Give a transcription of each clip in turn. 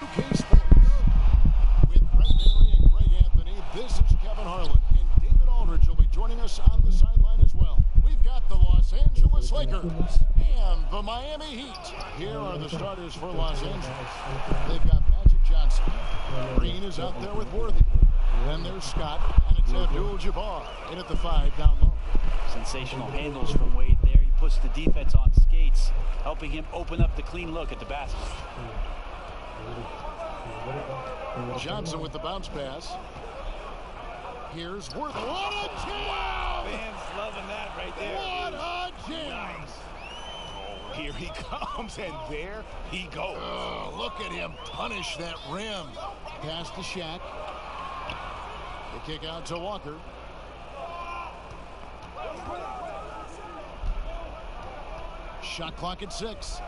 NBA2K Sports. With Brett Barry and Greg Anthony, this is Kevin Harlan. And David Aldridge will be joining us on the sideline as well. We've got the Los Angeles Lakers and the Miami Heat. Here are the starters for Los Angeles. They've got Magic Johnson. Green is out there with Worthy. Then there's Scott, and it's Abdul-Jabbar in at the 5 down low. Sensational handles from Wade there. He puts the defense on skates, helping him open up the clean look at the basket. Johnson with the bounce pass. Here's Worthy. What a jam! Wow, fans loving that right there. What a jam! Nice. Oh, here he comes, and there he goes. Oh, look at him punish that rim. Pass to Shaq. The kick out to Walker. Shot clock at 6.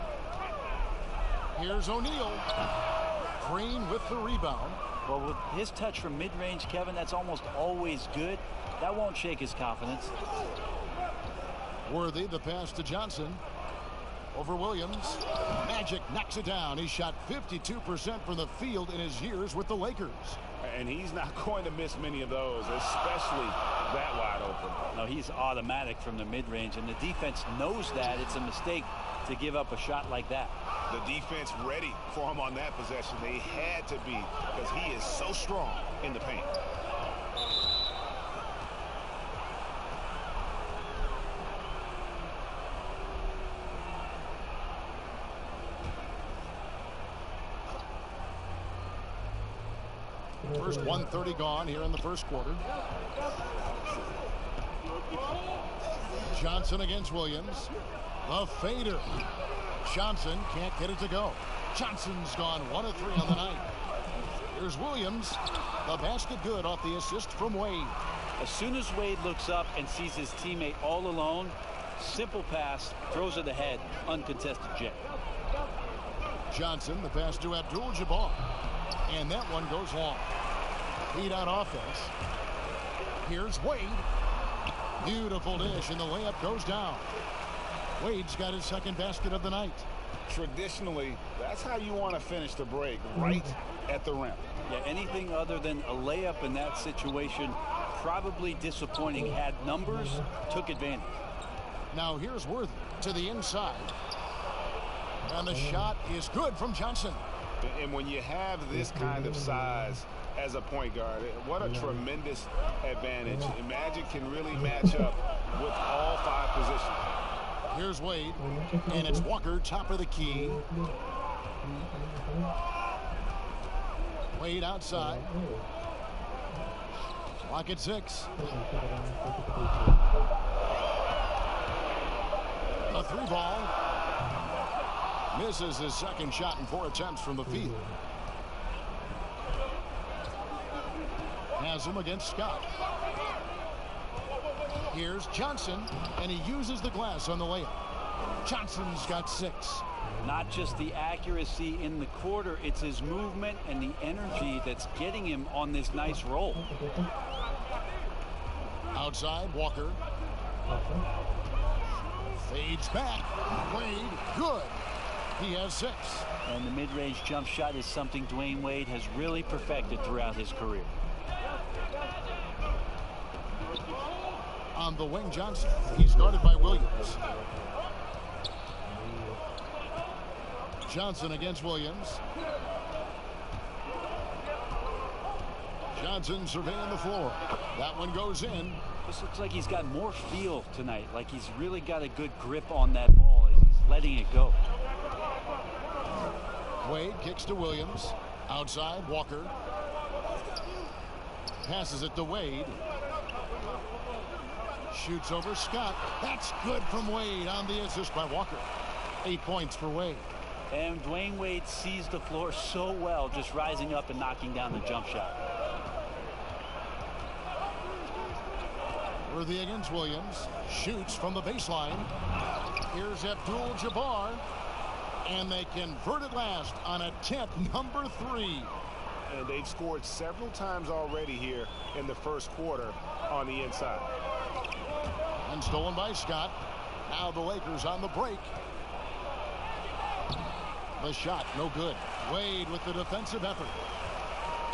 Here's O'Neal. Green with the rebound. Well, with his touch from mid-range, Kevin, that's almost always good. That won't shake his confidence. Worthy, the pass to Johnson. Over Williams. Magic knocks it down. He shot 52% from the field in his years with the Lakers. And he's not going to miss many of those, especially that wide open. No, he's automatic from the mid-range, and the defense knows that. It's a mistake to give up a shot like that. The defense ready for him on that possession. They had to be, because he is so strong in the paint. First 1:30 gone here in the first quarter. Johnson against Williams. The fader. Johnson can't get it to go. Johnson's gone 1 of 3 on the night. Here's Williams. The basket good off the assist from Wade. As soon as Wade looks up and sees his teammate all alone, simple pass, throws it ahead, uncontested jet. Johnson, the pass to Abdul-Jabbar. And that one goes long. Heat out offense. Here's Wade. Beautiful dish, and the layup goes down. Wade's got his second basket of the night. Traditionally, that's how you want to finish the break, right at the rim. Yeah, anything other than a layup in that situation, probably disappointing. Had numbers, took advantage. Now here's Worthy to the inside. And the shot is good from Johnson. And when you have this kind of size as a point guard, what a tremendous advantage. Magic can really match up with all 5 positions. Here's Wade, and it's Walker, top of the key. Wade outside. Clock at 6. A 3 ball. Misses his second shot in 4 attempts from the field. Has him against Scott. Here's Johnson, and he uses the glass on the layup. Johnson's got 6. Not just the accuracy in the quarter, it's his movement and the energy that's getting him on this nice roll. Outside, Walker. Fades back. Wade, good. He has 6. And the mid-range jump shot is something Dwayne Wade has really perfected throughout his career. On the wing, Johnson. He's guarded by Williams. Johnson against Williams. Johnson surveying the floor. That one goes in. This looks like he's got more feel tonight, like he's really got a good grip on that ball as he's letting it go. Wade kicks to Williams. Outside, Walker. Passes it to Wade. Shoots over Scott. That's good from Wade on the assist by Walker. 8 points for Wade. And Dwayne Wade sees the floor so well, just rising up and knocking down the jump shot. Worthy against Williams. Shoots from the baseline. Here's Abdul-Jabbar. And they convert it last on attempt number 3. And they've scored several times already here in the first quarter on the inside. And stolen by Scott. Now the Lakers on the break. The shot, no good. Wade with the defensive effort.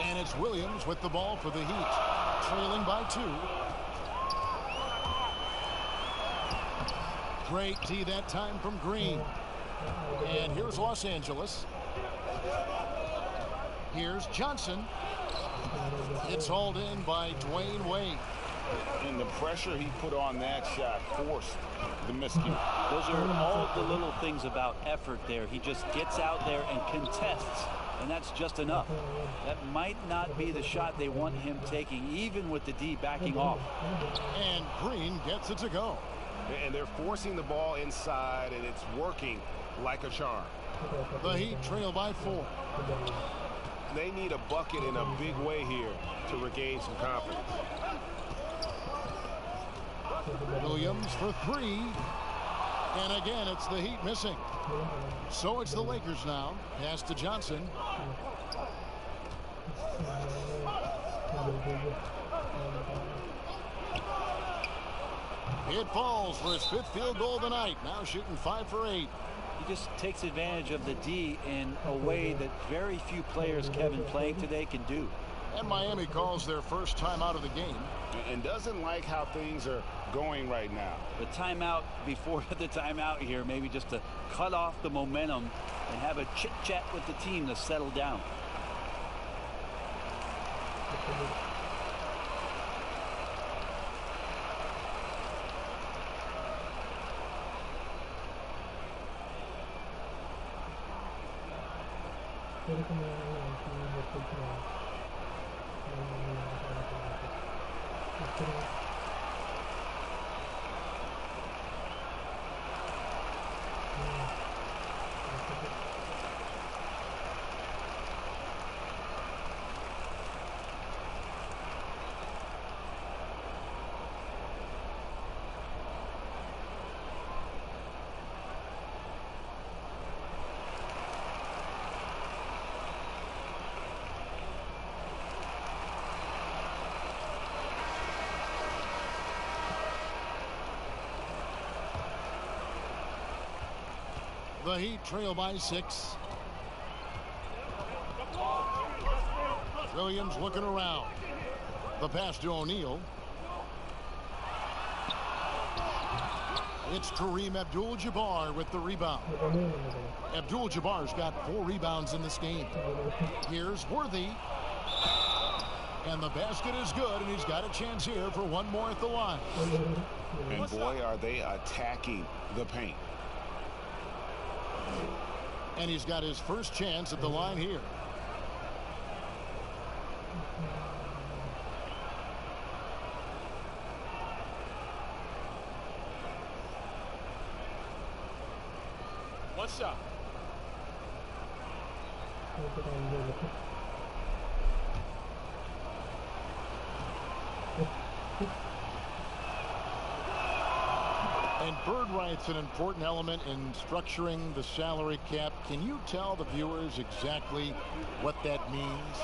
And it's Williams with the ball for the Heat. Trailing by 2. Great D that time from Green. And here's Los Angeles. Here's Johnson. It's hauled in by Dwayne Wade. And the pressure he put on that shot forced the miscue. Those are all the little things about effort there. He just gets out there and contests, and that's just enough. That might not be the shot they want him taking, even with the D backing off. And Green gets it to go. And they're forcing the ball inside, and it's working like a charm. The Heat trail by 4. They need a bucket in a big way here to regain some confidence. Williams for 3. And again, it's the Heat missing. So it's the Lakers now. Pass to Johnson. It falls for his 5th field goal of the night. Now shooting 5 for 8. He just takes advantage of the D in a way that very few players, Kevin, playing today can do. And Miami calls their first time out of the game. And doesn't like how things are going right now. The timeout before the timeout here, maybe just to cut off the momentum and have a chit-chat with the team to settle down. The Heat trail by 6. Williams looking around. The pass to O'Neal. It's Kareem Abdul-Jabbar with the rebound. Abdul-Jabbar's got 4 rebounds in this game. Here's Worthy. And the basket is good, and he's got a chance here for one more at the line. And boy, are they attacking the paint. And he's got his first chance at the line here. One shot. And bird rights an important element in structuring the salary cap. Can you tell the viewers exactly what that means?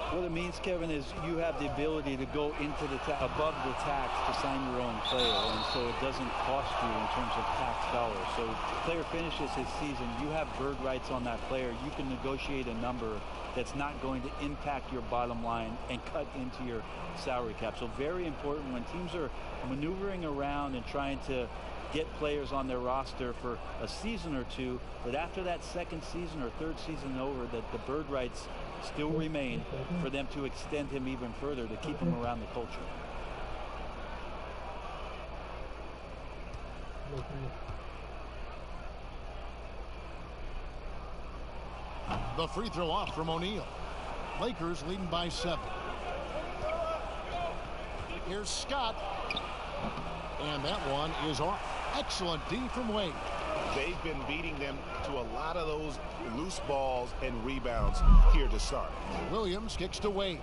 What it means, Kevin, is you have the ability to go into the above the tax to sign your own player, and so it doesn't cost you in terms of tax dollars. So if the player finishes his season, you have bird rights on that player. You can negotiate a number that's not going to impact your bottom line and cut into your salary cap. So very important when teams are maneuvering around and trying to get players on their roster for a season or two, but after that second season or third season over, that the bird rights still remain for them to extend him even further to keep him around the culture. The free throw off from O'Neal. Lakers leading by 7. Here's Scott. And that one is off. Excellent D from Wade. They've been beating them to a lot of those loose balls and rebounds here to start. Williams kicks to Wade.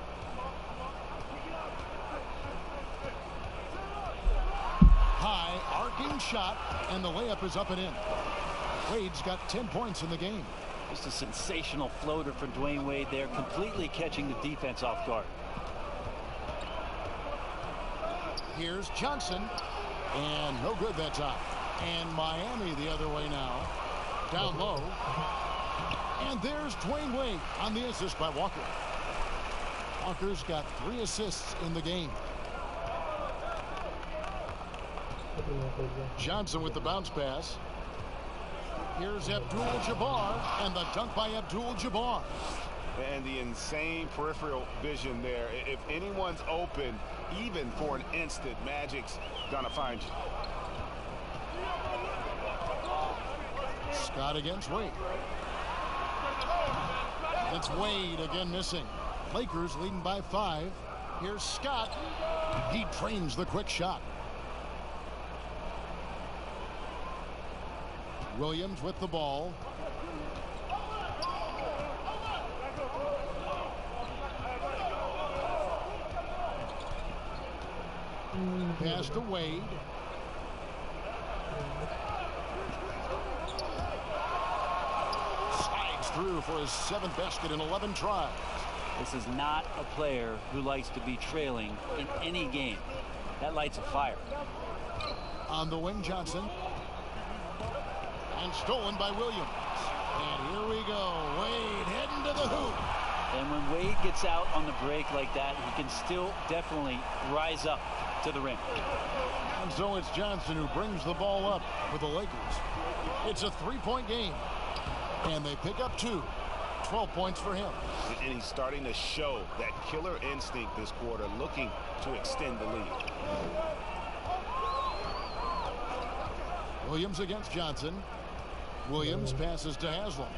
High arcing shot, and the layup is up and in. Wade's got 10 points in the game. Just a sensational floater for Dwayne Wade there, completely catching the defense off guard. Here's Johnson, and no good that time. And Miami the other way now. Down low. And there's Dwayne Wade on the assist by Walker. Walker's got 3 assists in the game. Johnson with the bounce pass. Here's Abdul-Jabbar, and the dunk by Abdul-Jabbar. And the insane peripheral vision there. If anyone's open, even for an instant, Magic's gonna find you. Scott against Wade. It's Wade again missing. Lakers leading by 5. Here's Scott. He trains the quick shot. Williams with the ball. Pass to Wade. Slides through for his 7th basket in 11 tries. This is not a player who likes to be trailing in any game. That lights a fire. On the wing, Johnson. And stolen by Williams. And here we go. Wade heading to the hoop. And when Wade gets out on the break like that, he can still definitely rise up to the rim. And so it's Johnson who brings the ball up for the Lakers. It's a 3-point game. And they pick up 2. 12 points for him. And he's starting to show that killer instinct this quarter, looking to extend the lead. Williams against Johnson. Williams passes to Haslam.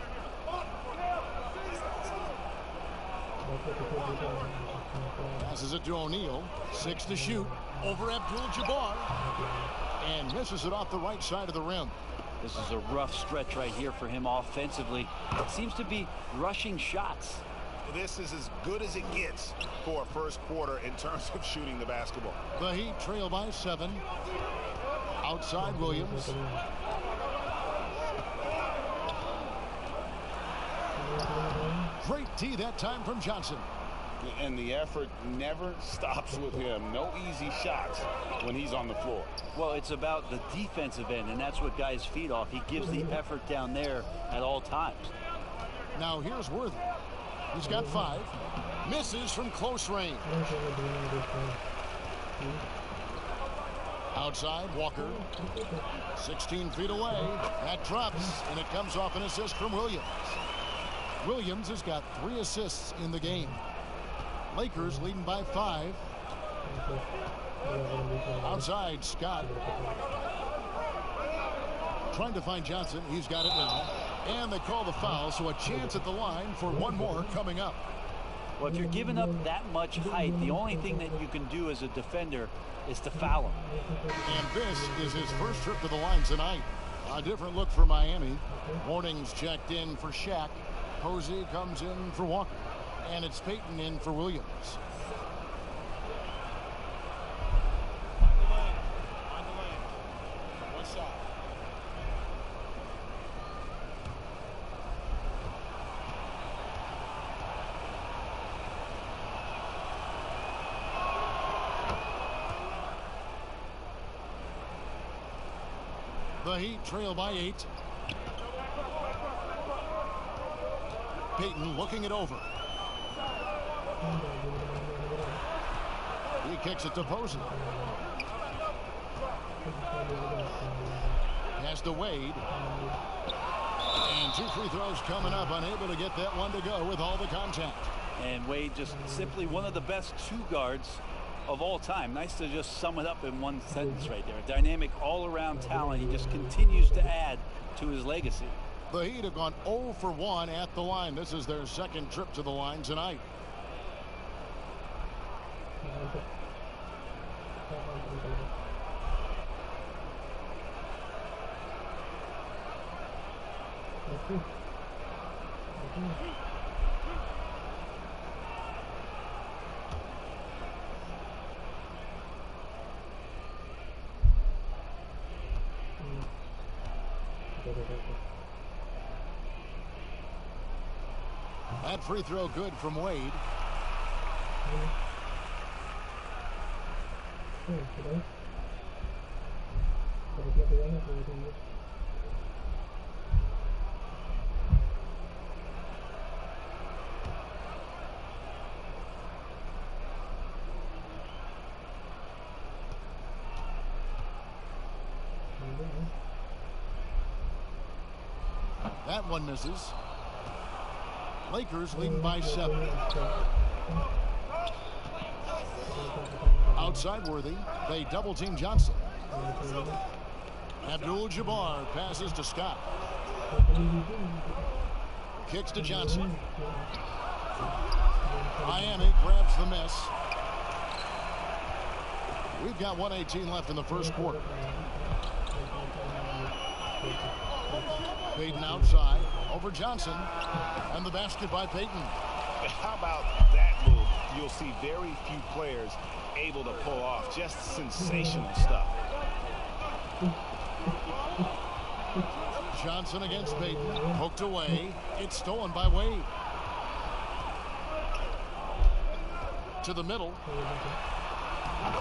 Passes it to O'Neal. 6 to shoot. Over Abdul-Jabbar. And misses it off the right side of the rim. This is a rough stretch right here for him offensively. It seems to be rushing shots. This is as good as it gets for a first quarter in terms of shooting the basketball. The Heat trail by 7. Outside Williams. Great tee that time from Johnson. And the effort never stops with him. No easy shots when he's on the floor. Well, it's about the defensive end, and that's what guys feed off. He gives the effort down there at all times. Now here's Worthy. He's got 5. Misses from close range. Outside, Walker. 16 feet away. That drops, and it comes off an assist from Williams. Williams has got 3 assists in the game. Lakers leading by 5. Outside, Scott. Trying to find Johnson. He's got it now. And they call the foul, so a chance at the line for one more coming up. Well, if you're giving up that much height, the only thing that you can do as a defender is to foul him. And this is his first trip to the line tonight. A different look for Miami. Warnings checked in for Shaq. Posey comes in for Walker. And it's Payton in for Williams. On the lane. On the lane. One shot. The Heat trail by 8. Payton looking it over. He kicks it to Posey. Pass to Wade. And 2 free throws coming up. Unable to get that one to go with all the contact. And Wade just simply one of the best 2 guards of all time. Nice to just sum it up in one sentence right there. A dynamic all-around talent. He just continues to add to his legacy. The Heat have gone 0 for 1 at the line. This is their second trip to the line tonight. That free throw good from Wade. That one misses. Lakers leading by 7. Outside Worthy. They double team Johnson. Abdul-Jabbar passes to Scott. Kicks to Johnson. Miami grabs the miss. We've got 1:18 left in the first quarter. Payton outside over Johnson, and the basket by Payton. How about that move? You'll see very few players able to pull off. Just sensational stuff. Johnson against Payton, poked away. It's stolen by Wade. To the middle.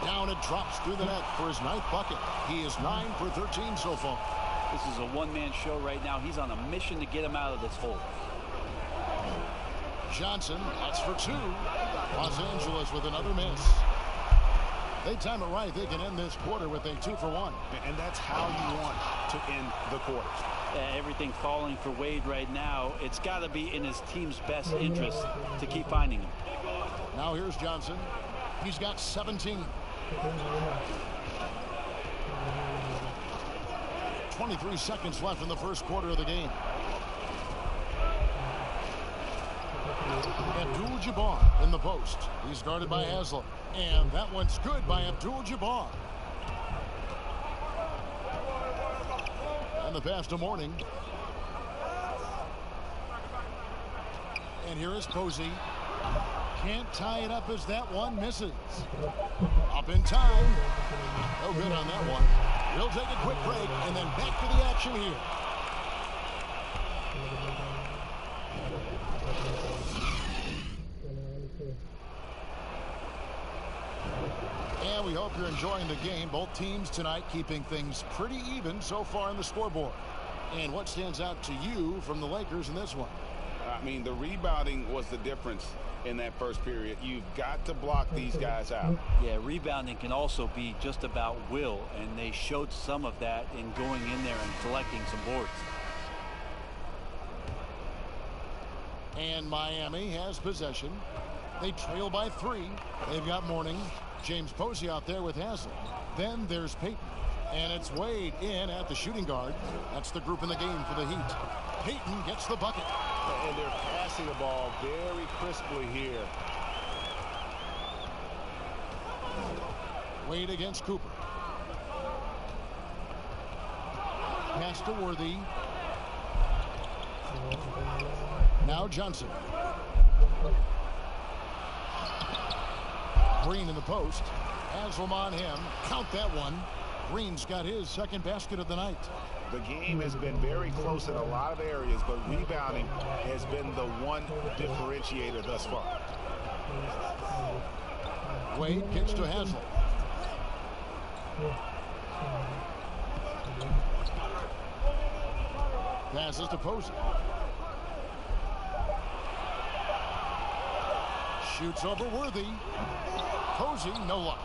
Down it drops through the net for his 9th bucket. He is 9 for 13 so far. This is a one-man show right now. He's on a mission to get him out of this hole. Johnson, that's for 2. Los Angeles with another miss. They time it right. They can end this quarter with a 2 for 1. And that's how you want to end the quarter. Everything falling for Wade right now. It's got to be in his team's best interest to keep finding him. Now here's Johnson. He's got 17. 23 seconds left in the first quarter of the game. Abdul-Jabbar in the post. He's guarded by Haslam. And that one's good by Abdul-Jabbar. And the pass to Mourning. And here is Posey. Can't tie it up as that one misses. Up in time. No good on that one. We'll take a quick break and then back to the action here. And we hope you're enjoying the game. Both teams tonight keeping things pretty even so far in the scoreboard. And what stands out to you from the Lakers in this one? I mean, the rebounding was the difference in that first period. You've got to block these guys out. Yeah, rebounding can also be just about will, and they showed some of that in going in there and collecting some boards. And Miami has possession. They trail by 3. They've got Mourning. James Posey out there with Haslam. Then there's Payton. And it's Wade in at the shooting guard. That's the group in the game for the Heat. Payton gets the bucket. And they're passing the ball very crisply here. Wade against Cooper. Pass to Worthy. Now Johnson. Green in the post. Haslam on him. Count that one. Green's got his second basket of the night. The game has been very close in a lot of areas, but rebounding has been the one differentiator thus far. Wade kicks to Haslam. Passes to Posey. Shoots over Worthy. Posey, no luck.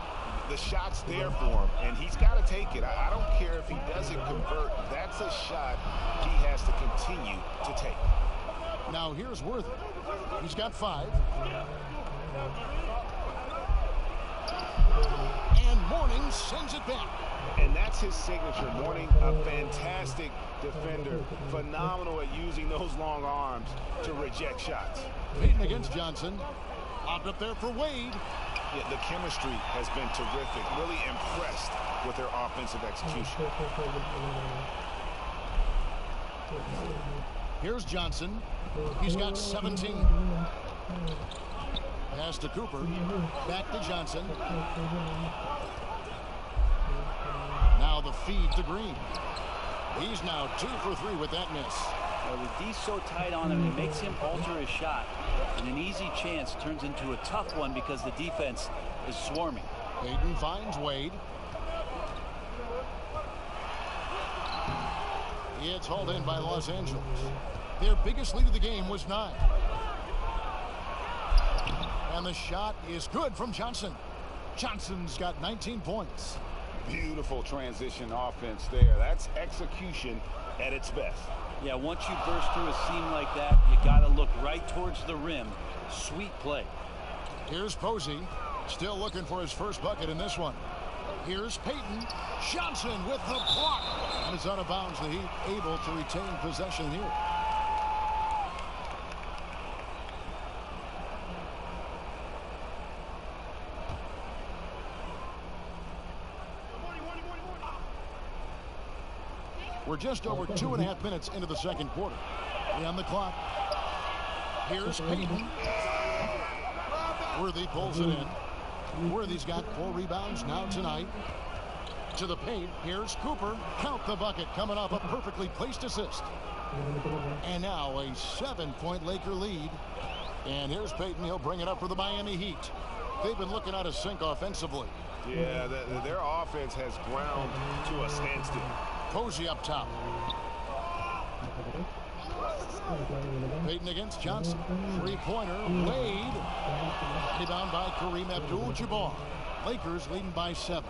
The shot's there for him, and he's got to take it. I don't care if he doesn't convert. That's a shot he has to continue to take. Now here's Worthy. He's got 5. And Mourning sends it back. And that's his signature. Mourning, a fantastic defender. Phenomenal at using those long arms to reject shots. Payton against Johnson. Lobbed up there for Wade. Yeah, the chemistry has been terrific. Really impressed with their offensive execution. Here's Johnson. He's got 17. Pass to Cooper. Back to Johnson. Now the feed to Green. He's now 2 for 3 with that miss. With D so tight on him, it makes him alter his shot. And an easy chance turns into a tough one because the defense is swarming. Payton finds Wade. It's hauled in by Los Angeles. Their biggest lead of the game was 9. And the shot is good from Johnson. Johnson's got 19 points. Beautiful transition offense there. That's execution at its best. Yeah, once you burst through a seam like that, you got to look right towards the rim. Sweet play. Here's Posey, still looking for his first bucket in this one. Here's Peyton. Johnson with the block. And is out of bounds. The Heat able to retain possession here. We're just over 2.5 minutes into the second quarter. On the clock. Here's Peyton. Worthy pulls it in. Worthy's got 4 rebounds now tonight. To the paint. Here's Cooper. Count the bucket. Coming off a perfectly placed assist. And now a 7-point Laker lead. And here's Peyton. He'll bring it up for the Miami Heat. They've been looking out of sync offensively. Yeah, their offense has ground to a standstill. Posey up top. Peyton against Johnson. 3-pointer. Wade. Rebound by Kareem Abdul-Jabbar. Lakers leading by 7.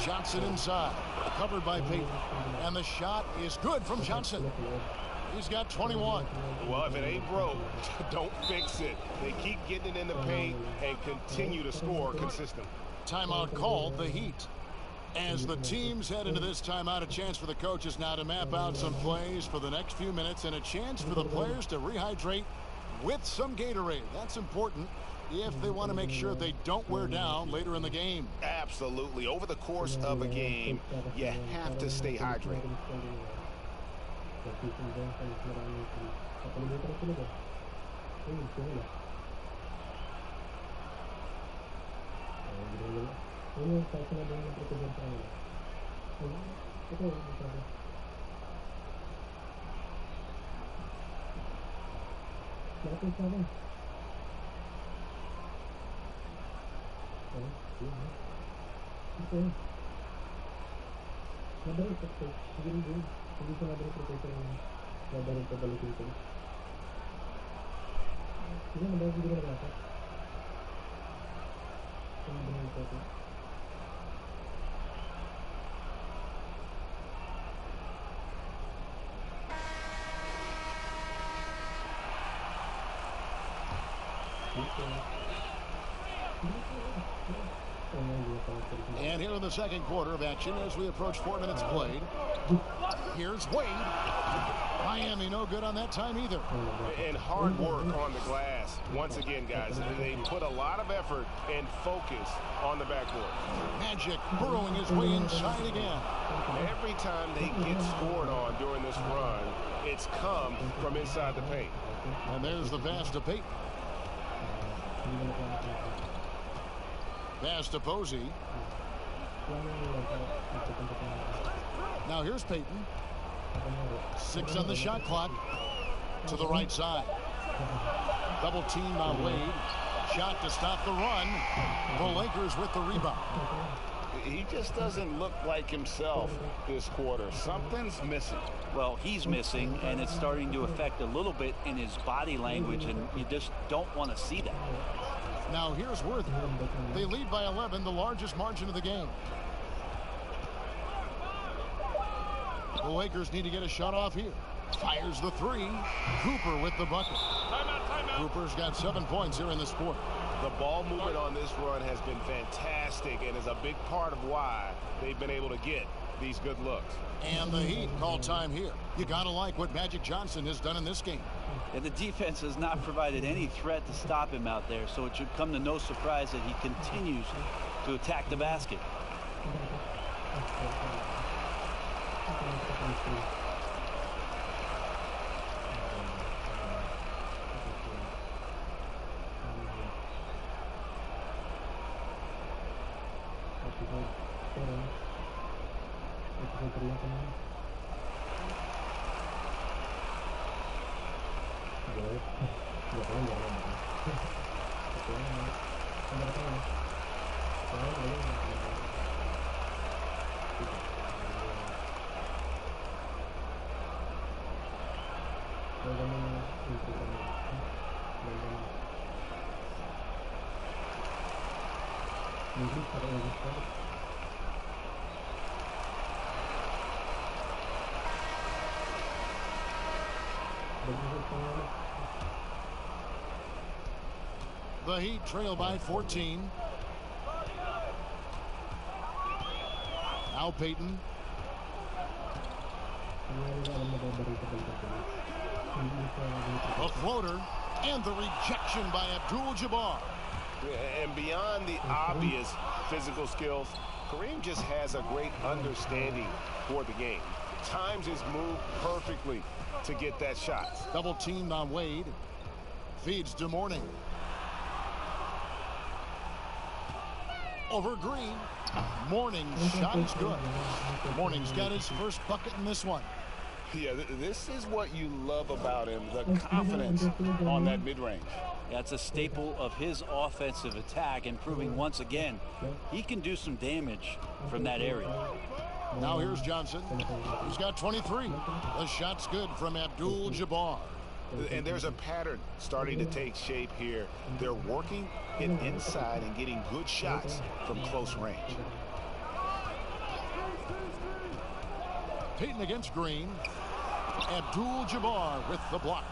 Johnson inside. Covered by Peyton. And the shot is good from Johnson. He's got 21. Well, if it ain't broke, don't fix it. They keep getting it in the paint and continue to score consistently. Timeout called, the Heat. As the teams head into this timeout, a chance for the coaches now to map out some plays for the next few minutes and a chance for the players to rehydrate with some Gatorade. That's important if they want to make sure they don't wear down later in the game. Absolutely. Over the course of a game, you have to stay hydrated. And here in the second quarter of action as we approach 4 minutes played. Here's Wade. Miami no good on that time either. And hard work on the glass. Once again, guys, they put a lot of effort and focus on the backboard. Magic burrowing his way inside again. Every time they get scored on during this run, it's come from inside the paint. And there's the pass to Peyton. Pass to Posey. Now here's Peyton. 6 on the shot clock. To the right side. Double team by Wade. Shot to stop the run. The Lakers with the rebound. He just doesn't look like himself this quarter. Something's missing. Well, he's missing, and it's starting to affect a little bit in his body language, and you just don't want to see that. Now here's Worthy. They lead by 11, the largest margin of the game. The Lakers need to get a shot off here. Fires the 3. Cooper with the bucket. Timeout. Cooper's got 7 points here in this quarter. The ball movement on this run has been fantastic and is a big part of why they've been able to get these good looks. And the Heat call time here. You gotta like what Magic Johnson has done in this game. And the defense has not provided any threat to stop him out there, so it should come to no surprise that he continues to attack the basket. The Heat trail by 14. Now Payton. A floater and the rejection by Abdul-Jabbar. And beyond the obvious physical skills, Kareem just has a great understanding for the game. Times his move perfectly to get that shot. Double teamed on Wade. Feeds to Mourning. Over Green. Mourning's shot is good. Mourning's got his first bucket in this one. Yeah, this is what you love about him, the confidence on that mid-range. That's a staple of his offensive attack, and proving once again he can do some damage from that area. Now here's Johnson. He's got 23. The shot's good from Abdul-Jabbar. And there's a pattern starting to take shape here. They're working it inside and getting good shots from close range. Payton against Green. Abdul-Jabbar with the block.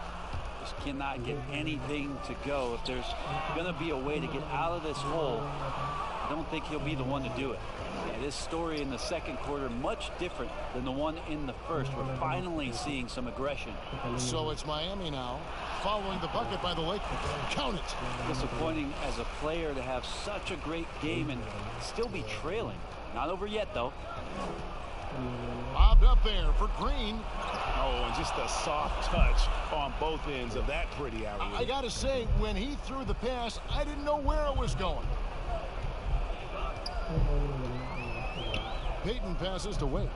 Just cannot get anything to go. If there's going to be a way to get out of this hole, I don't think he'll be the one to do it. Yeah, this story in the second quarter much different than the one in the first. We're finally seeing some aggression. So it's Miami now, following the bucket by the Lakers. Count it. Disappointing as a player to have such a great game and still be trailing. Not over yet, though. Bobbed up there for Green. Oh, and just a soft touch on both ends of that pretty alley. I got to say, when he threw the pass, I didn't know where it was going. Payton passes to Wade.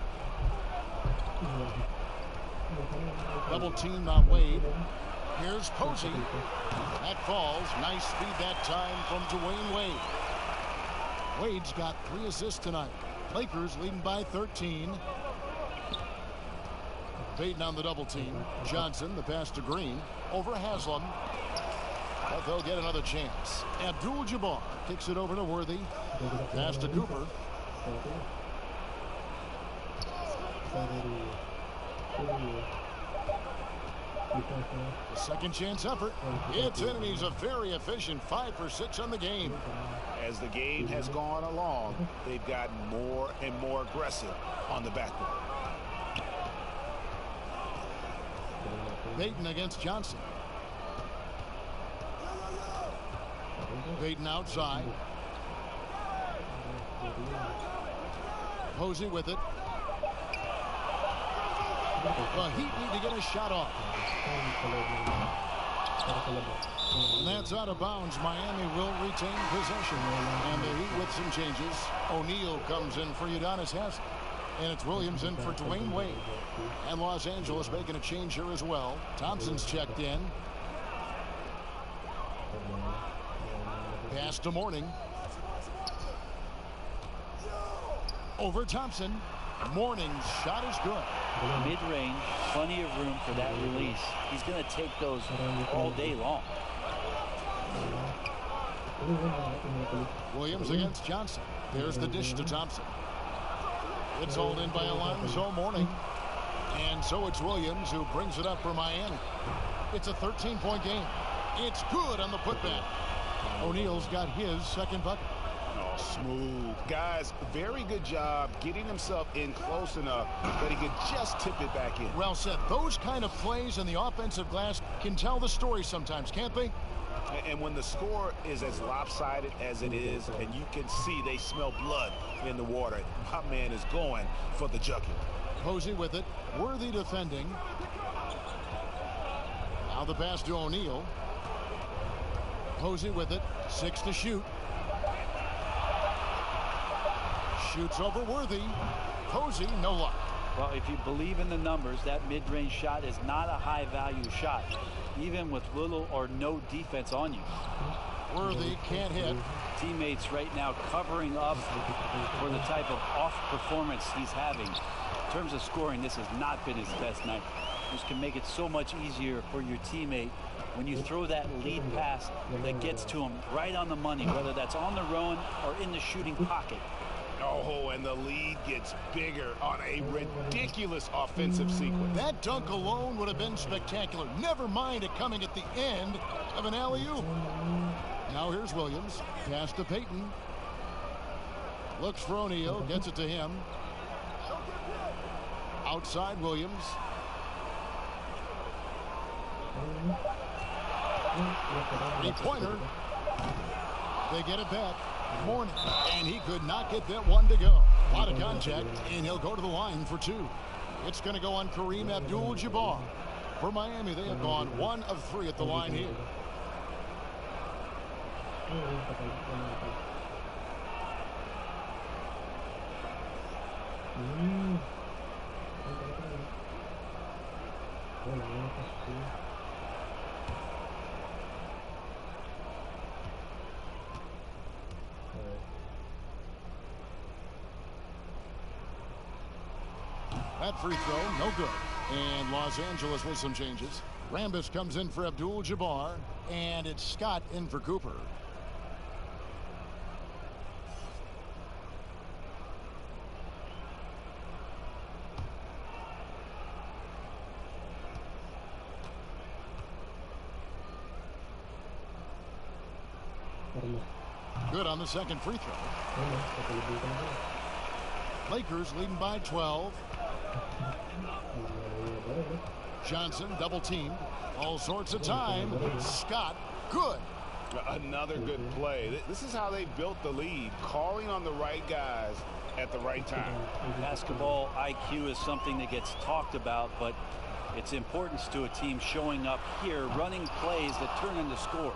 Double teamed on Wade. Here's Posey. That falls. Nice speed that time from Dwayne Wade. Wade's got 3 assists tonight. Lakers leading by 13. Payton on the double team. Johnson, the pass to Green. Over Haslam. But they'll get another chance. Abdul-Jabbar kicks it over to Worthy. Pass to Cooper. The second chance effort. It's in, and he's a very efficient 5 for 6 on the game. As the game has gone along, they've gotten more and more aggressive on the backboard. Payton against Johnson. Payton outside. Posey with it. The Heat need to get a shot off. And that's out of bounds. Miami will retain possession. And the Heat with some changes. O'Neal comes in for Udonis Haslem. And it's Williams in for Dwayne Wade. And Los Angeles making a change here as well. Thompson's checked in. Pass to Mourning. Over Thompson. Mourning's shot is good. Mid-range, plenty of room for that release. He's going to take those all day long. Williams against Johnson. There's the dish to Thompson. It's hauled in by Alonzo Mourning. And so it's Williams who brings it up for Miami. It's a 13-point game. It's good on the putback. O'Neal's got his second bucket. Oh, smooth. Guys, very good job getting himself in close enough that he could just tip it back in. Well said. Those kind of plays in the offensive glass can tell the story sometimes, can't they? And when the score is as lopsided as it is, and you can see they smell blood in the water, my man is going for the jugular. Posey with it. Worthy defending. Now the pass to O'Neal. Posey with it. 6 to shoot. Shoots over Worthy. Posey, no luck. Well, if you believe in the numbers, that mid-range shot is not a high-value shot, even with little or no defense on you. Worthy can't hit. Teammates right now covering up for the type of off performance he's having. In terms of scoring, this has not been his best night. This can make it so much easier for your teammate when you throw that lead pass that gets to him right on the money, whether that's on the run or in the shooting pocket. Oh, and the lead gets bigger on a ridiculous offensive sequence. That dunk alone would have been spectacular. Never mind it coming at the end of an alley-oop. Now here's Williams. Pass to Payton. Looks for O'Neal. Gets it to him. Outside Williams. Three-pointer. They get it back. Morning. And he could not get that one to go. A lot of contact, and he'll go to the line for two. It's going to go on Kareem Abdul-Jabbar. For Miami, they have gone 1 of 3 at the line here. That free throw, no good. And Los Angeles with some changes. Rambis comes in for Abdul-Jabbar, and it's Scott in for Cooper. Good on the second free throw. Lakers leading by 12. Johnson double teamed. All sorts of time. Scott, good. Another good play. This is how they built the lead, calling on the right guys at the right time. Basketball IQ is something that gets talked about, but its importance to a team showing up here, running plays that turn into scores.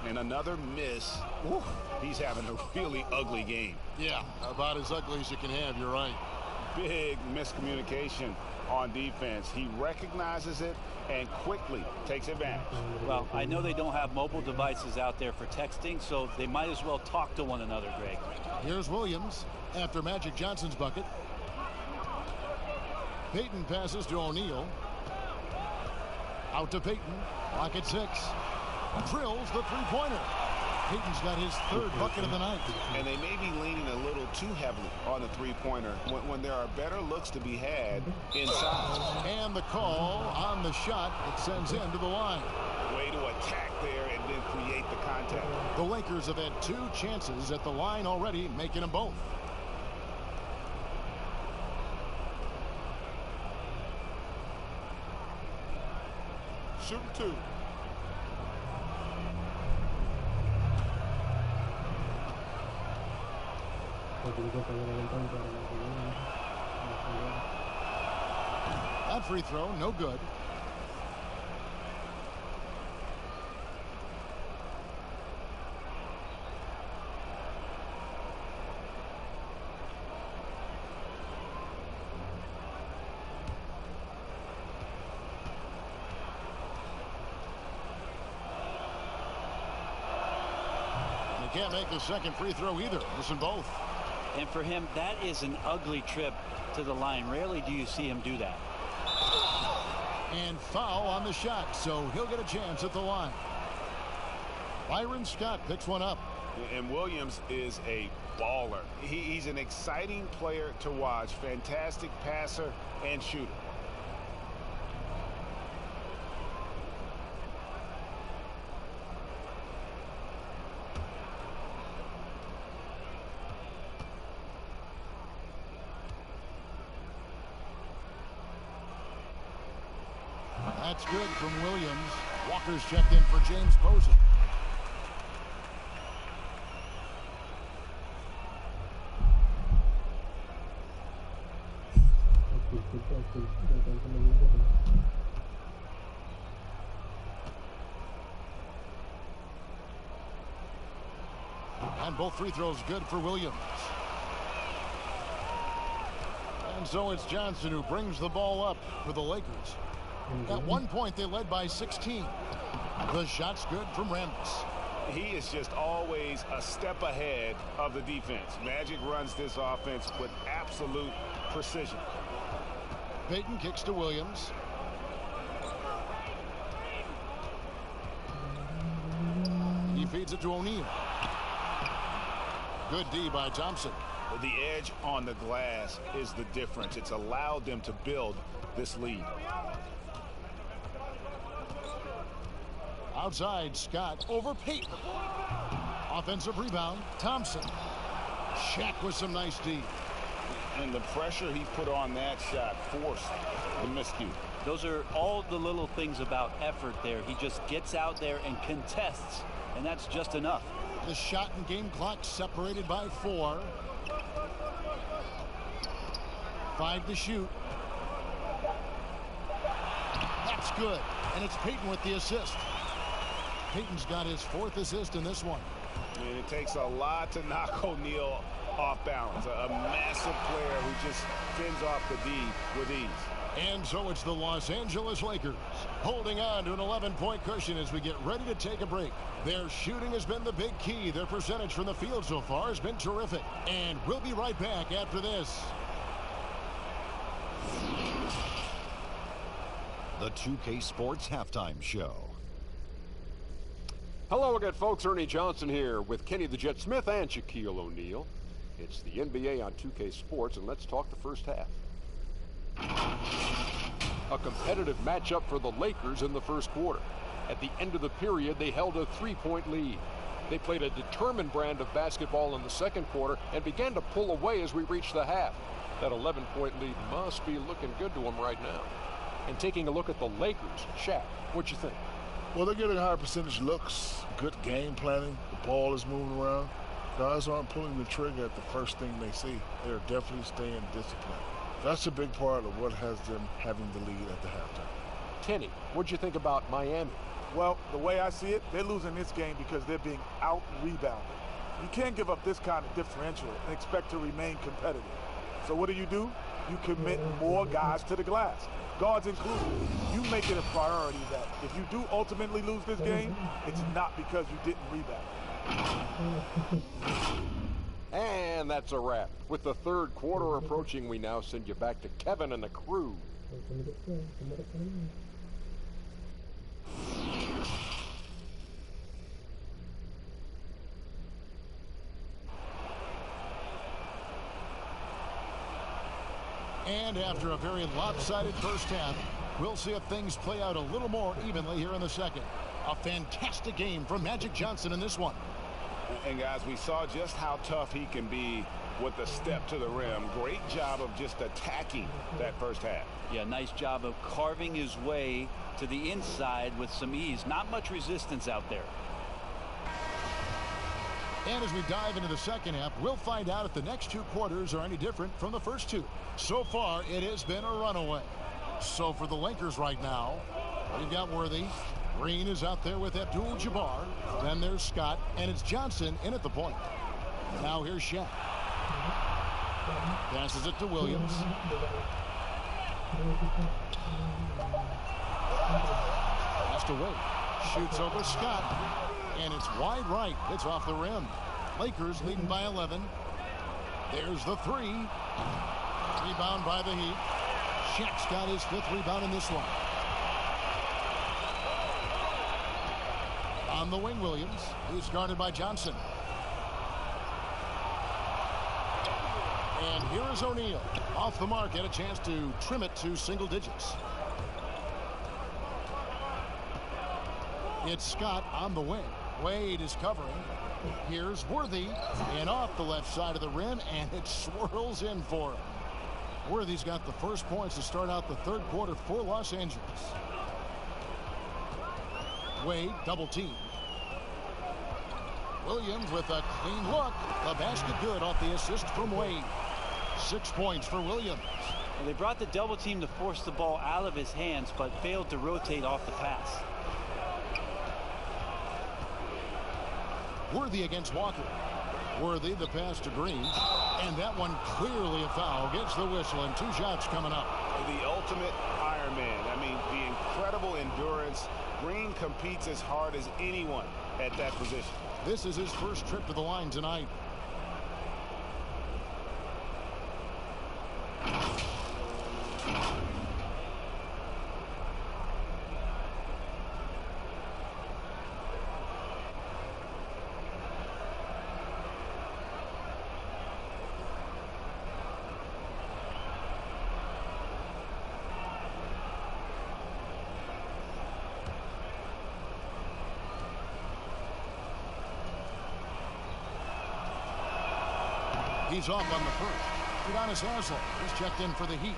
And another miss. Woo, he's having a really ugly game. Yeah, about as ugly as you can have, you're right. Big miscommunication on defense. He recognizes it and quickly takes advantage. Well, I know they don't have mobile devices out there for texting, so they might as well talk to one another, Greg. Here's Williams after Magic Johnson's bucket. Payton passes to O'Neal. Out to Payton. Clock at 6. Drills the three-pointer. Payton's got his 3rd bucket of the night. And they may be leaning a little too heavily on the three-pointer when there are better looks to be had inside. And the call on the shot that sends him to the line. Way to attack there and then create the contact. The Lakers have had 2 chances at the line already, making them both. Shoot 2. That free throw, no good. They can't make the second free throw either. Missing both. And for him, that is an ugly trip to the line. Rarely do you see him do that. And foul on the shot, so he'll get a chance at the line. Byron Scott picks one up. And Williams is a baller. He's an exciting player to watch. Fantastic passer and shooter. That's good from Williams. Walker's checked in for James Posey. And both free throws good for Williams. And so it's Johnson who brings the ball up for the Lakers. At one point, they led by 16. The shot's good from Rambis. He is just always a step ahead of the defense. Magic runs this offense with absolute precision. Payton kicks to Williams. He feeds it to O'Neal. Good D by Thompson. The edge on the glass is the difference. It's allowed them to build this lead. Outside, Scott over Payton. Offensive rebound, Thompson. Shaq with some nice D. And the pressure he put on that shot forced the miscue. Those are all the little things about effort there. He just gets out there and contests, and that's just enough. The shot and game clock separated by 4. 5 to shoot. That's good. And it's Payton with the assist. Payton's got his 4th assist in this one. And it takes a lot to knock O'Neal off balance. A massive player who just fends off the D with ease. And so it's the Los Angeles Lakers holding on to an 11-point cushion as we get ready to take a break. Their shooting has been the big key. Their percentage from the field so far has been terrific. And we'll be right back after this. The 2K Sports Halftime Show. Hello again, folks. Ernie Johnson here with Kenny the Jet Smith and Shaquille O'Neal. It's the NBA on 2K Sports, and let's talk the first half. A competitive matchup for the Lakers in the first quarter. At the end of the period, they held a 3-point lead. They played a determined brand of basketball in the second quarter and began to pull away as we reached the half. That 11-point lead must be looking good to them right now. And taking a look at the Lakers, Shaq, what you think? Well, they're getting higher percentage looks, good game planning. The ball is moving around. Guys aren't pulling the trigger at the first thing they see. They're definitely staying disciplined. That's a big part of what has them having the lead at the halftime. Kenny, what'd you think about Miami? Well, the way I see it, they're losing this game because they're being out-rebounded. You can't give up this kind of differential and expect to remain competitive. So what do? You commit more guys to the glass, guards included. You make it a priority that if you do ultimately lose this game, it's not because you didn't rebound. And that's a wrap. With the third quarter approaching, we now send you back to Kevin and the crew. And after a very lopsided first half, we'll see if things play out a little more evenly here in the second. A fantastic game from Magic Johnson in this one. And guys, we saw just how tough he can be with a step to the rim. Great job of just attacking that first half. Yeah, nice job of carving his way to the inside with some ease. Not much resistance out there. And as we dive into the second half, we'll find out if the next 2 quarters are any different from the first 2. So far, it has been a runaway. So for the Lakers right now, we've got Worthy. Green is out there with Abdul-Jabbar. Then there's Scott, and it's Johnson in at the point. Now here's Shaq. Passes it to Williams. Passed away. Shoots over Scott. And it's wide right. It's off the rim. Lakers leading by 11. There's the 3. Rebound by the Heat. Shaq's got his 5th rebound in this one. On the wing, Williams. He's guarded by Johnson. And here is O'Neal. Off the mark, had a chance to trim it to single digits. It's Scott on the wing. Wade is covering. Here's Worthy. And off the left side of the rim, and it swirls in for him. Worthy's got the first points to start out the third quarter for Los Angeles. Wade double team. Williams with a clean look. The basket good off the assist from Wade. 6 points for Williams. Well, they brought the double team to force the ball out of his hands, but failed to rotate off the pass. Worthy against Walker. Worthy the pass to Green. And that one clearly a foul. Gets the whistle, and 2 shots coming up. The ultimate Ironman. I mean, the incredible endurance. Green competes as hard as anyone at that position. This is his first trip to the line tonight. He's off on the first. Udonis Haslem is checked in for the Heat.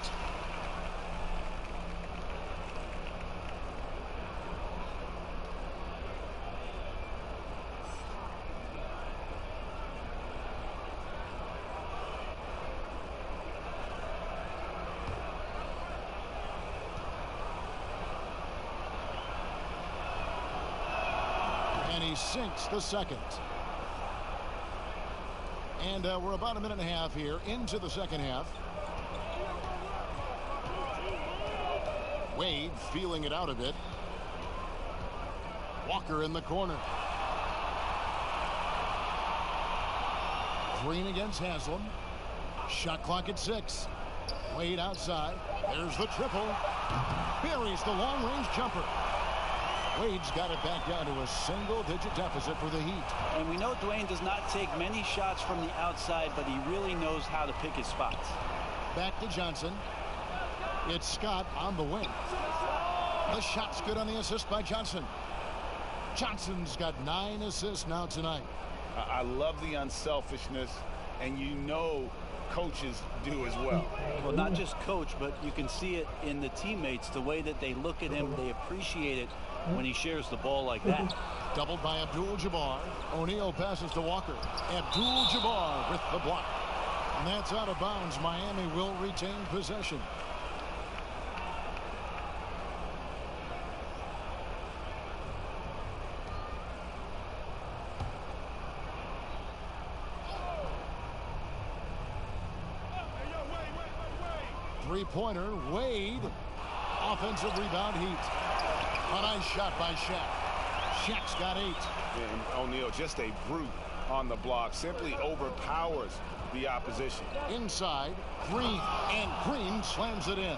And he sinks the second. And we're about a minute and a half here into the second half. Wade feeling it out a bit. Walker in the corner. Green against Haslem. Shot clock at 6. Wade outside. There's the triple. Buries the long-range jumper. Wade's got it back down to a single-digit deficit for the Heat. And we know Dwayne does not take many shots from the outside, but he really knows how to pick his spots. Back to Johnson. It's Scott on the wing. The shot's good on the assist by Johnson. Johnson's got 9 assists now tonight. I love the unselfishness, and you know coaches do as well. Well, not just coach, but you can see it in the teammates, the way that they look at him, they appreciate it when he shares the ball like that. Doubled by Abdul-Jabbar. O'Neal passes to Walker. Abdul-Jabbar with the block. And that's out of bounds. Miami will retain possession. Three-pointer, Wade. Offensive rebound, Heat. A nice shot by Shaq. Shaq's got 8. And O'Neal, just a brute on the block, simply overpowers the opposition. Inside, Green, and Green slams it in.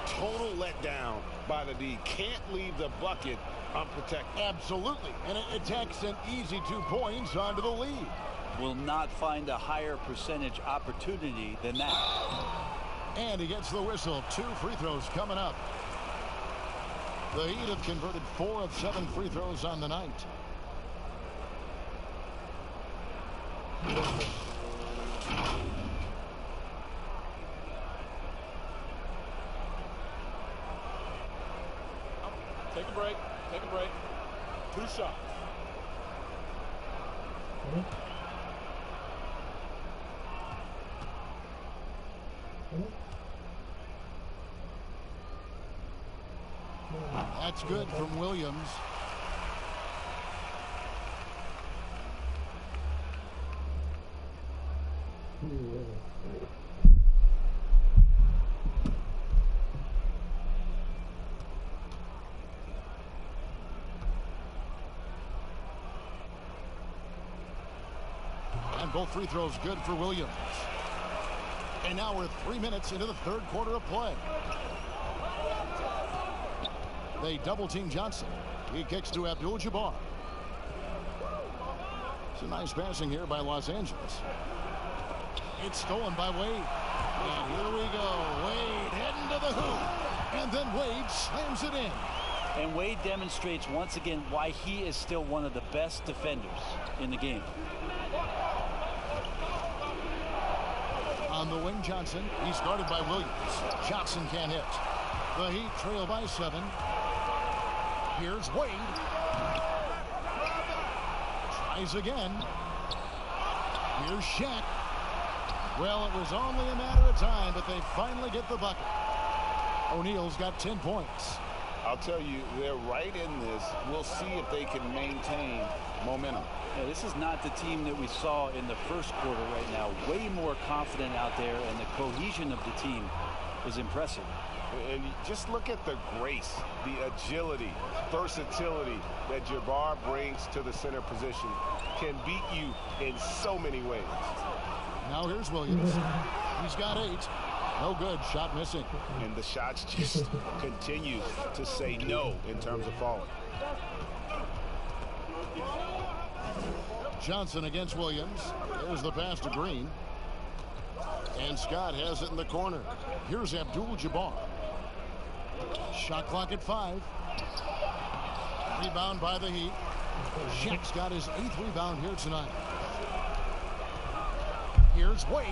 Total letdown by the D. Can't leave the bucket unprotected. Absolutely, and it takes an easy 2 points onto the lead. Will not find a higher percentage opportunity than that. And he gets the whistle. 2 free throws coming up. The Heat have converted 4 of 7 free throws on the night. Take a break. Take a break. 2 shots. That's good from Williams. And both free throws good for Williams. And now we're 3 minutes into the third quarter of play. They double-team Johnson. He kicks to Abdul-Jabbar. Some nice passing here by Los Angeles. It's stolen by Wade. And here we go. Wade heading to the hoop. And then Wade slams it in. And Wade demonstrates once again why he is still one of the best defenders in the game. On the wing, Johnson. He's guarded by Williams. Johnson can't hit. The Heat trail by 7. Here's Wade. Tries again. Here's Shaq. Well, it was only a matter of time, but they finally get the bucket. O'Neal's got 10 points. I'll tell you, they're right in this. We'll see if they can maintain momentum. Yeah, this is not the team that we saw in the first quarter right now. Way more confident out there, and the cohesion of the team is impressive. And just look at the grace, the agility, versatility that Jabbar brings to the center position. Can beat you in so many ways. Now here's Williams. He's got 8. No good. Shot missing. And the shots just continue to say no in terms of falling. Johnson against Williams. There's the pass to Green. And Scott has it in the corner. Here's Abdul-Jabbar. Shot clock at 5. Rebound by the Heat. Shaq's got his 8th rebound here tonight. Here's Wade.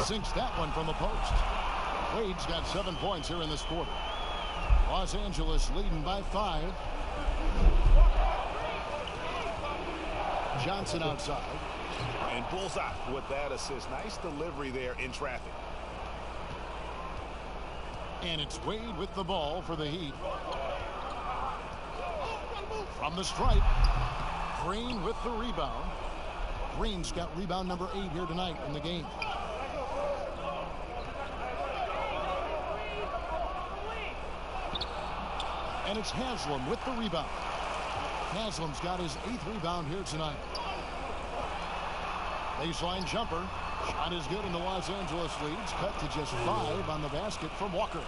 Sinks that one from the post. Wade's got 7 points here in this quarter. Los Angeles leading by 5. Johnson outside. And bullseye with that assist. Nice delivery there in traffic. And it's Wade with the ball for the Heat. From the stripe. Green with the rebound. Green's got rebound number 8 here tonight in the game. And it's Haslam with the rebound. Haslam's got his 8th rebound here tonight. Baseline jumper. Shot is good, and the Los Angeles leads cut to just 5 on the basket from Walker.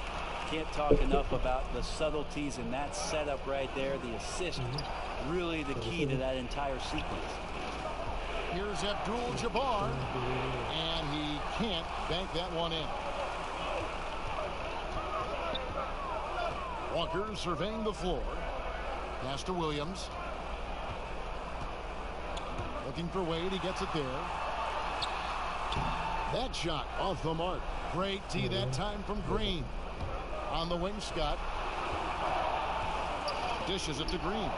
Can't talk enough about the subtleties in that setup right there. The assist, really the key to that entire sequence. Here's Abdul-Jabbar, and he can't bank that one in. Walker surveying the floor. Pass to Williams. Looking for Wade. He gets it there. That shot off the mark. Great tee that time from Green. On the wing, Scott. Dishes it to Green.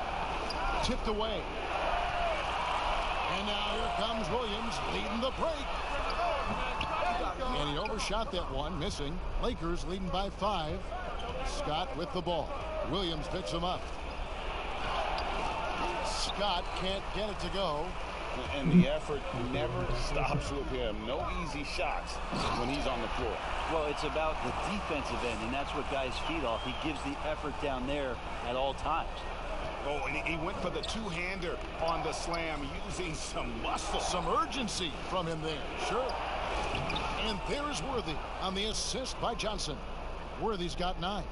Tipped away. And now here comes Williams leading the break. And he overshot that one, missing. Lakers leading by 5. Scott with the ball. Williams picks him up. Scott can't get it to go. And the effort never stops with him. No easy shots when he's on the floor. Well, it's about the defensive end, and that's what guys feed off. He gives the effort down there at all times. Oh, and he went for the two-hander on the slam, using some muscle. Some urgency from him there. Sure. And there's Worthy on the assist by Johnson. Worthy's got 9.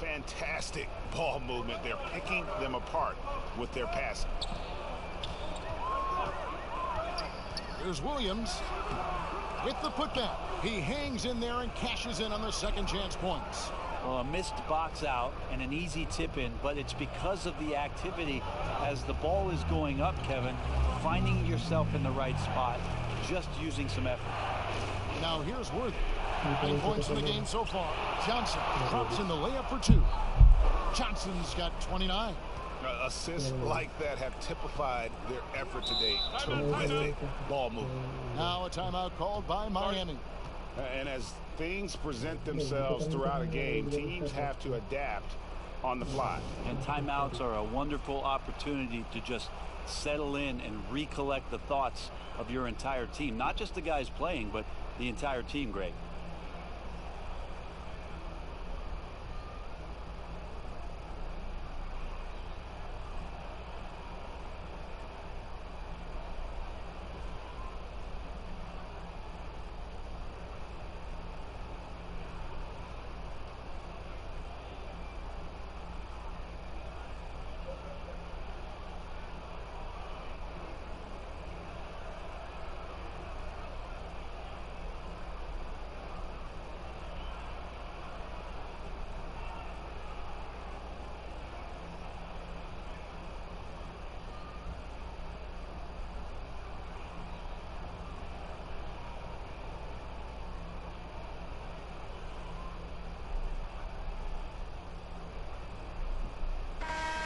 Fantastic ball movement. They're picking them apart with their passing. Here's Williams with the putback. He hangs in there and cashes in on the second chance points. Well, a missed box out and an easy tip in, but it's because of the activity as the ball is going up, Kevin, finding yourself in the right spot, just using some effort. Now here's Worthy. 9 points in the game so far. Johnson drops in the layup for 2. Johnson's got 29. Assists like that have typified their effort today. Terrific ball movement. Now a timeout called by Miami. And as things present themselves throughout a game, teams have to adapt on the fly. And timeouts are a wonderful opportunity to just settle in and recollect the thoughts of your entire team. Not just the guys playing, but the entire team, Greg.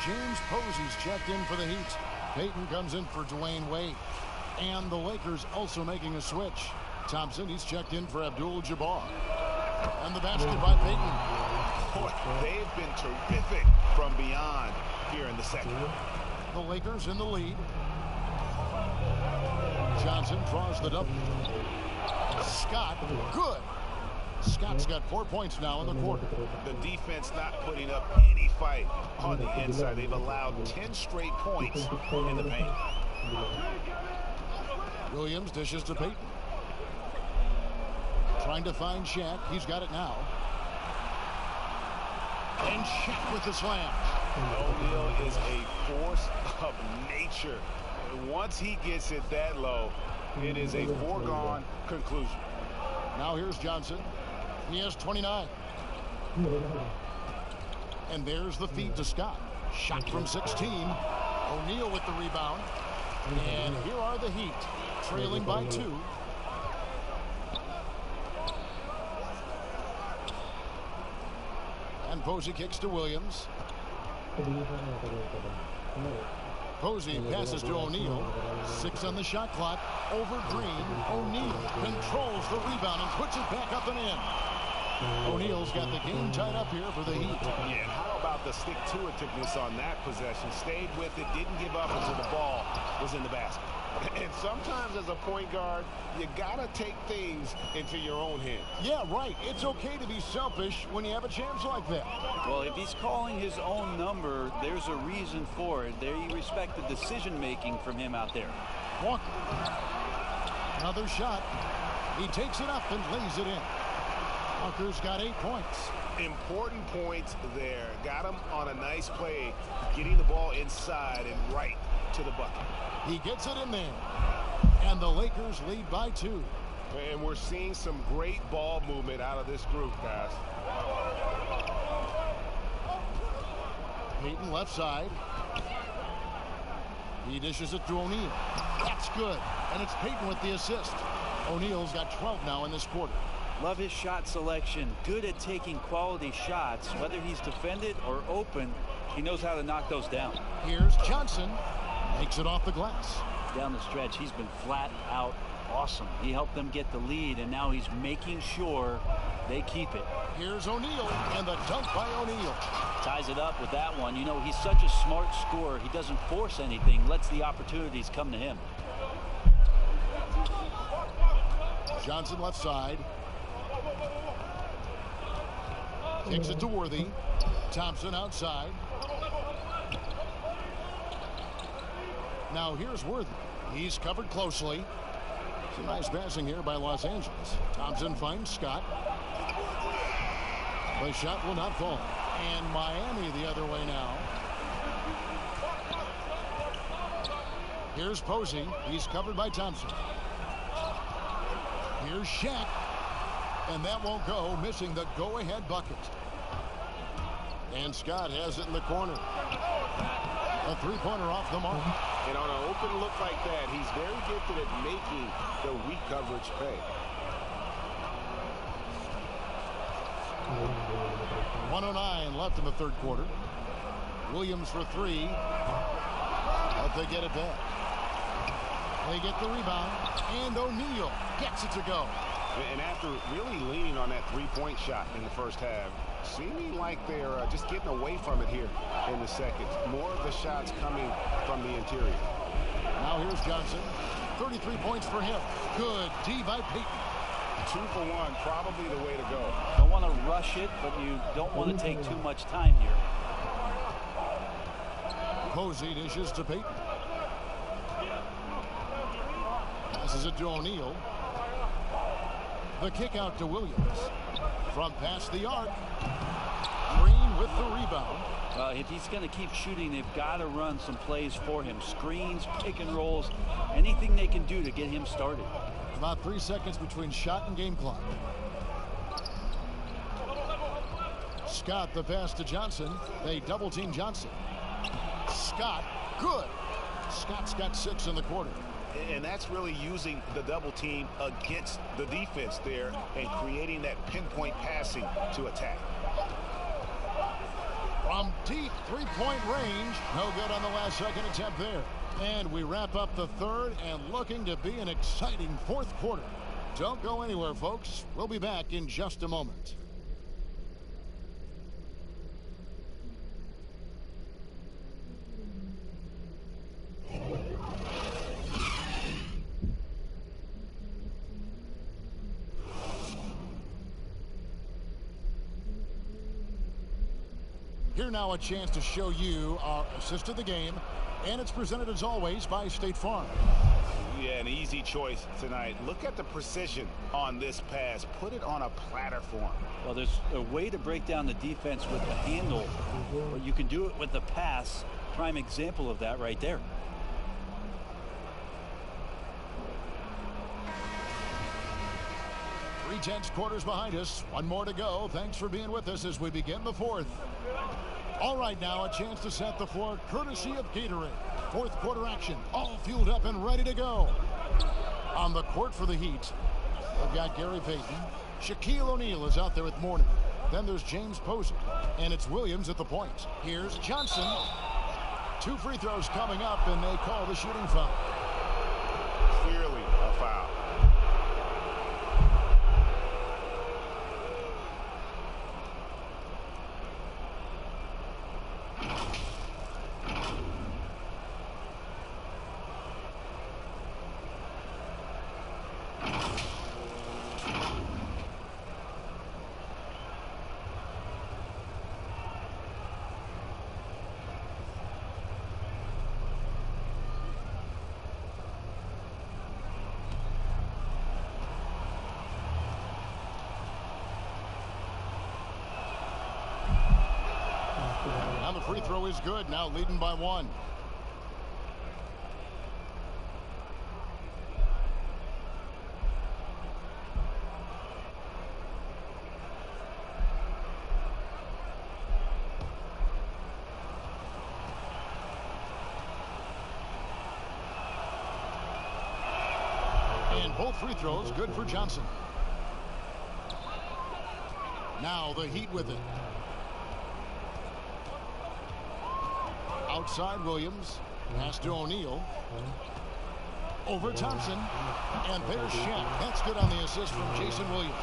James Posey's checked in for the Heat. Payton comes in for Dwayne Wade. And the Lakers also making a switch. Thompson, he's checked in for Abdul-Jabbar. And the basket by Payton. Boy, they've been terrific from beyond here in the second. The Lakers in the lead. Johnson draws the double. Scott, good. Scott's got 4 points now in the quarter. The defense not putting up any fight on the inside. They've allowed 10 straight points in the paint. Williams dishes to Payton. Trying to find Shaq. He's got it now. And Shaq with the slam. O'Neal is a force of nature. Once he gets it that low, it is a foregone conclusion. Now here's Johnson. He has 29. And there's the feed to Scott. Shot from 16. O'Neal with the rebound. And here are the Heat, trailing by 2. And Posey kicks to Williams. Posey passes to O'Neal. 6 on the shot clock. Over Green. O'Neal controls the rebound and puts it back up and in. O'Neal's got the game tied up here for the Heat. Yeah, how about the stick-to-itiveness on that possession? Stayed with it, didn't give up until the ball was in the basket. And sometimes as a point guard, you got to take things into your own hands. Yeah, right. It's okay to be selfish when you have a chance like that. Well, if he's calling his own number, there's a reason for it. There, you respect the decision-making from him out there. Walker. Another shot. He takes it up and lays it in. Walker's got 8 points. Important points there. Got him on a nice play, getting the ball inside and right to the bucket. He gets it in there. And the Lakers lead by 2. And we're seeing some great ball movement out of this group, guys. Payton left side. He dishes it to O'Neal. That's good. And it's Payton with the assist. O'Neal's got 12 now in this quarter. Love his shot selection. Good at taking quality shots. Whether he's defended or open, he knows how to knock those down. Here's Johnson. Makes it off the glass. Down the stretch, he's been flat out awesome. He helped them get the lead, and now he's making sure they keep it. Here's O'Neal, and the dunk by O'Neal. Ties it up with that one. You know, he's such a smart scorer. He doesn't force anything, lets the opportunities come to him. Johnson left side. Kicks it to Worthy. Thompson outside. Now here's Worthy. He's covered closely. Some nice passing here by Los Angeles. Thompson finds Scott. The shot will not fall. And Miami the other way now. Here's Posey. He's covered by Thompson. Here's Shaq. And that won't go, missing the go-ahead bucket. And Scott has it in the corner. A three-pointer off the mark. And on an open look like that, he's very gifted at making the weak coverage pay. 1:09 left in the third quarter. Williams for 3. But they get it back. They get the rebound. And O'Neal gets it to go. And after really leaning on that three-point shot in the first half, seeming like they're just getting away from it here in the second. More of the shots coming from the interior. Now here's Johnson. 33 points for him. Good D by Payton. 2 for 1, probably the way to go. Don't want to rush it, but you don't want to take too much time here. Posey dishes to Payton. Passes it to O'Neal. The kick out to Williams. From past the arc. Green with the rebound. If he's going to keep shooting, they've got to run some plays for him. Screens, pick and rolls, anything they can do to get him started. About 3 seconds between shot and game clock. Scott the pass to Johnson. They double team Johnson. Scott, good. Scott's got 6 in the quarter. And that's really using the double team against the defense there and creating that pinpoint passing to attack. From deep three-point range. No good on the last second attempt there. And we wrap up the third and looking to be an exciting fourth quarter. Don't go anywhere, folks. We'll be back in just a moment. Here now a chance to show you our assist of the game, and it's presented as always by State Farm. Yeah, an easy choice tonight. Look at the precision on this pass. Put it on a platter form. Well, there's a way to break down the defense with the handle, but you can do it with the pass. Prime example of that right there. Three-tenths quarters behind us. One more to go. Thanks for being with us as we begin the fourth. All right, now a chance to set the floor courtesy of Gatorade. Fourth quarter action, all fueled up and ready to go. On the court for the Heat, they've got Gary Payton. Shaquille O'Neal is out there with Mourning. Then there's James Posey. And it's Williams at the point. Here's Johnson. 2 free throws coming up, and they call the shooting foul. Clearly a foul. Now the free throw is good. Now leading by 1. And both free throws good for Johnson. Now the Heat with it. Outside Williams. Pass to O'Neal. Over Thompson. And there's Shaq. That's good on the assist from Jason Williams.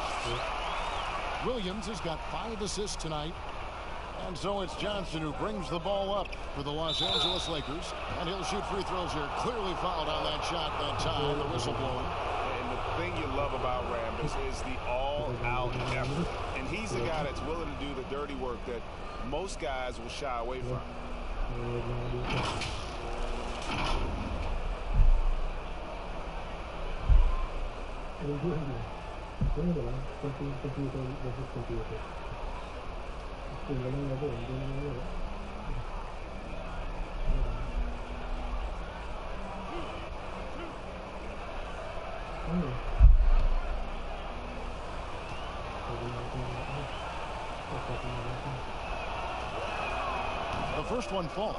Williams has got 5 assists tonight. And so it's Johnson who brings the ball up for the Los Angeles Lakers. And he'll shoot free throws here. Clearly fouled on that shot that time. The whistle blown. And the thing you love about Rambis is the all-out effort. And he's the guy that's willing to do the dirty work that most guys will shy away from. The first one falls.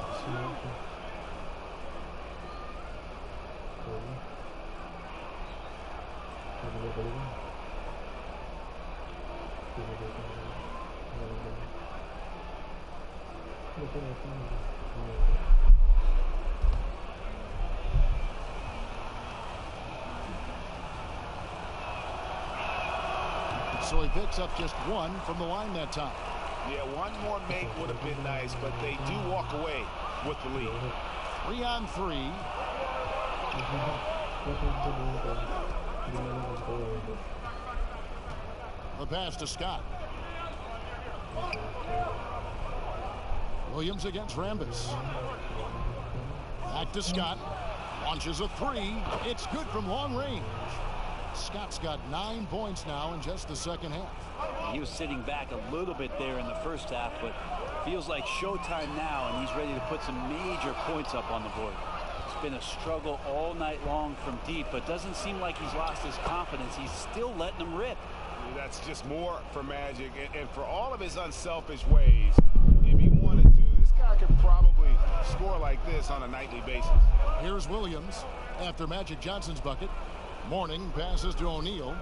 So he picks up just 1 from the line that time. Yeah, one more make would have been nice, but they do walk away with the lead. 3 on 3. The pass to Scott. Williams against Rambis. Back to Scott. Launches a 3. It's good from long range. Scott's got 9 points now in just the second half. He was sitting back a little bit there in the first half, but feels like showtime now, and he's ready to put some major points up on the board. It's been a struggle all night long from deep, but doesn't seem like he's lost his confidence. He's still letting them rip. That's just more for Magic, and for all of his unselfish ways, if he wanted to, this guy could probably score like this on a nightly basis. Here's Williams after Magic Johnson's bucket. Morning passes to O'Neal.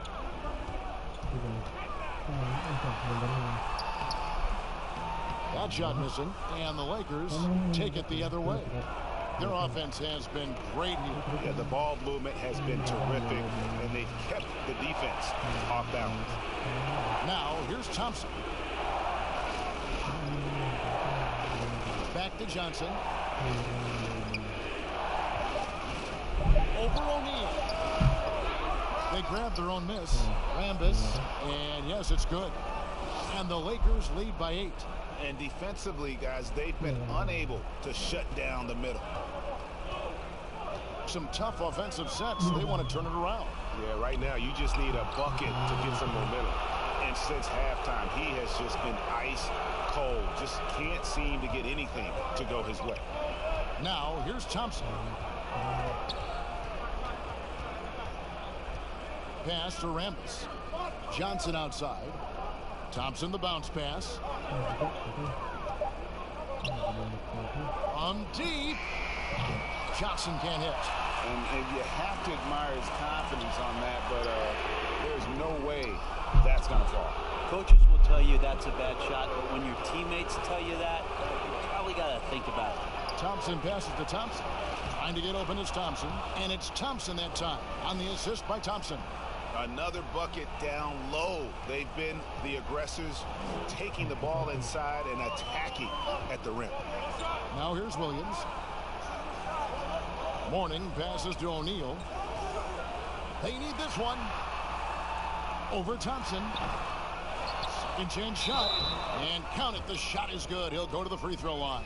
That shot missing, and the Lakers take it the other way. Their offense has been great here. Yeah, the ball movement has been terrific, and they've kept the defense off balance. Now, here's Thompson. Back to Johnson. Over O'Neal. They grab their own miss. Rambis, and yes, it's good. And the Lakers lead by 8. And defensively, guys, they've been unable to shut down the middle. Some tough offensive sets. They want to turn it around. Yeah, right now you just need a bucket to get some momentum. And since halftime, he has just been ice cold. Just can't seem to get anything to go his way. Now, here's Thompson. Pass to Rambis. Johnson outside. Thompson the bounce pass. On deep. Johnson can't hit. And you have to admire his confidence on that, but there's no way that's going to fall. Coaches will tell you that's a bad shot, but when your teammates tell you that, you probably got to think about it. Thompson passes to Thompson. Trying to get open is Thompson. And it's Thompson that time on the assist by Thompson. Another bucket down low. They've been the aggressors, taking the ball inside and attacking at the rim. Now here's Williams. Mourning passes to O'Neal. They need this one. Over Thompson. Second chance shot. And count it. The shot is good. He'll go to the free throw line.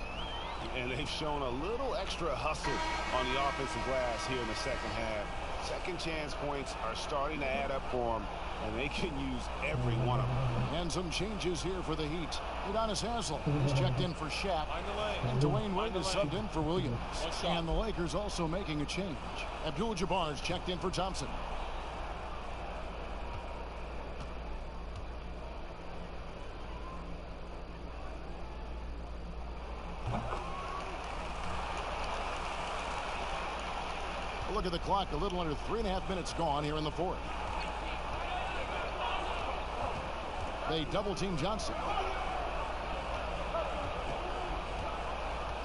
And they've shown a little extra hustle on the offensive glass here in the second half. Second chance points are starting to add up for them, and they can use every one of them. And some changes here for the Heat. Udonis Haslem is checked in for Shaq. And Dwayne Wade is subbed in for Williams. And the Lakers also making a change. Abdul-Jabbar is checked in for Thompson. Look at the clock, a little under 3.5 minutes gone here in the fourth. They double team Johnson.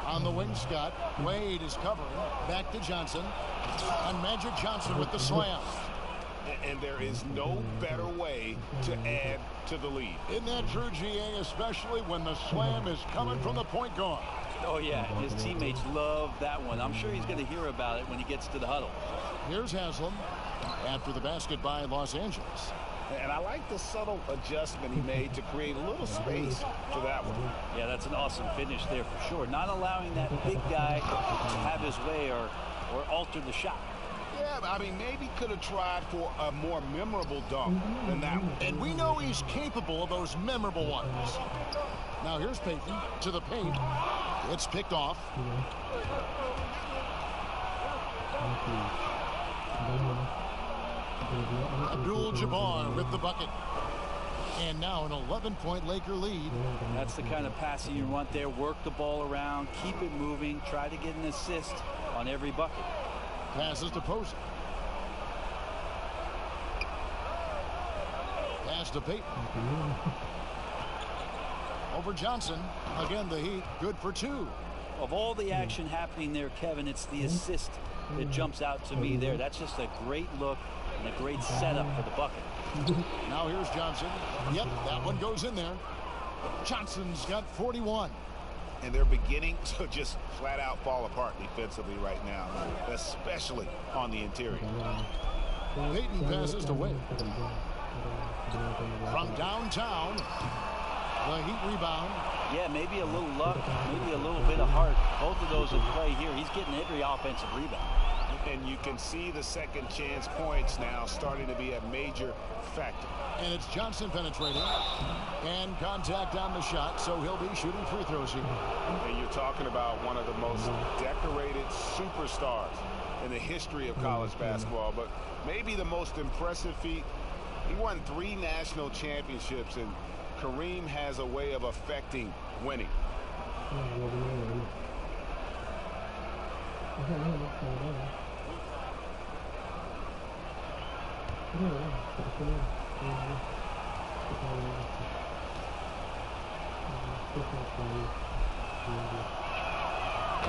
On the wing, Scott. Wade is covering. Back to Johnson. And Magic Johnson with the slam. And there is no better way to add to the lead. Isn't that true, GA? Especially when the slam is coming from the point guard. Oh, yeah. His teammates love that one. I'm sure he's going to hear about it when he gets to the huddle. Here's Haslem after the basket by Los Angeles. And I like the subtle adjustment he made to create a little space for that one. Yeah, that's an awesome finish there for sure. Not allowing that big guy to have his way or alter the shot. Yeah, I mean, maybe could have tried for a more memorable dunk than that one. And we know he's capable of those memorable ones. Now here's Payton to the paint. It's picked off. Abdul-Jabbar with the bucket. And now an 11-point Laker lead. That's the kind of passing you want there. Work the ball around, keep it moving, try to get an assist on every bucket. Passes to Posey. Pass to Payton. Over Johnson. Again, the Heat good for two. Of all the action happening there, Kevin, it's the assist that jumps out to me there. That's just a great look and a great setup for the bucket. Now here's Johnson. Yep, that one goes in there. Johnson's got 41. And they're beginning to just flat out fall apart defensively right now, especially on the interior. Payton passes to Wade. From downtown, the Heat rebound. Yeah, maybe a little luck, maybe a little bit of heart. Both of those in play here. He's getting every offensive rebound. And you can see the second chance points now starting to be a major factor. And it's Johnson penetrating. And contact on the shot, so he'll be shooting free throws here. And you're talking about one of the most decorated superstars in the history of college basketball, but maybe the most impressive feat. He won 3 national championships, and Kareem has a way of affecting winning.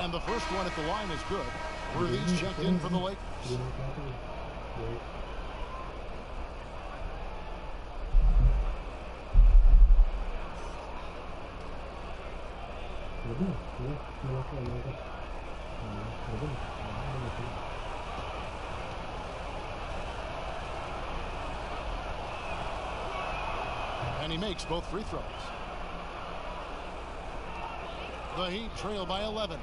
And the first one at the line is good. Worthy's checked in for the Lakers. And he makes both free throws. The Heat trail by 11.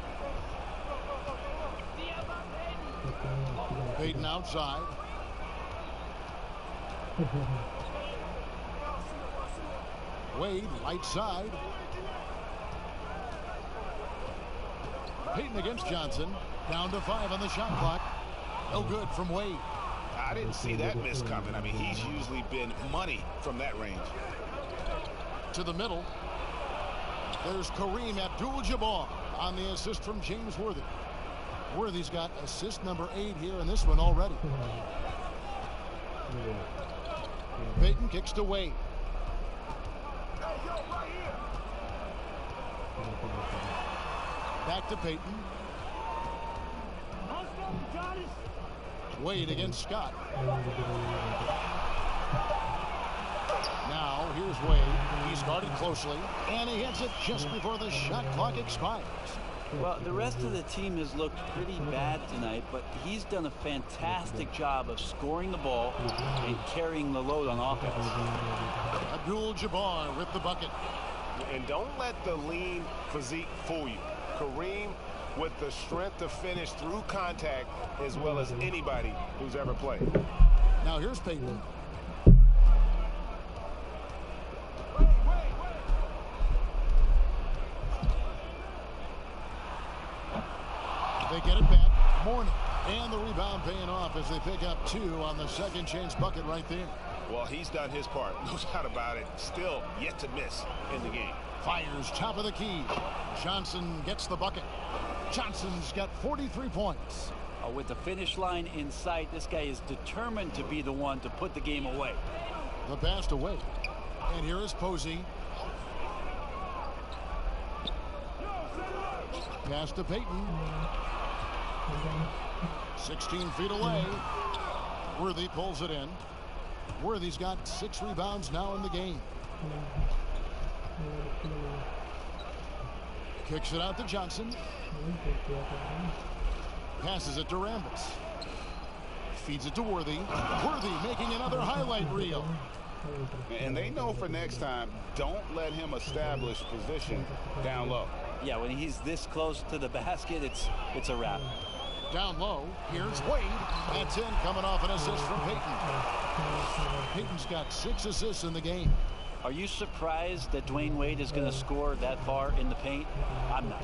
Payton outside. Wade right side. Payton against Johnson. Down to 5 on the shot clock. No good from Wade. I didn't see that miss coming. I mean, he's usually been money from that range. To the middle. There's Kareem Abdul-Jabbar on the assist from James Worthy. Worthy's got assist number 8 here in this one already. Payton kicks to Wade. Back to Payton. Wade against Scott. Now, here's Wade. He's guarded closely, and he hits it just before the shot clock expires. Well, the rest of the team has looked pretty bad tonight, but he's done a fantastic job of scoring the ball and carrying the load on offense. Abdul-Jabbar with the bucket. And don't let the lean physique fool you. Kareem with the strength to finish through contact as well as anybody who's ever played. Now here's Payton. They get it back. Mourning. And the rebound paying off as they pick up 2 on the second chance bucket right there. Well, he's done his part. No doubt about it. Still yet to miss in the game. Fires top of the key. Johnson gets the bucket. Johnson's got 43 points. With the finish line in sight, this guy is determined to be the one to put the game away. The pass to Wade. And here is Posey. Pass to Payton. 16 feet away. Worthy pulls it in. Worthy's got 6 rebounds now in the game. Kicks it out to Johnson. Passes it to Rambis. Feeds it to Worthy. Worthy making another highlight reel. And they know for next time, don't let him establish position down low. Yeah, when he's this close to the basket, it's a wrap. Down low, here's Wade. That's in, coming off an assist from Payton. Payton's got 6 assists in the game. Are you surprised that Dwayne Wade is going to score that far in the paint? I'm not.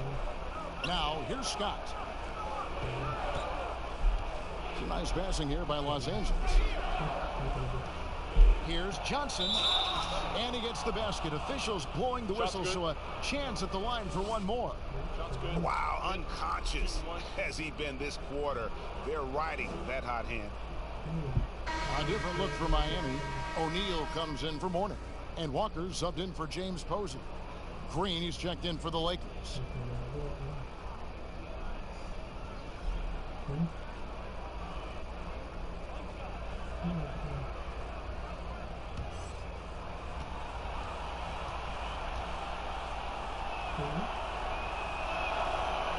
Now, here's Scott. Some nice passing here by Los Angeles. Here's Johnson. And he gets the basket. Officials blowing the whistle, so a chance at the line for one more. Wow, unconscious has he been this quarter. They're riding that hot hand. A different look for Miami. O'Neal comes in for Mourning. And Walker subbed in for James Posey. Green, he's checked in for the Lakers.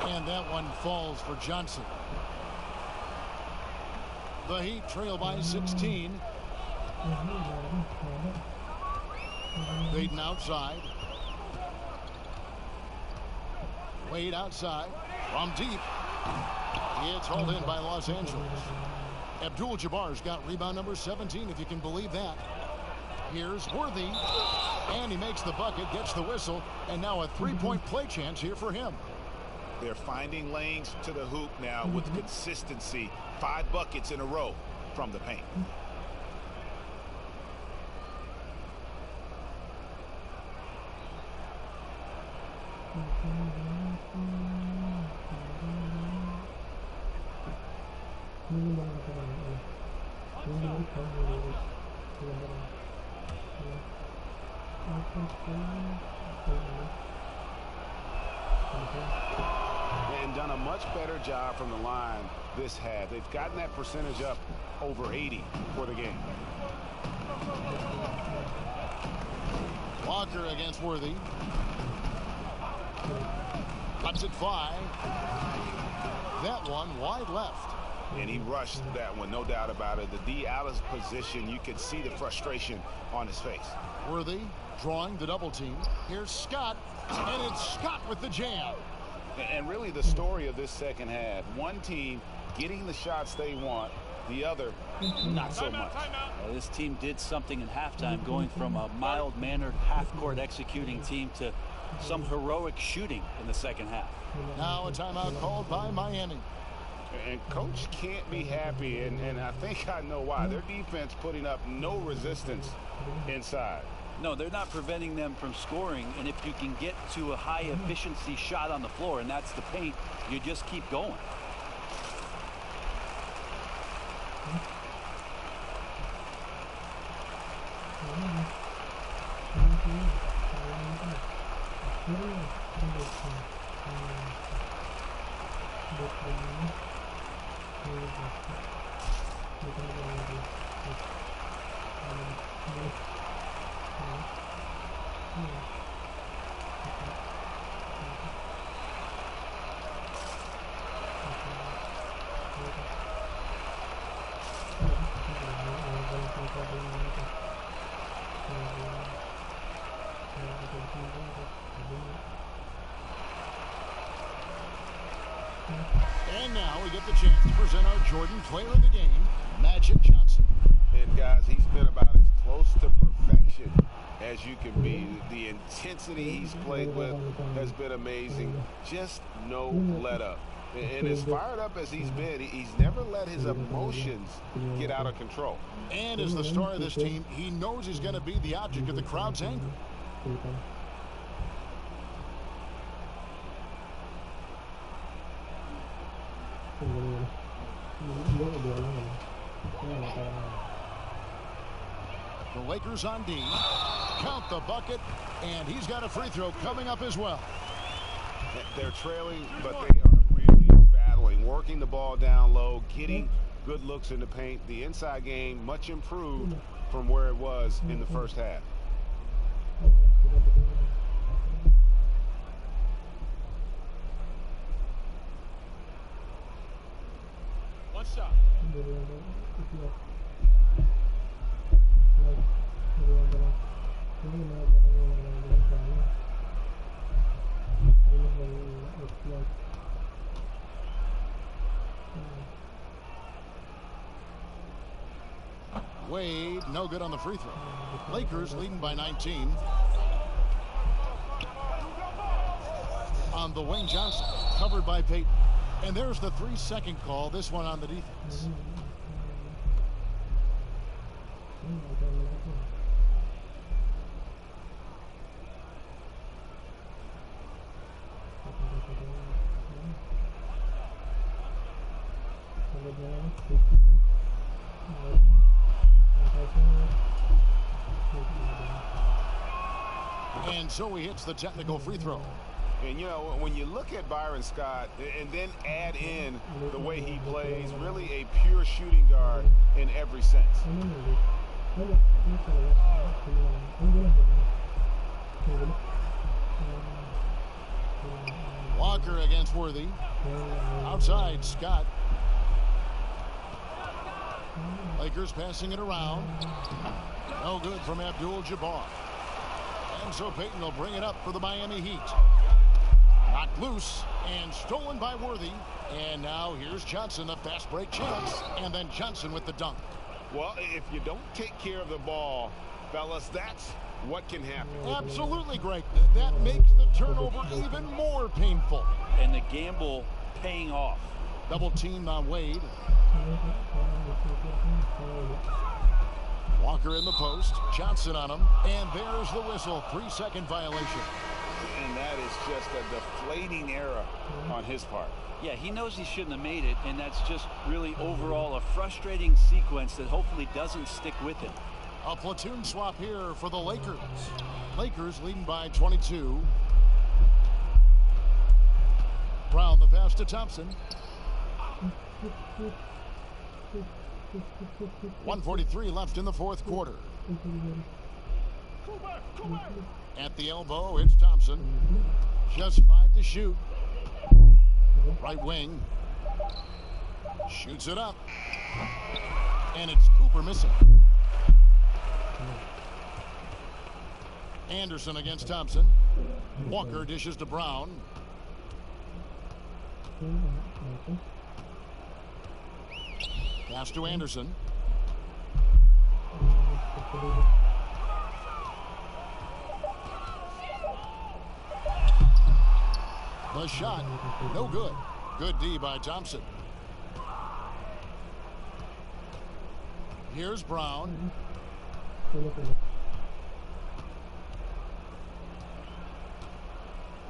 And that one falls for Johnson. The Heat trail by 16. Payton outside. Wade outside. From deep. It's hauled in by Los Angeles. Abdul-Jabbar's got rebound number 17, if you can believe that. Here's Worthy. And he makes the bucket, gets the whistle, and now a three-point play chance here for him. They're finding lanes to the hoop now with consistency. 5 buckets in a row from the paint. And done a much better job from the line this half. They've gotten that percentage up over 80 for the game. Walker against Worthy. Lets it fly. That one wide left. And he rushed that one, no doubt about it. The D out of position, you could see the frustration on his face. Worthy drawing the double team. Here's Scott, and it's Scott with the jam. And really the story of this second half, one team getting the shots they want, the other not so much. This team did something in halftime, going from a mild-mannered half-court executing team to some heroic shooting in the second half. Now a timeout called by Miami. And coach can't be happy, and I think I know why. Their defense putting up no resistance inside. No, they're not preventing them from scoring, and if you can get to a high-efficiency shot on the floor, and that's the paint, you just keep going. And now we get the chance to present our Jordan Player of the Game, Magic Johnson. And guys, he's been about as close to perfection as you can be. The intensity he's played with has been amazing. Just no let up. And as fired up as he's been, he's never let his emotions get out of control. And as the star of this team, he knows he's going to be the object of the crowd's anger. The Lakers on D. Count the bucket, and he's got a free throw coming up as well. They're trailing, but they are really battling, working the ball down low, getting good looks in the paint. The inside game much improved from where it was in the first half. One shot. Wade, no good on the free throw. Lakers leading by 19. On the wing, Johnson, covered by Payton. And there's the 3-second call, this one on the defense. And so he hits the technical free throw. And, you know, when you look at Byron Scott and then add in the way he plays, really a pure shooting guard in every sense. Walker against Worthy. Outside, Scott. Lakers passing it around. No good from Abdul-Jabbar. And so Payton will bring it up for the Miami Heat. Knocked loose and stolen by Worthy. And now here's Johnson, the fast break chance. And then Johnson with the dunk. Well, if you don't take care of the ball, fellas, that's what can happen. Absolutely, Greg. That makes the turnover even more painful. And the gamble paying off. Double teamed on Wade. Walker in the post. Johnson on him. And there's the whistle. 3-second violation. And that is just a deflating error on his part. Yeah, he knows he shouldn't have made it, and that's just really overall a frustrating sequence that hopefully doesn't stick with him. A platoon swap here for the Lakers. Lakers leading by 22. Brown the pass to Thompson. 1:43 left in the fourth quarter. At the elbow, it's Thompson. Just 5 to shoot. Right wing. Shoots it up. And it's Cooper missing. Anderson against Thompson. Walker dishes to Brown. Pass to Anderson. The shot, no good. Good D by Thompson. Here's Brown.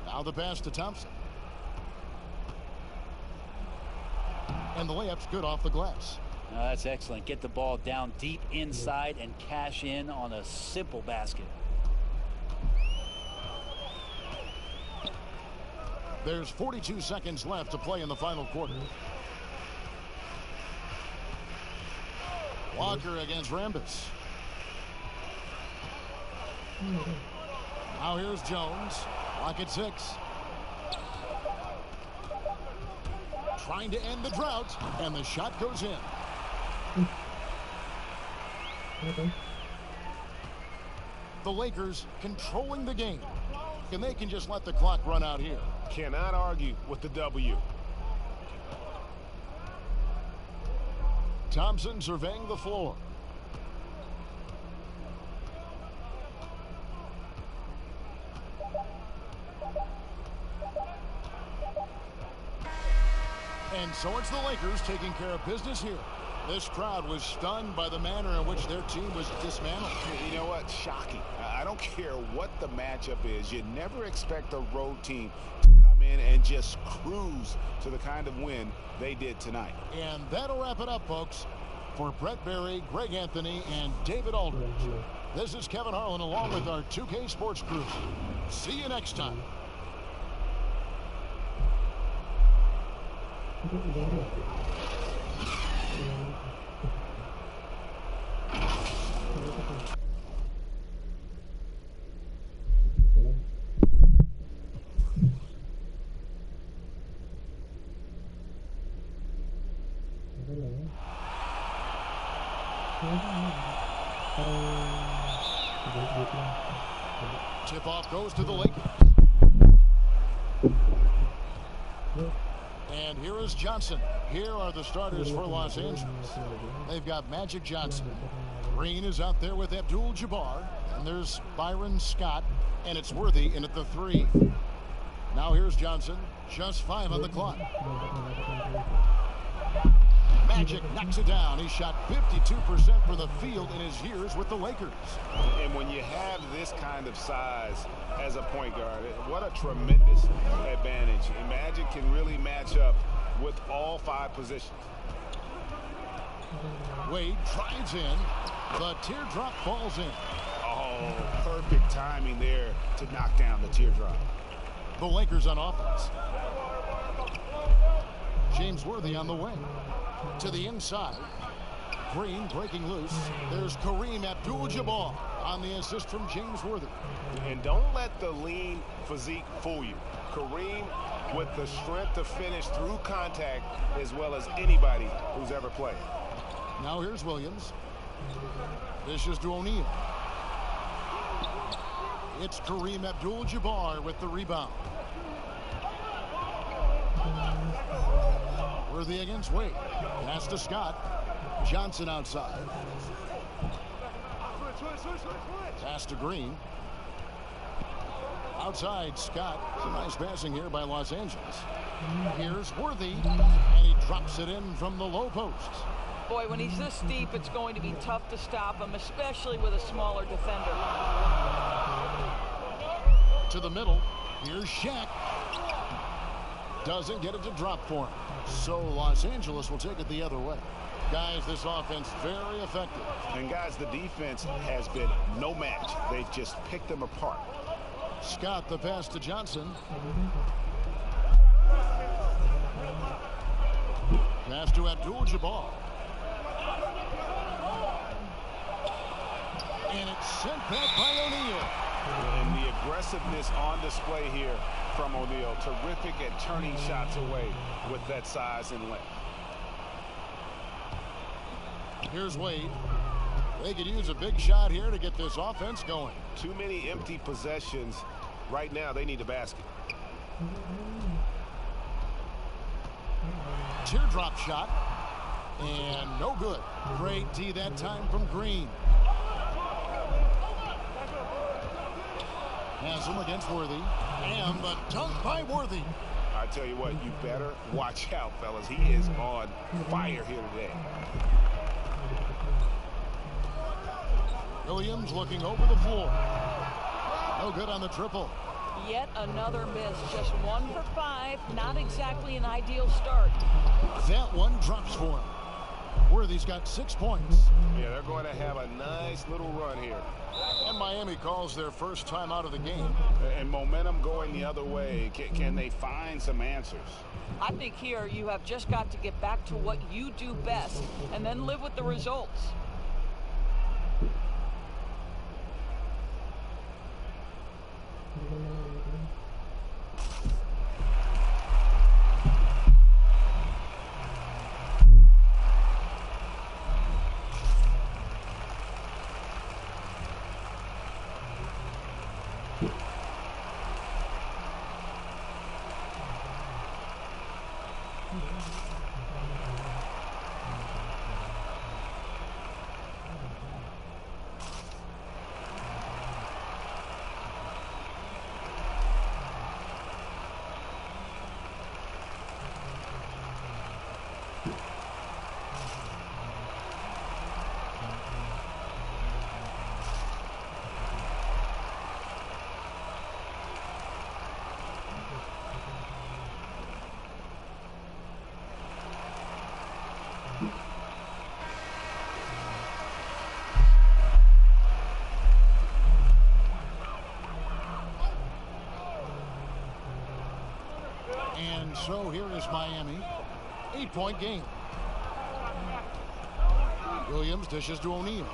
Now the pass to Thompson. And the layup's good off the glass. That's excellent. Get the ball down deep inside and cash in on a simple basket. There's 42 seconds left to play in the final quarter. Walker against Rambis. Now here's Jones. Clock at 6. Trying to end the drought, and the shot goes in. The Lakers controlling the game, and they can just let the clock run out here. Cannot argue with the W. Thompson surveying the floor. And so it's the Lakers taking care of business here. This crowd was stunned by the manner in which their team was dismantled. You know what? Shocking. I don't care what the matchup is. You never expect a road team to come in and just cruise to the kind of win they did tonight. And that'll wrap it up, folks. For Brett Berry, Greg Anthony, and David Aldridge, this is Kevin Harlan along with our 2K Sports crew. See you next time. Tip-off goes to the Lakers. And here is Johnson. Here are the starters for Los Angeles. They've got Magic Johnson. Green is out there with Abdul-Jabbar. And there's Byron Scott. And it's Worthy in at the 3. Now here's Johnson. Just 5 on the clock. Magic knocks it down. He shot 52% for the field in his years with the Lakers. And when you have this kind of size as a point guard, what a tremendous advantage. And Magic can really match up with all 5 positions. Wade drives in. The teardrop falls in. Oh, perfect timing there to knock down the teardrop. The Lakers on offense. James Worthy on the wing. To the inside. Green breaking loose. There's Kareem Abdul-Jabbar on the assist from James Worthy. And don't let the lean physique fool you. Kareem with the strength to finish through contact as well as anybody who's ever played. Now here's Williams. Dishes to O'Neal. It's Kareem Abdul-Jabbar with the rebound. Worthy against Wade. Pass to Scott. Johnson outside. Pass to Green. Outside, Scott. Some nice passing here by Los Angeles. Here's Worthy. And he drops it in from the low post. Boy, when he's this deep, it's going to be tough to stop him, especially with a smaller defender. To the middle. Here's Shaq. Doesn't get it to drop for him. So Los Angeles will take it the other way. Guys, this offense very effective. And guys, the defense has been no match. They've just picked them apart. Scott, the pass to Johnson. Pass to Abdul-Jabbar. And it's sent back by O'Neal. And the aggressiveness on display here from O'Neal. Terrific at turning shots away with that size and length. Here's Wade. They could use a big shot here to get this offense going. Too many empty possessions. Right now, they need a basket. Teardrop shot. And no good. Great D that time from Green. Has him against Worthy. And the dunk by Worthy. I tell you what, you better watch out, fellas. He is on fire here today. Williams looking over the floor. No good on the triple. Yet another miss. Just 1 for 5. Not exactly an ideal start. That one drops for him. Worthy's got 6 points. Yeah, they're going to have a nice little run here. And Miami calls their first time out of the game. And momentum going the other way. Can they find some answers? I think here you have just got to get back to what you do best and then live with the results. And so here is Miami. 8-point game. Williams dishes to O'Neal.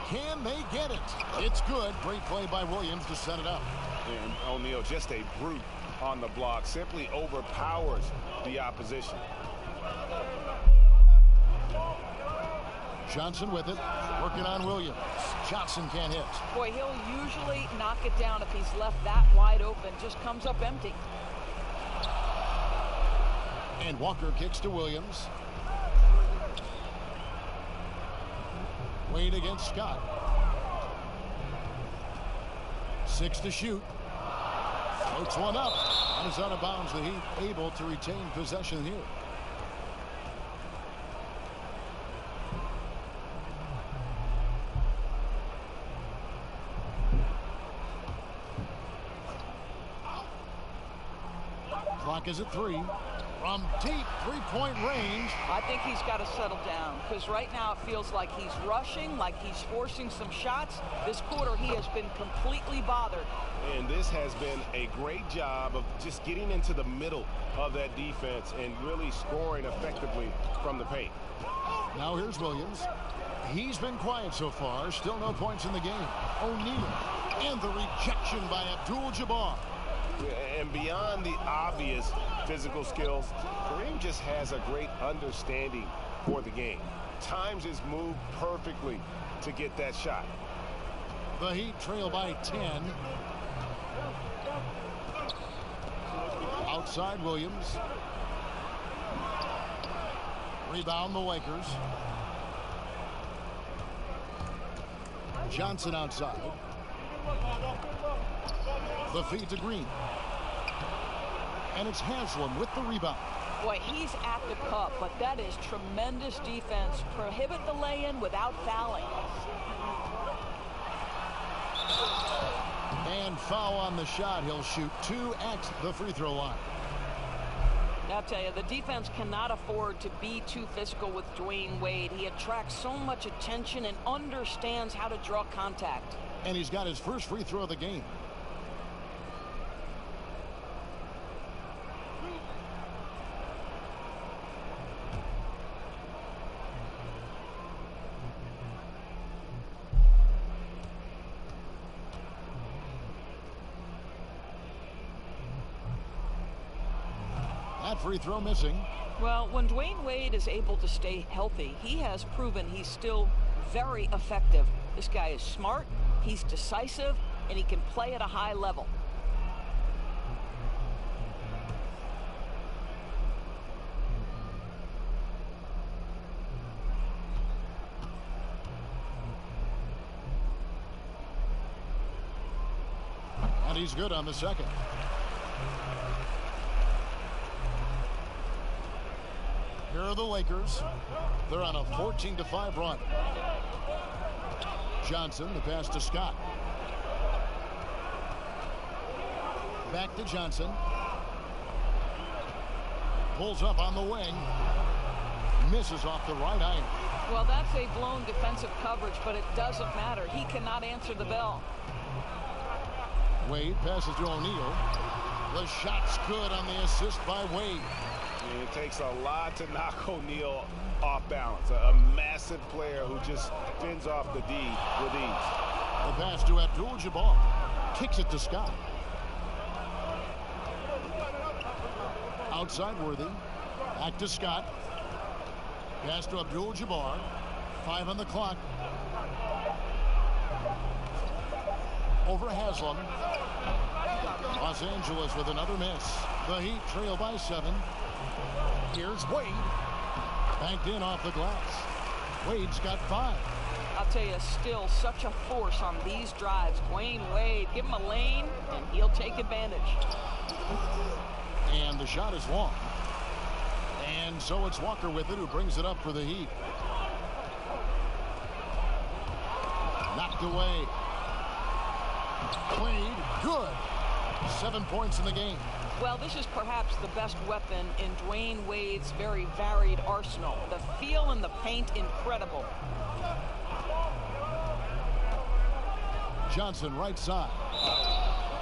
Can they get it? It's good. Great play by Williams to set it up. And O'Neal, just a brute on the block, simply overpowers the opposition. Johnson with it, working on Williams. Johnson can't hit. Boy, he'll usually knock it down if he's left that wide open. Just comes up empty. And Walker kicks to Williams. Wade against Scott. 6 to shoot. Floats one up. And is out of bounds. The Heat able to retain possession here. Clock is at 3. From deep three-point range. I think he's got to settle down because right now it feels like he's rushing, like he's forcing some shots. This quarter he has been completely bothered. And this has been a great job of just getting into the middle of that defense and really scoring effectively from the paint. Now here's Williams. He's been quiet so far. Still no points in the game. O'Neal. And the rejection by Abdul-Jabbar. And beyond the obvious physical skills, Kareem just has a great understanding for the game. Times his move perfectly to get that shot. The Heat trail by 10. Outside Williams. Rebound the Lakers. Johnson outside. The feed to Green. And it's Haslam with the rebound. Boy, he's at the cup, but that is tremendous defense. Prohibit the lay-in without fouling. And foul on the shot. He'll shoot 2 at the free throw line. I'll tell you, the defense cannot afford to be too physical with Dwayne Wade. He attracts so much attention and understands how to draw contact. And he's got his first free throw of the game. That free throw missing. Well, when Dwayne Wade is able to stay healthy, he has proven he's still very effective. This guy is smart, he's decisive, and he can play at a high level. And he's good on the second. Here are the Lakers. They're on a 14-5 run. Johnson, the pass to Scott. Back to Johnson. Pulls up on the wing. misses off the right iron. Well, that's a blown defensive coverage, but it doesn't matter. He cannot answer the bell. Wade passes to O'Neal. The shot's good on the assist by Wade. And it takes a lot to knock O'Neal off balance. A massive player who just fends off the D with ease. The pass to Abdul-Jabbar. Kicks it to Scott. Outside Worthy. Back to Scott. Pass to Abdul-Jabbar. 5 on the clock. Over Haslam. Los Angeles with another miss. The Heat trail by 7. Here's Wade. Banked in off the glass. Wade's got 5. I'll tell you, still such a force on these drives. Dwayne Wade, give him a lane, and he'll take advantage. And the shot is long. And so it's Walker with it, who brings it up for the Heat. Knocked away. Wade, good. 7 points in the game. Well, this is perhaps the best weapon in Dwayne Wade's very varied arsenal. The feel in the paint, incredible. Johnson, right side.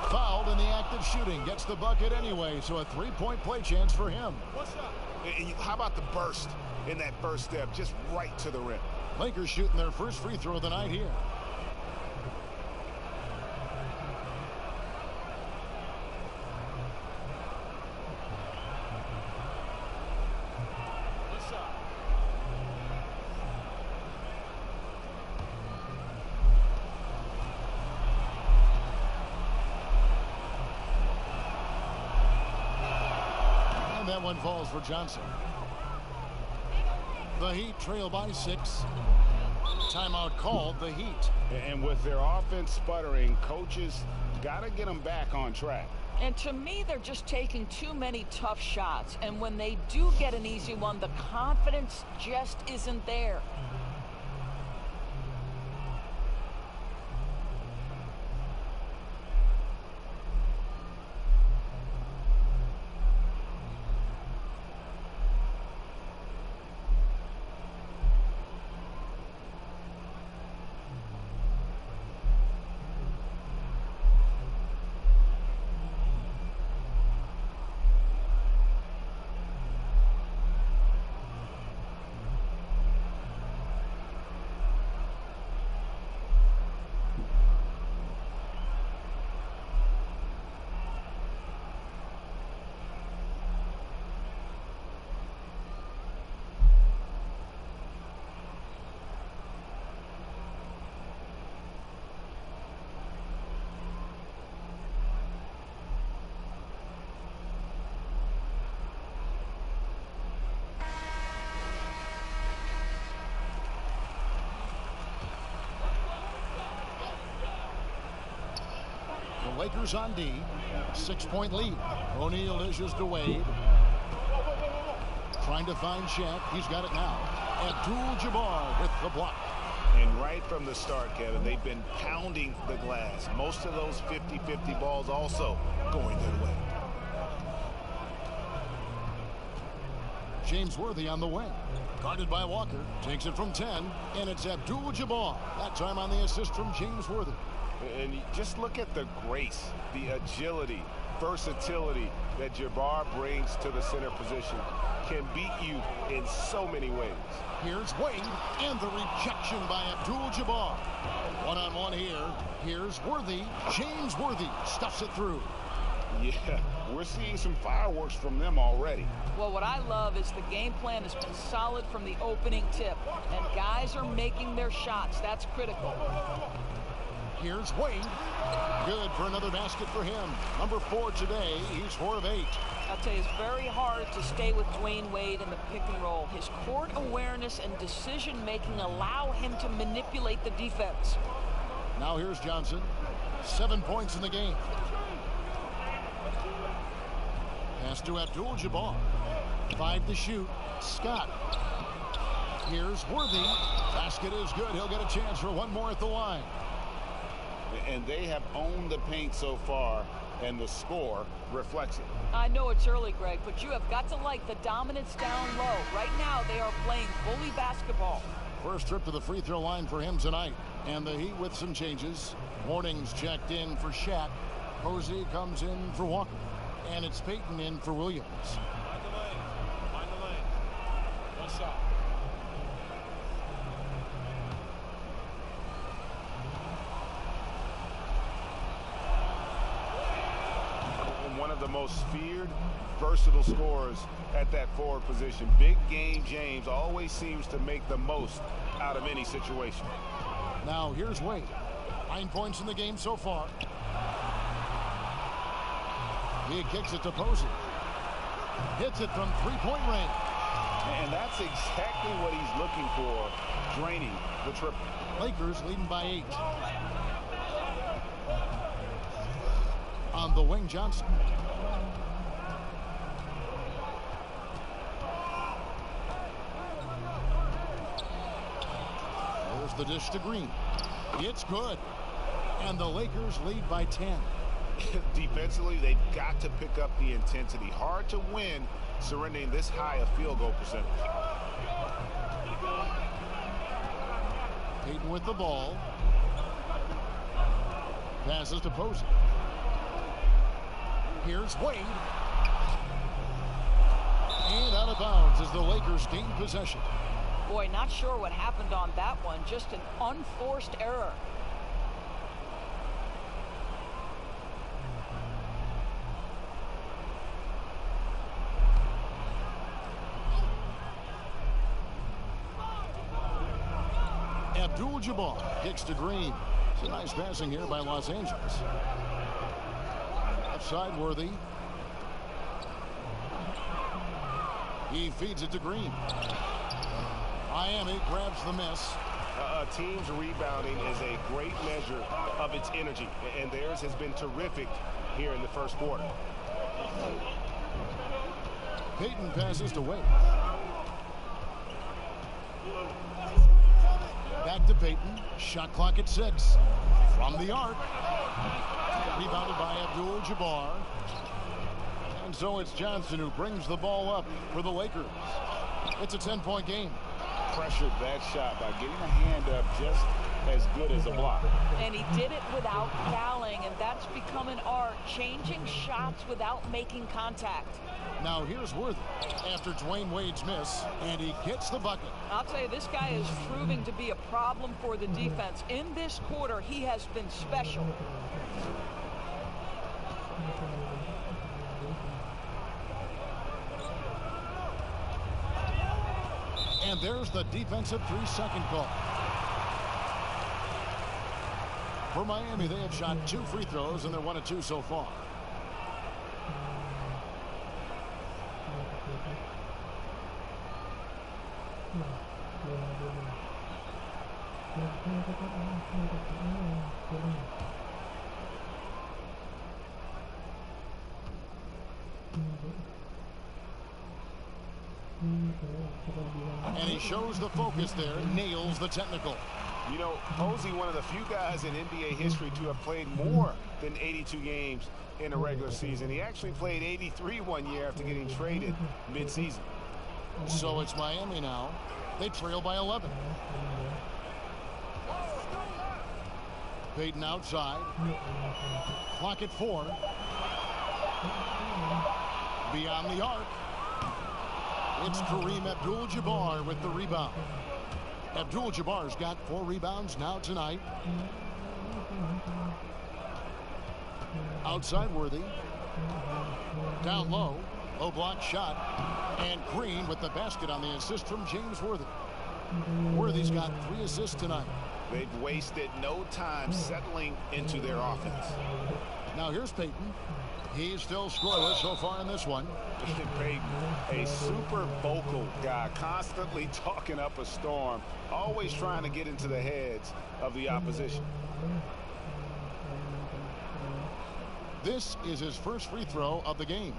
Fouled in the act of shooting. Gets the bucket anyway, so a 3-point play chance for him. How about the burst in that first step, just right to the rim? Lakers shooting their first free throw of the night here. That one falls for Johnson. The Heat trail by 6. Timeout called, the Heat. And with their offense sputtering, coaches got to get them back on track. And to me, they're just taking too many tough shots. And when they do get an easy one, the confidence just isn't there. Lakers on D. 6-point lead. O'Neal dishes to Wade. Trying to find Shaq. He's got it now. Abdul-Jabbar with the block. And right from the start, Kevin, they've been pounding the glass. Most of those 50-50 balls also going their way. James Worthy on the wing. Guarded by Walker. Takes it from 10. And it's Abdul-Jabbar. That time on the assist from James Worthy. And you just look at the grace, the agility, versatility that Jabbar brings to the center position. Can beat you in so many ways. Here's Wade, and the rejection by Abdul-Jabbar. One-on-one here. Here's Worthy. James Worthy stuffs it through. Yeah, we're seeing some fireworks from them already. Well, what I love is the game plan has been solid from the opening tip, and guys are making their shots. That's critical. Here's Wade. Good for another basket for him. Number 4 today. He's 4 of 8. I'll tell you, it's very hard to stay with Dwayne Wade in the pick and roll. His court awareness and decision-making allow him to manipulate the defense. Now here's Johnson. 7 points in the game. Pass to Abdul-Jabbar. 5 to shoot. Scott. Here's Worthy. Basket is good. He'll get a chance for one more at the line. And they have owned the paint so far, and the score reflects it. I know it's early, Greg, but you have got to like the dominance down low. Right now, they are playing bully basketball. First trip to the free throw line for him tonight. And the Heat with some changes. Morning's checked in for Shaq. Posey comes in for Walker. And it's Payton in for Williams. Find the lane. Find the lane. One shot. One of the most feared, versatile scorers at that forward position. Big game James always seems to make the most out of any situation. Now here's Wade. 9 points in the game so far. He kicks it to Posey. Hits it from three-point range. And that's exactly what he's looking for, draining the triple. Lakers leading by 8. On the wing, Johnson. There's the dish to Green. It's good. And the Lakers lead by 10. Defensively, they've got to pick up the intensity. Hard to win surrendering this high a field goal percentage. Payton with the ball. Passes to Posey. Here's Wade. And out of bounds as the Lakers gain possession. Boy, not sure what happened on that one. Just an unforced error. Abdul-Jabbar kicks to Green. It's a nice passing here by Los Angeles. Outside Worthy. He feeds it to Green. Miami grabs the miss. A team's rebounding is a great measure of its energy, and theirs has been terrific here in the first quarter. Payton passes to Wade. Back to Payton. Shot clock at 6. From the arc. Rebounded by Abdul-Jabbar. And so it's Johnson who brings the ball up for the Lakers. It's a 10-point game. Pressured that shot by getting a hand up just as good as a block. And he did it without fouling, and that's become an art, changing shots without making contact. Now here's Worthy after Dwayne Wade's miss, and he gets the bucket. I'll tell you, this guy is proving to be a problem for the defense. In this quarter, he has been special. And there's the defensive 3-second call. For Miami, they have shot 2 free throws, and they're 1 of 2 so far. And he shows the focus there, nails the technical. You know, Posey, one of the few guys in NBA history to have played more than 82 games in a regular season. He actually played 83 one year after getting traded mid-season. So it's Miami now. They trail by 11. Payton outside. Clock at 4. Beyond the arc. It's Kareem Abdul-Jabbar with the rebound. Abdul-Jabbar's got 4 rebounds now tonight. Outside Worthy. Down low. Low block shot. And Green with the basket on the assist from James Worthy. Worthy's got 3 assists tonight. They've wasted no time settling into their offense. Now here's Payton. He's still scoreless so far in this one. Payton, a super vocal guy, constantly talking up a storm, always trying to get into the heads of the opposition. This is his first free throw of the game.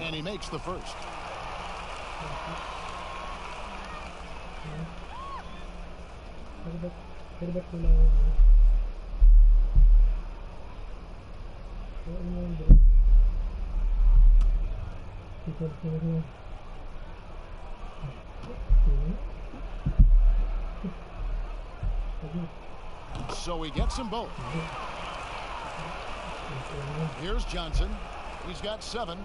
And he makes the first. So he gets them both. Here's Johnson. He's got 7.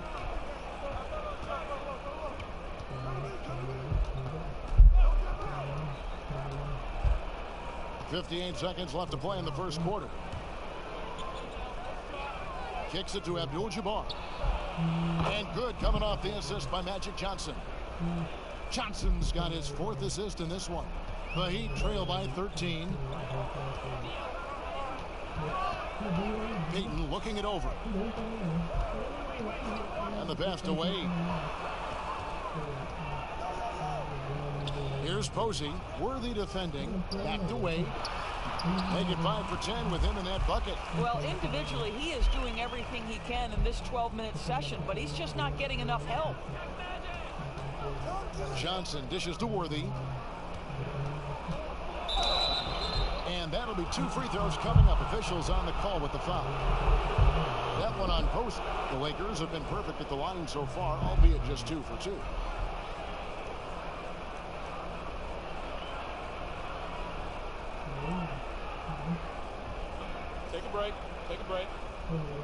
.58 seconds left to play in the first quarter. Kicks it to Abdul-Jabbar. And good, coming off the assist by Magic Johnson. Johnson's got his 4th assist in this one. The Heat trail by 13. Payton looking it over. And the pass to Wade. Here's Posey. Worthy defending. Back to Wade. Make it 5 for 10 with him in that bucket. Well, individually, he is doing everything he can in this 12-minute session, but he's just not getting enough help. Johnson dishes to Worthy. And that'll be 2 free throws coming up. Officials on the call with the foul. That one on Posey. The Lakers have been perfect at the line so far, albeit just 2 for 2. Take a break. Take a break.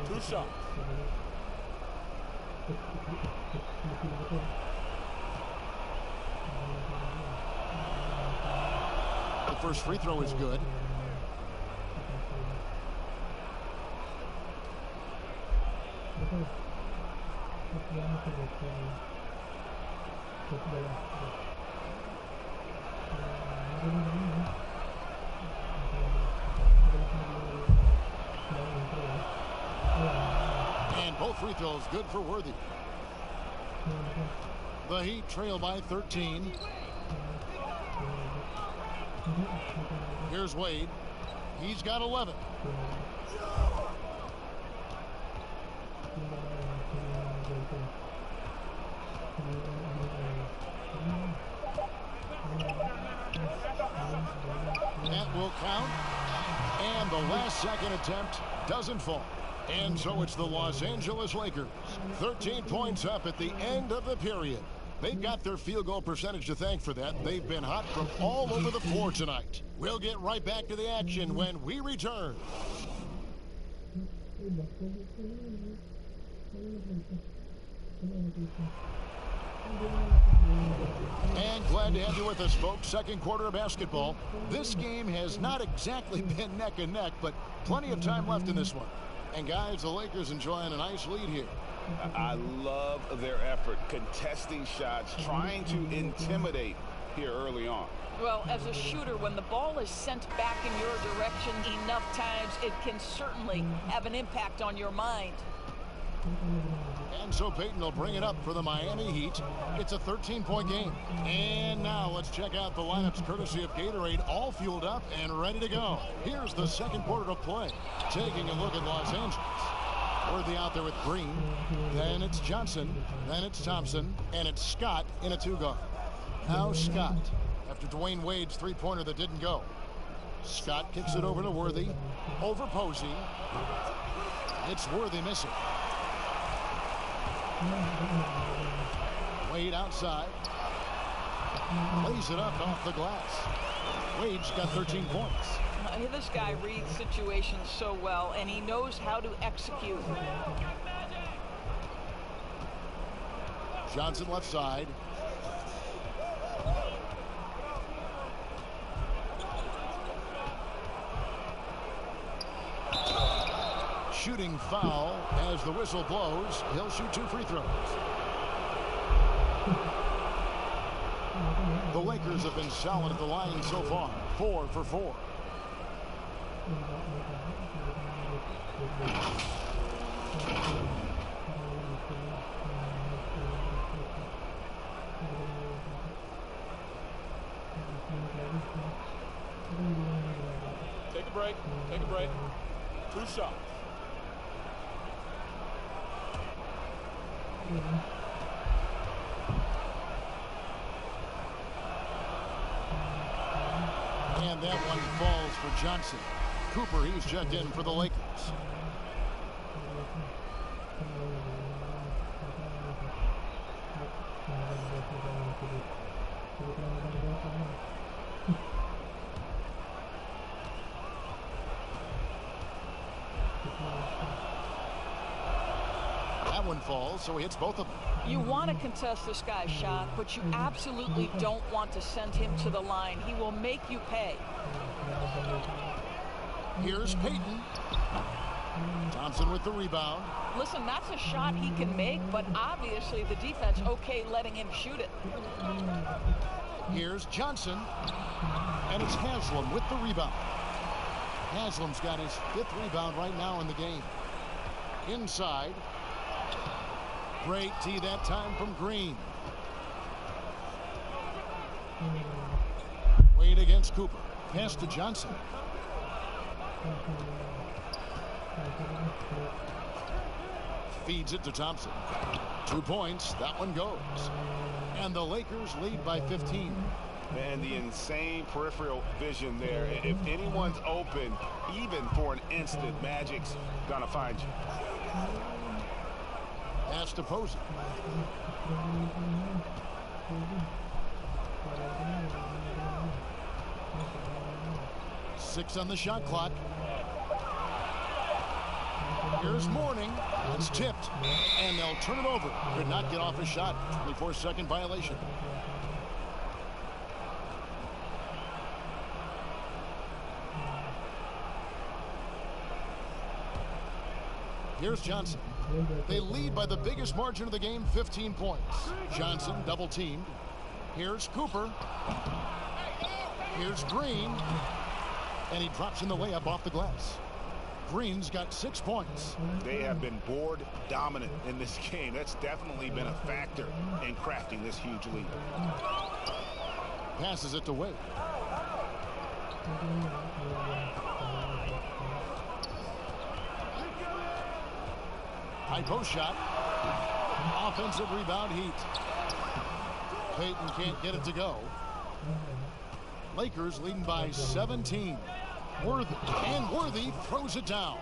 2 shots. The first free throw is good. And both free throws good for Worthy. The Heat trail by 13. Here's Wade. He's got 11. That will count. And the last second attempt doesn't fall. And so it's the Los Angeles Lakers. 13 points up at the end of the period. They've got their field goal percentage to thank for that. They've been hot from all over the floor tonight. We'll get right back to the action when we return. And glad to have you with us, folks. Second quarter of basketball. This game has not exactly been neck and neck, but plenty of time left in this one. And guys, the Lakers enjoying a nice lead here. I love their effort, contesting shots, trying to intimidate here early on. Well, as a shooter, when the ball is sent back in your direction enough times, it can certainly have an impact on your mind. And so Payton will bring it up for the Miami Heat. It's a 13-point game. And now let's check out the lineups courtesy of Gatorade, all fueled up and ready to go. Here's the second quarter of play. Taking a look at Los Angeles. Worthy out there with Green. Then it's Johnson. Then it's Thompson. And it's Scott in a 2-guard. Now Scott, after Dwayne Wade's three-pointer that didn't go. Scott kicks it over to Worthy. Over Posey. It's Worthy missing. Wade outside. Lays it up off the glass. Wade's got 13 points. This guy reads situations so well, and he knows how to execute. Johnson left side. Shooting foul as the whistle blows. He'll shoot 2 free throws. The Lakers have been solid at the line so far. 4 for 4. Take a break. Take a break. 2 shots. And that one falls for Johnson. Cooper, he's checked in for the Lakers. That one falls, so he hits both of them. You want to contest this guy's shot, but you absolutely don't want to send him to the line. He will make you pay. Here's Payton. Thompson with the rebound. Listen, that's a shot he can make, but obviously the defense okay letting him shoot it. Here's Johnson. And it's Haslam with the rebound. Haslam's got his 5th rebound right now in the game. Inside. Great tee that time from Green. Wade against Cooper. Pass to Johnson. Feeds it to Thompson. 2 points. That one goes. And the Lakers lead by 15. Man, the insane peripheral vision there. If anyone's open, even for an instant, Magic's gonna find you. Pass to Posey. Six on the shot clock. Here's Mourning. It's tipped. And they'll turn it over. Could not get off a shot. 24-second violation. Here's Johnson. They lead by the biggest margin of the game, 15 points. Johnson double teamed. Here's Cooper. Here's Green. And he drops in the layup off the glass. Green's got 6 points. They have been board dominant in this game. That's definitely been a factor in crafting this huge lead. Passes it to Wade. High post shot. Offensive rebound, Heat. Payton can't get it to go. Lakers leading by 17. Worthy throws it down.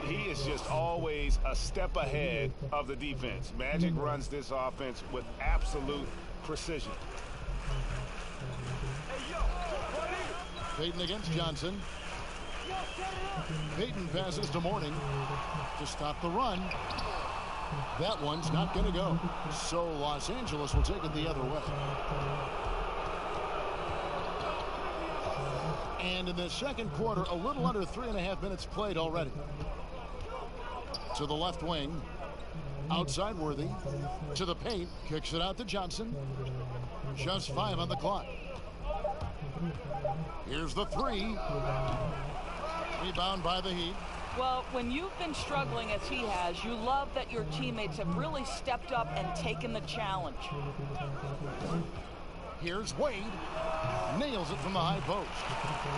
He is just always a step ahead of the defense. Magic runs this offense with absolute precision. Payton against Johnson. Payton passes to Mourning to stop the run. That one's not going to go. So Los Angeles will take it the other way. And in the second quarter, a little under 3.5 minutes played already. To the left wing. Outside Worthy. To the paint. Kicks it out to Johnson. Just 5 on the clock. Here's the 3. Rebound by the Heat. Well, when you've been struggling as he has, you love that your teammates have really stepped up and taken the challenge. Here's Wade. Nails it from the high post.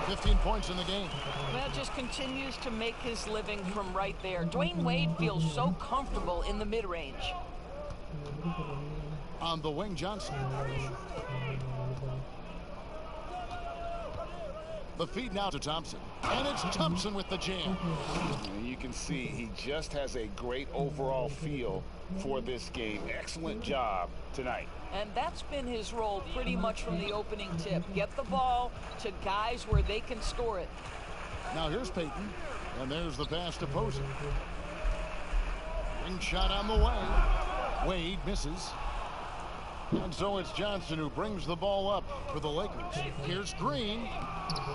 15 points in the game. That just continues to make his living from right there. Dwayne Wade feels so comfortable in the mid-range. On the wing, Johnson. The feed now to Thompson. And it's Thompson with the jam. And you can see he just has a great overall feel for this game. Excellent job tonight. And that's been his role pretty much from the opening tip. Get the ball to guys where they can score it. Now here's Payton. And there's the pass to Posey. Ring shot on the way. Wade misses. And so it's Johnson who brings the ball up for the Lakers. Here's Green.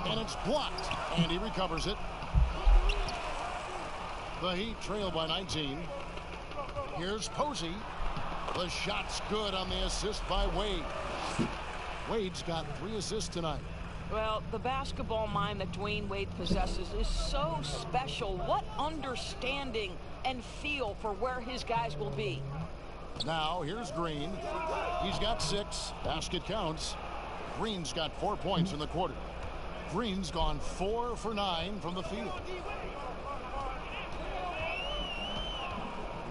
And it's blocked. And he recovers it. The Heat trail by 19. Here's Posey. The shot's good on the assist by Wade. Wade's got 3 assists tonight. Well, the basketball mind that Dwayne Wade possesses is so special. What understanding and feel for where his guys will be. Now, here's Green. He's got 6. Basket counts. Green's got 4 points in the quarter. Green's gone 4 for 9 from the field.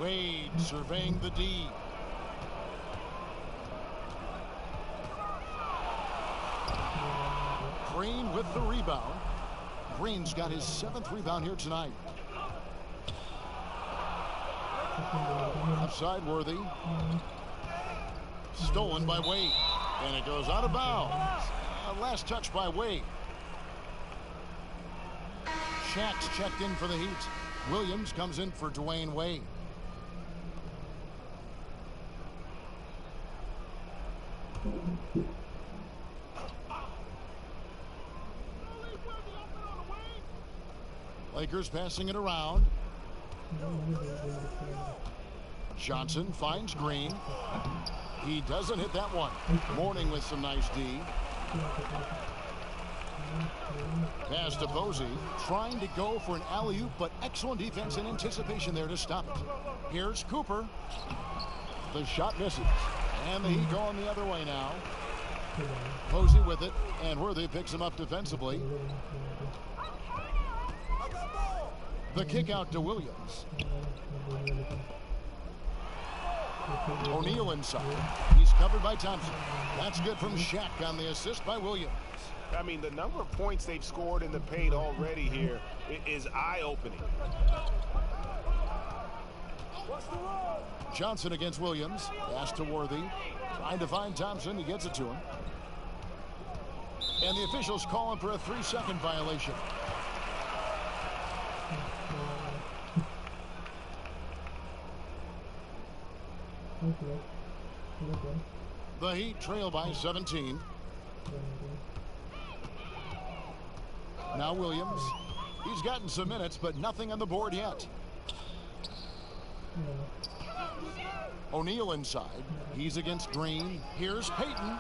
Wade surveying the D. Green with the rebound. Green's got his 7th rebound here tonight. Upside Worthy. Stolen by Wade. And it goes out of bounds. Last touch by Wade. Shaq's checked in for the Heat. Williams comes in for Dwayne Wade. Lakers passing it around. Johnson finds Green. He doesn't hit that one. Mourning with some nice D. Pass to Posey, trying to go for an alley-oop, but excellent defense and anticipation there to stop it. Here's Cooper. The shot misses. And the Heat going the other way now. Posey with it, and Worthy picks him up defensively. The kick out to Williams. O'Neal inside. He's covered by Thompson. That's good from Shaq on the assist by Williams. I mean, the number of points they've scored in the paint already here is eye-opening. Johnson against Williams. Pass to Worthy. Trying to find Thompson. He gets it to him. And the officials calling for a 3-second violation. The Heat trail by 17. Now Williams. He's gotten some minutes, but nothing on the board yet. O'Neal inside. He's against Green. Here's Payton.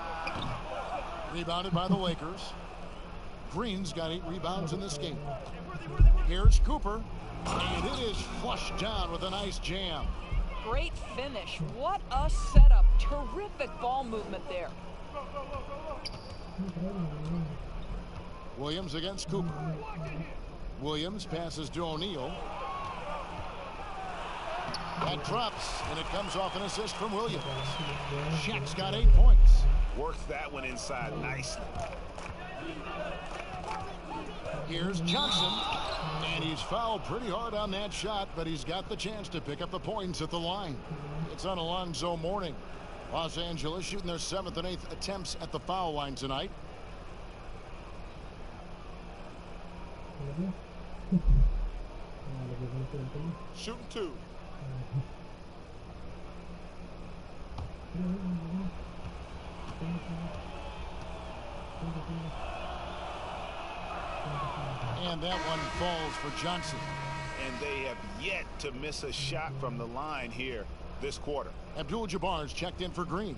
Rebounded by the Lakers. Green's got 8 rebounds in this game. Here's Cooper. And it is flushed down with a nice jam. Great finish. What a setup. Terrific ball movement there. Williams against Cooper. Williams passes to O'Neal. That drops, and it comes off an assist from Williams. Shaq's got 8 points. Works that one inside nicely. Here's Johnson, and he's fouled pretty hard on that shot, but he's got the chance to pick up the points at the line. It's on Alonzo Mourning. Los Angeles shooting their 7th and 8th attempts at the foul line tonight. Shooting 2. And that one falls for Johnson. And they have yet to miss a shot from the line here this quarter. Abdul-Jabbar's checked in for Green.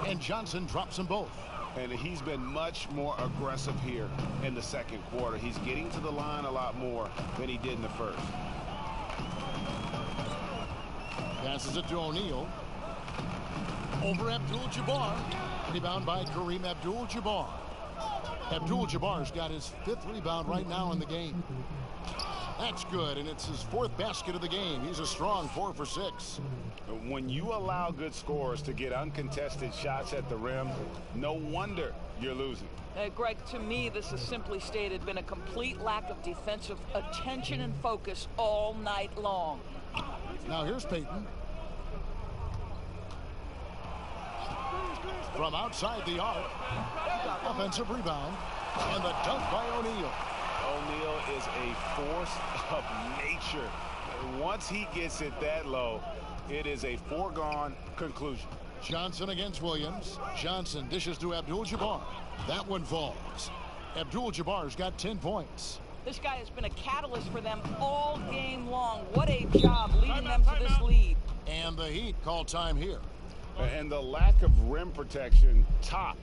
And Johnson drops them both. And he's been much more aggressive here in the second quarter. He's getting to the line a lot more than he did in the first. Passes it to O'Neal. Over Abdul-Jabbar. Rebound by Kareem Abdul-Jabbar. Abdul-Jabbar's got his 5th rebound right now in the game. That's good, and it's his 4th basket of the game. He's a strong 4 for 6. When you allow good scorers to get uncontested shots at the rim, no wonder you're losing. Greg, to me, this has simply stated been a complete lack of defensive attention and focus all night long. Now here's Payton. From outside the arc. Offensive rebound. And the dunk by O'Neal. O'Neal is a force of nature. Once he gets it that low, it is a foregone conclusion. Johnson against Williams. Johnson dishes to Abdul-Jabbar. That one falls. Abdul-Jabbar's got 10 points. This guy has been a catalyst for them all game long. What a job leading them to this lead. And the Heat call time here. And the lack of rim protection top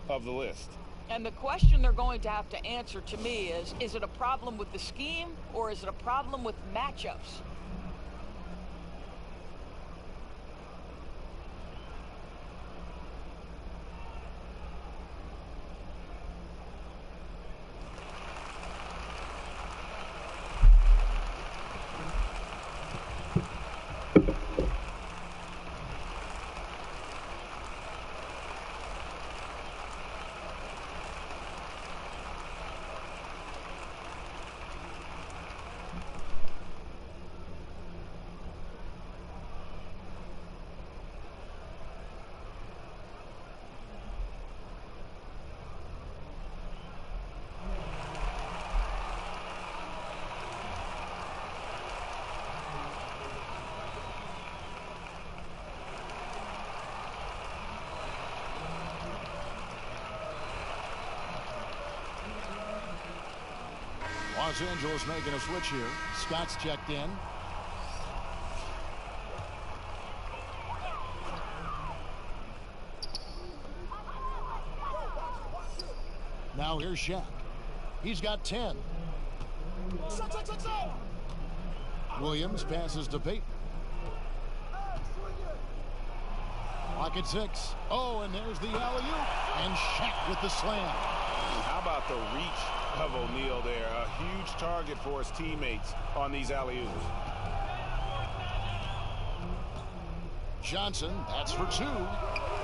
of the list. And the question they're going to have to answer to me is it a problem with the scheme or is it a problem with matchups? Los Angeles making a switch here. Scott's checked in. Now here's Shaq. He's got 10. Williams passes to Peyton. Clock at 6. Oh, and there's the alley-oop. And Shaq with the slam. How about the reach of O'Neal there? A huge target for his teammates on these alley-oops. Johnson, that's for 2.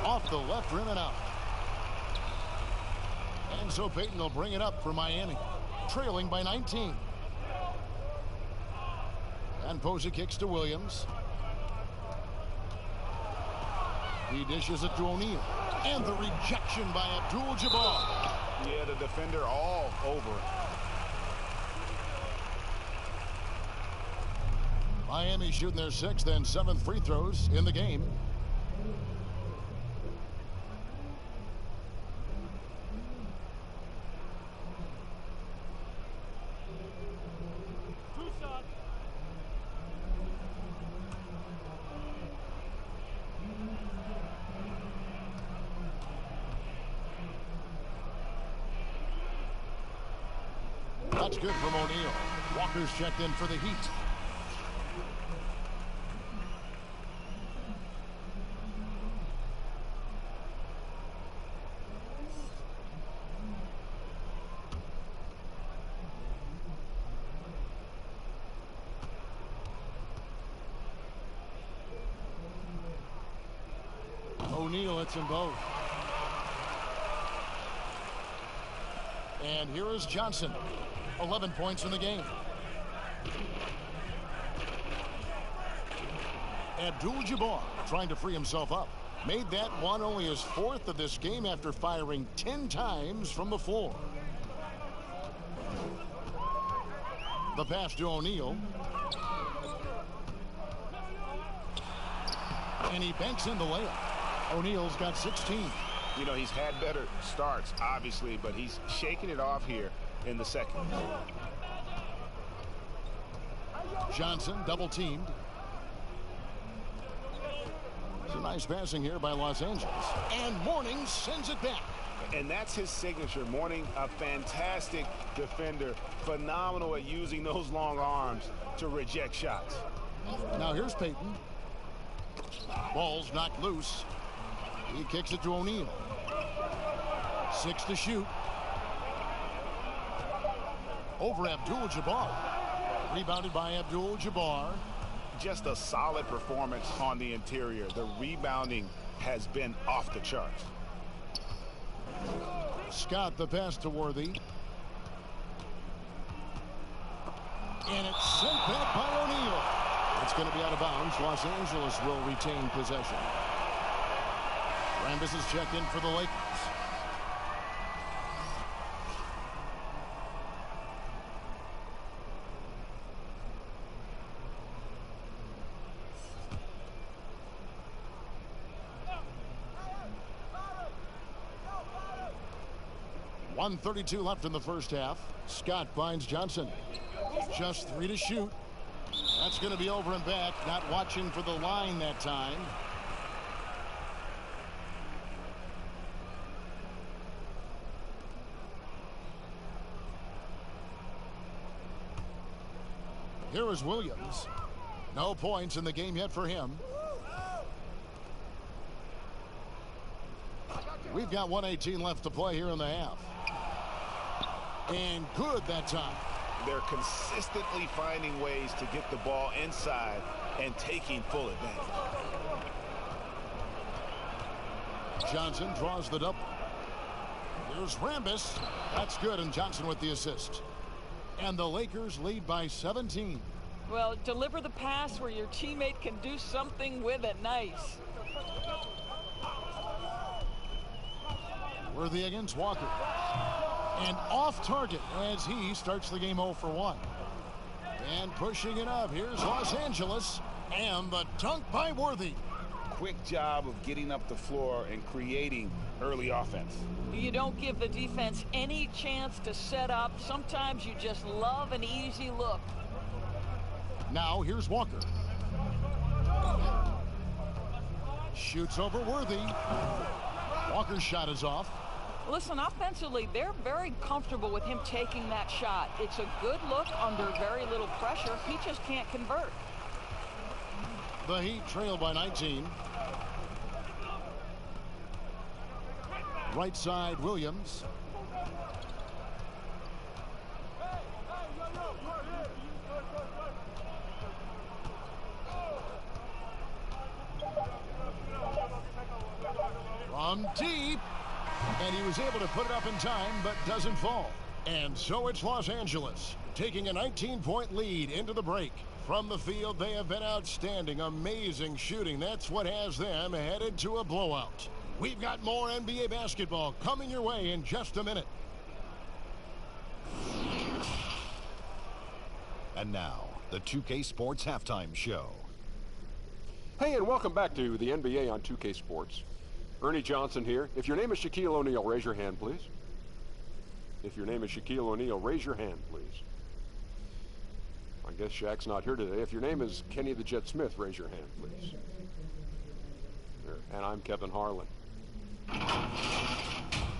Off the left rim and out. And so Peyton will bring it up for Miami, trailing by 19. And Posey kicks to Williams. He dishes it to O'Neal. And the rejection by Abdul-Jabbar. Yeah, the defender all over it. Miami shooting their 6th and 7th free throws in the game. That's good from O'Neal. Walker's checked in for the Heat. O'Neal hits them both. And here is Johnson. 11 points in the game. Abdul-Jabbar trying to free himself up. Made that one only his 4th of this game after firing 10 times from the floor. The pass to O'Neal. And he banks in the layup. O'Neal's got 16. You know, he's had better starts, obviously, but he's shaking it off here in the second. Johnson double teamed. It's a nice passing here by Los Angeles. And Mourning sends it back. And that's his signature. Mourning, a fantastic defender. Phenomenal at using those long arms to reject shots. Now here's Peyton. Ball's knocked loose. He kicks it to O'Neal. 6 to shoot. Over Abdul-Jabbar. Rebounded by Abdul-Jabbar. Just a solid performance on the interior. The rebounding has been off the charts. Scott the pass to Worthy. And it's sent back by O'Neal. It's going to be out of bounds. Los Angeles will retain possession. Rambis is checked in for the Lakers. .132 left in the first half. Scott finds Johnson. Just 3 to shoot. That's going to be over and back. Not watching for the line that time. Here is Williams. No points in the game yet for him. We've got 1:18 left to play here in the half. And good that time. They're consistently finding ways to get the ball inside and taking full advantage. Johnson draws the double. Here's Rambis. That's good, and Johnson with the assist. And the Lakers lead by 17. Well, deliver the pass where your teammate can do something with it. Nice. Worthy against Walker. And off target as he starts the game 0 for 1. And pushing it up. Here's Los Angeles. And the dunk by Worthy. Quick job of getting up the floor and creating early offense. You don't give the defense any chance to set up. Sometimes you just love an easy look. Now here's Walker. Shoots over Worthy. Walker's shot is off. Listen, offensively, they're very comfortable with him taking that shot. It's a good look under very little pressure. He just can't convert. The Heat trail by 19. Right side, Williams. From deep. And he was able to put it up in time, but doesn't fall. And so it's Los Angeles taking a 19-point lead into the break. From the field, they have been outstanding. Amazing shooting. That's what has them headed to a blowout. We've got more NBA basketball coming your way in just a minute. And now, the 2K Sports Halftime Show. Hey, and welcome back to the NBA on 2K Sports. Ernie Johnson here. If your name is Shaquille O'Neal, raise your hand, please. If your name is Shaquille O'Neal, raise your hand, please. I guess Shaq's not here today. If your name is Kenny the Jet Smith, raise your hand, please. There. And I'm Kevin Harlan.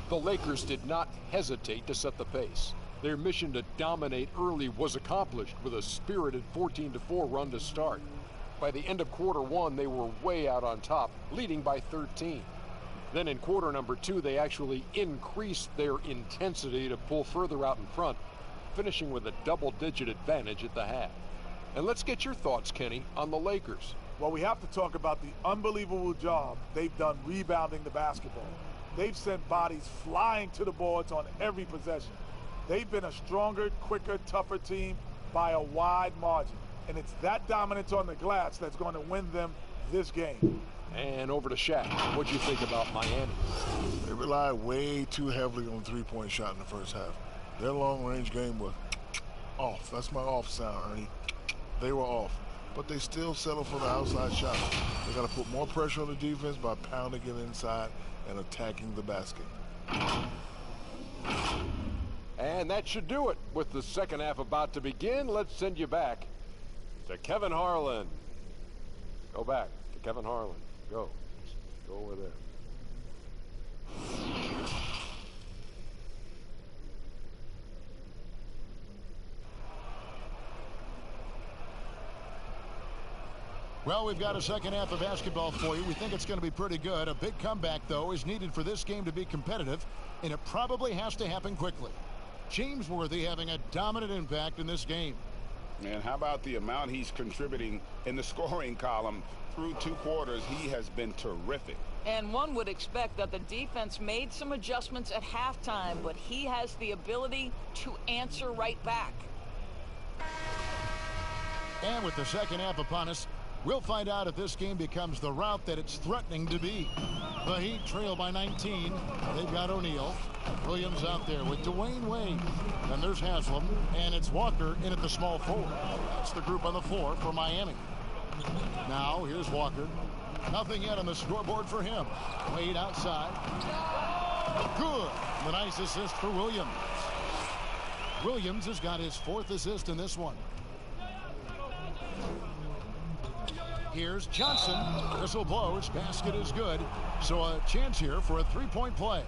The Lakers did not hesitate to set the pace. Their mission to dominate early was accomplished with a spirited 14-4 run to start. By the end of quarter one, they were way out on top, leading by 13. Then in quarter number 2, they actually increased their intensity to pull further out in front, finishing with a double-digit advantage at the half. And let's get your thoughts, Kenny, on the Lakers. Well, we have to talk about the unbelievable job they've done rebounding the basketball. They've sent bodies flying to the boards on every possession. They've been a stronger, quicker, tougher team by a wide margin. And it's that dominance on the glass that's going to win them this game. And over to Shaq. What'd you think about Miami? They relied way too heavily on the three-point shot in the first half. Their long-range game was off. That's my off sound, Ernie. They were off. But they still settle for the outside shot. They got to put more pressure on the defense by pounding it inside and attacking the basket. And that should do it. With the second half about to begin, let's send you back to Kevin Harlan. Go back to Kevin Harlan. Go. Go over there. Well, we've got a second half of basketball for you. We think it's going to be pretty good. A big comeback, though, is needed for this game to be competitive, and it probably has to happen quickly. James Worthy having a dominant impact in this game. Man, how about the amount he's contributing in the scoring column? Through 2 quarters, he has been terrific. And one would expect that the defense made some adjustments at halftime, but he has the ability to answer right back. And with the second half upon us, we'll find out if this game becomes the rout that it's threatening to be. The Heat trail by 19. They've got O'Neal. Williams out there with Dwayne Wade. Then there's Haslam, and it's Walker in at the small forward. That's the group on the floor for Miami. Now, here's Walker. Nothing yet on the scoreboard for him. Wade outside. Good. The nice assist for Williams. Williams has got his 4th assist in this one. Here's Johnson. Whistle blows. Basket is good. So a chance here for a 3-point play.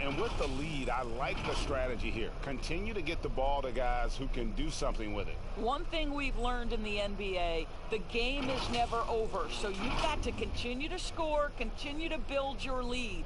And with the lead, I like the strategy here. Continue to get the ball to guys who can do something with it. One thing we've learned in the NBA, the game is never over. So you've got to continue to score, continue to build your lead.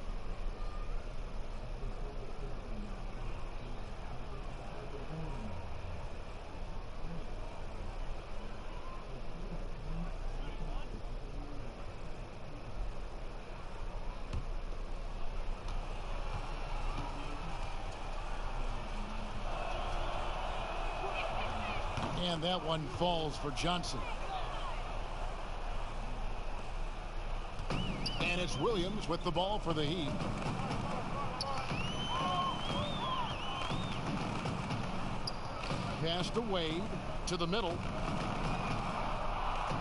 And that one falls for Johnson. And it's Williams with the ball for the Heat. Pass to Wade to the middle.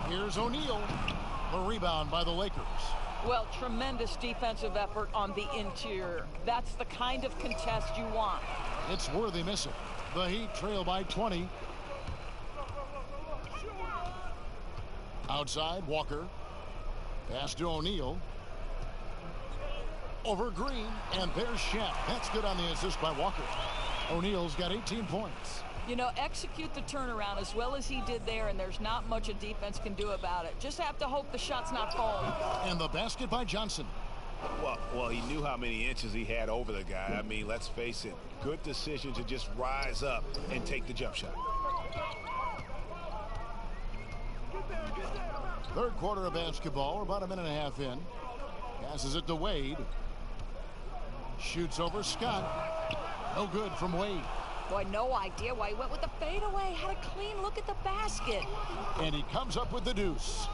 Here's O'Neal. The rebound by the Lakers. Well, tremendous defensive effort on the interior. That's the kind of contest you want. It's Worthy missing. The Heat trail by 20. Outside, Walker. Pass to O'Neal. Over Green, and there's Shaq. That's good on the assist by Walker. O'Neal's got 18 points. You know, execute the turnaround as well as he did there, and there's not much a defense can do about it. Just have to hope the shot's not falling. And the basket by Johnson. Well, he knew how many inches he had over the guy. I mean, let's face it, good decision to just rise up and take the jump shot. Third quarter of basketball. We're about a minute and a half in. Passes it to Wade. Shoots over Scott. No good from Wade. Boy, no idea why he went with the fadeaway. Had a clean look at the basket. And he comes up with the deuce.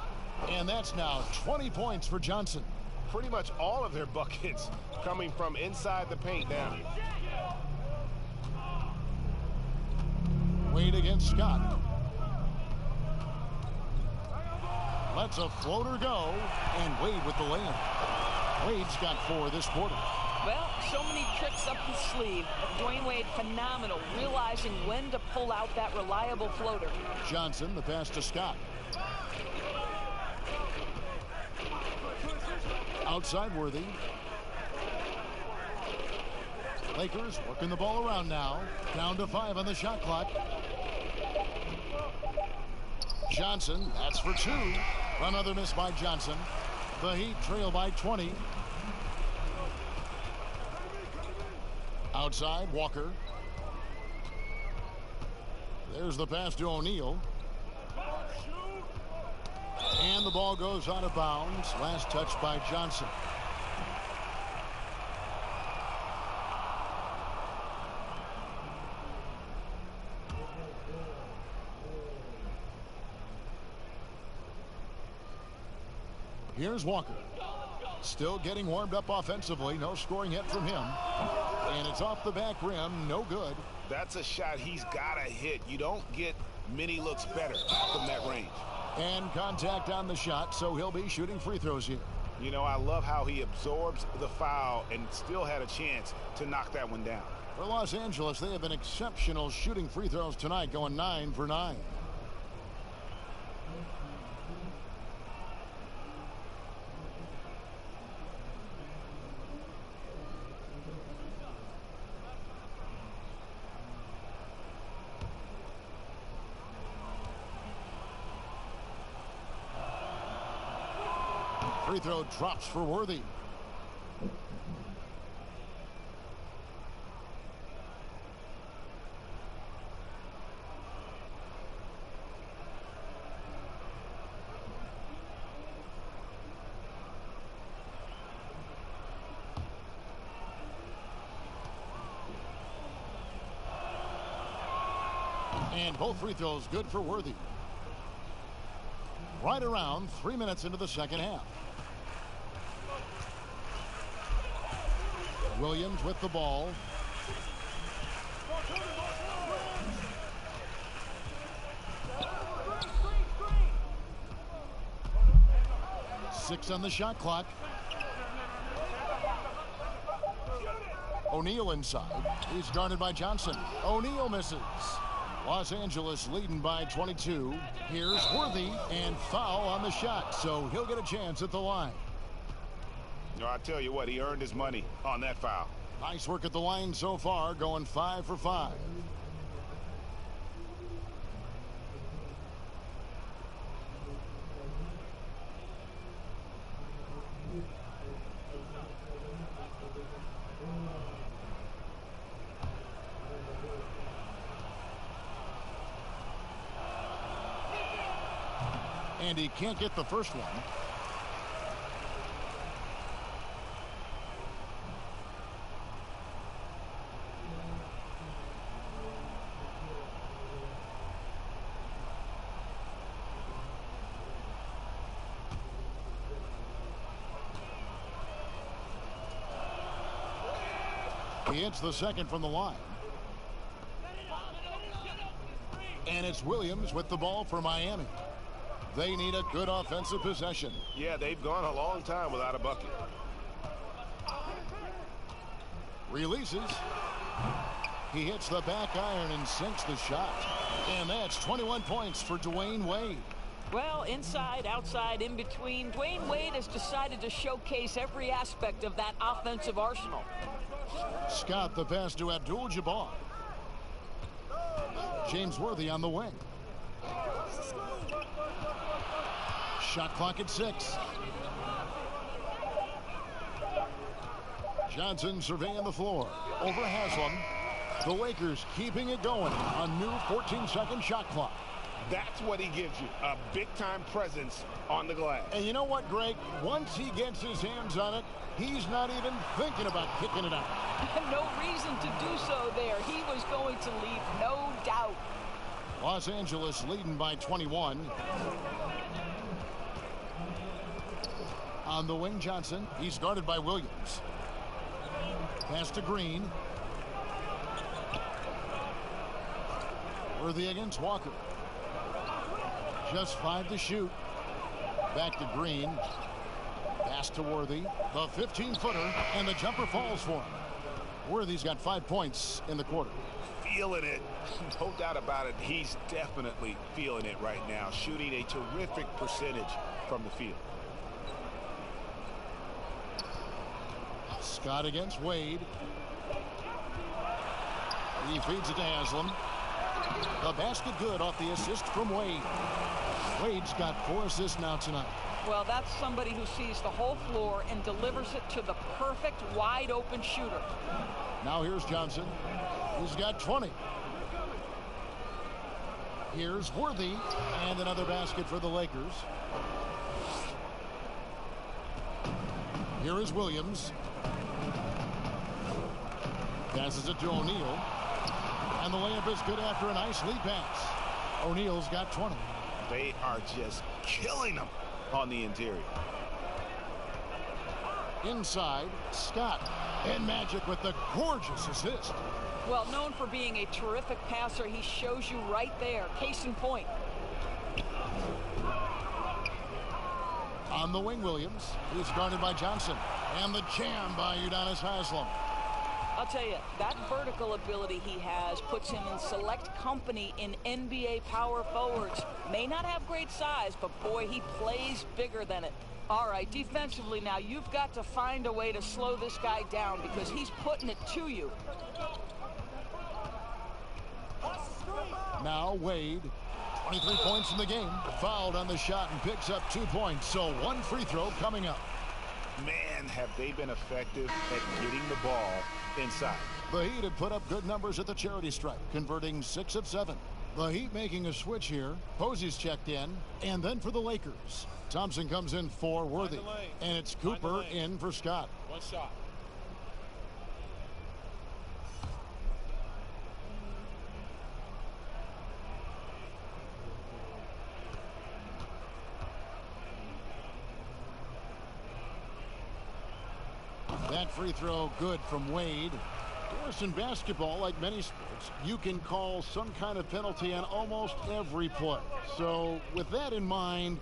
And that's now 20 points for Johnson. Pretty much all of their buckets coming from inside the paint now. Wade against Scott. Lets a floater go, and Wade with the layup. Wade's got 4 this quarter. Well, so many tricks up his sleeve. Dwayne Wade, phenomenal, realizing when to pull out that reliable floater. Johnson, the pass to Scott. Outside Worthy. Lakers working the ball around now. Down to 5 on the shot clock. Johnson, that's for 2. Another miss by Johnson. The Heat trail by 20. Outside, Walker. There's the pass to O'Neal. And the ball goes out of bounds. Last touch by Johnson. Here's Walker. Still getting warmed up offensively. No scoring yet from him. And it's off the back rim. No good. That's a shot he's got to hit. You don't get many looks better from that range. And contact on the shot, so he'll be shooting free throws here. You know, I love how he absorbs the foul and still had a chance to knock that one down. For Los Angeles, they have been exceptional shooting free throws tonight, going 9 for 9. Free throw drops for Worthy. And both free throws good for Worthy. Right around 3 minutes into the second half. Williams with the ball. Six on the shot clock. O'Neal inside. He's guarded by Johnson. O'Neal misses. Los Angeles leading by 22. Here's Worthy, and foul on the shot, so he'll get a chance at the line. You know, I tell you what, he earned his money on that foul. Nice work at the line so far, going 5 for 5. And he can't get the first one. He hits the second from the line. And it's Williams with the ball for Miami. They need a good offensive possession. Yeah, they've gone a long time without a bucket. Releases. He hits the back iron and sinks the shot. And that's 21 points for Dwayne Wade. Well, inside, outside, in between, Dwayne Wade has decided to showcase every aspect of that offensive arsenal. Scott the pass to Abdul-Jabbar. James Worthy on the wing. Shot clock at 6. Johnson surveying the floor. Over Haslam. The Lakers keeping it going. A new 14-second shot clock. That's what he gives you, a big-time presence on the glass. And you know what, Greg? Once he gets his hands on it, he's not even thinking about kicking it out. No reason to do so there. He was going to leave, no doubt. Los Angeles leading by 21. On the wing, Johnson. He's guarded by Williams. Pass to Green. Worthy against Walker. Just 5 to shoot. Back to Green. Pass to Worthy. The 15-footer, and the jumper falls for him. Worthy's got 5 points in the quarter. Feeling it. No doubt about it. He's definitely feeling it right now. Shooting a terrific percentage from the field. Scott against Wade. He feeds it to Haslam. The basket good off the assist from Wade. Wade's got 4 assists now tonight. Well, that's somebody who sees the whole floor and delivers it to the perfect wide open shooter. Now here's Johnson. He's got 20. Here's Worthy, and another basket for the Lakers. Here is Williams. Passes it to O'Neal. And the layup is good after a nice lead pass. O'Neal's got 20. They are just killing them on the interior. Inside, Scott. And Magic with the gorgeous assist. Well, known for being a terrific passer, he shows you right there. Case in point. On the wing, Williams. He's guarded by Johnson. And the jam by Udonis Haslam. I'll tell you, that vertical ability he has puts him in select company in NBA power forwards. May not have great size, but boy, he plays bigger than it. All right, defensively now, you've got to find a way to slow this guy down because he's putting it to you. Now Wade, 23 points in the game. Fouled on the shot and picks up 2 points. So 1 free throw coming up. Man, have they been effective at getting the ball inside. The Heat have put up good numbers at the charity stripe, converting 6 of 7. The Heat making a switch here. Posey's checked in. And then for the Lakers, Thompson comes in for Worthy. And it's Cooper in for Scott. One shot. That free throw good from Wade. Of course, in basketball, like many sports, you can call some kind of penalty on almost every play. So with that in mind,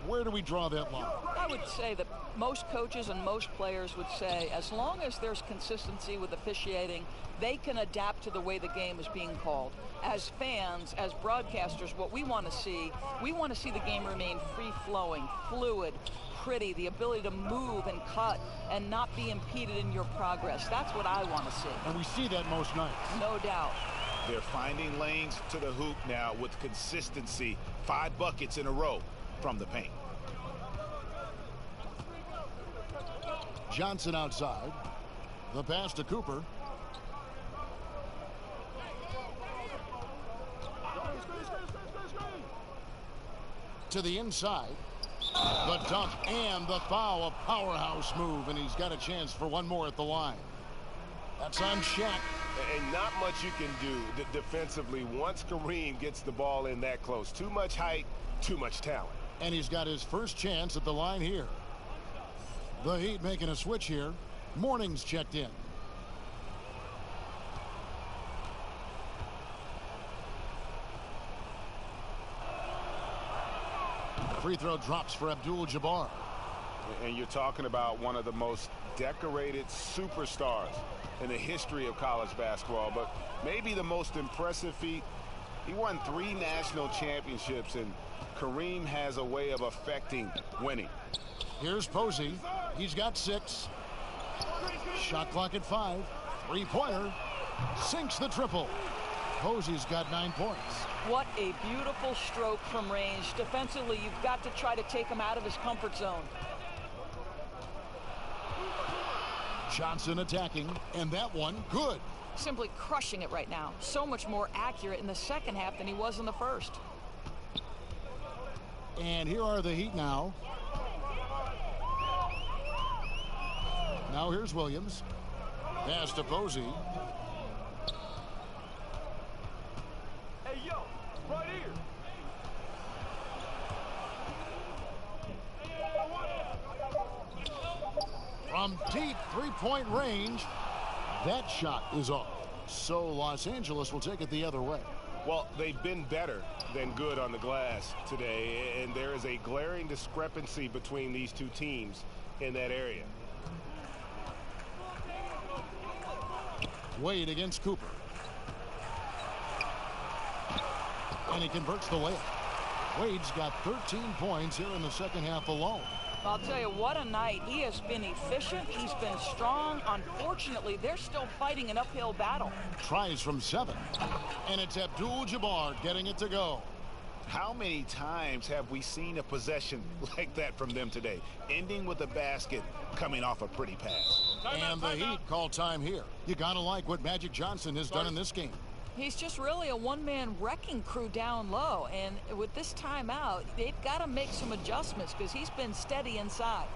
where do we draw that line? I would say that most coaches and most players would say as long as there's consistency with officiating, they can adapt to the way the game is being called. As fans, as broadcasters, what we want to see the game remain free-flowing, fluid, pretty, the ability to move and cut and not be impeded in your progress. That's what I want to see. And we see that most nights. No doubt. They're finding lanes to the hoop now with consistency. 5 buckets in a row from the paint. Johnson outside. The pass to Cooper. To the inside. The dunk and the foul. A powerhouse move, and he's got a chance for one more at the line. That's on Shaq. And not much you can do defensively once Kareem gets the ball in that close. Too much height, too much talent. And he's got his first chance at the line here. The Heat making a switch here. Morning's checked in. Free throw drops for Abdul-Jabbar. And you're talking about one of the most decorated superstars in the history of college basketball, but maybe the most impressive feat. He won 3 national championships, and Kareem has a way of affecting winning. Here's Posey. He's got 6. Shot clock at 5. 3-pointer. Sinks the triple. Posey's got 9 points. What a beautiful stroke from range. Defensively, you've got to try to take him out of his comfort zone. Johnson attacking, and that one good. Simply crushing it right now. So much more accurate in the second half than he was in the first. And here are the Heat now. Now here's Williams. Pass to Posey. Hey, yo, right here. From deep 3-point range, that shot is off. So Los Angeles will take it the other way. Well, they've been better than good on the glass today, and there is a glaring discrepancy between these two teams in that area. Wade against Cooper. And he converts the layup. Wade's got 13 points here in the second half alone. I'll tell you, what a night. He has been efficient. He's been strong. Unfortunately, they're still fighting an uphill battle. Tries from 7. And it's Abdul-Jabbar getting it to go. How many times have we seen a possession like that from them today, ending with a basket coming off a pretty pass? And the Heat call time here. You gotta like what Magic Johnson has done in this game. He's just really a one-man wrecking crew down low, and with this timeout, they've got to make some adjustments because he's been steady inside.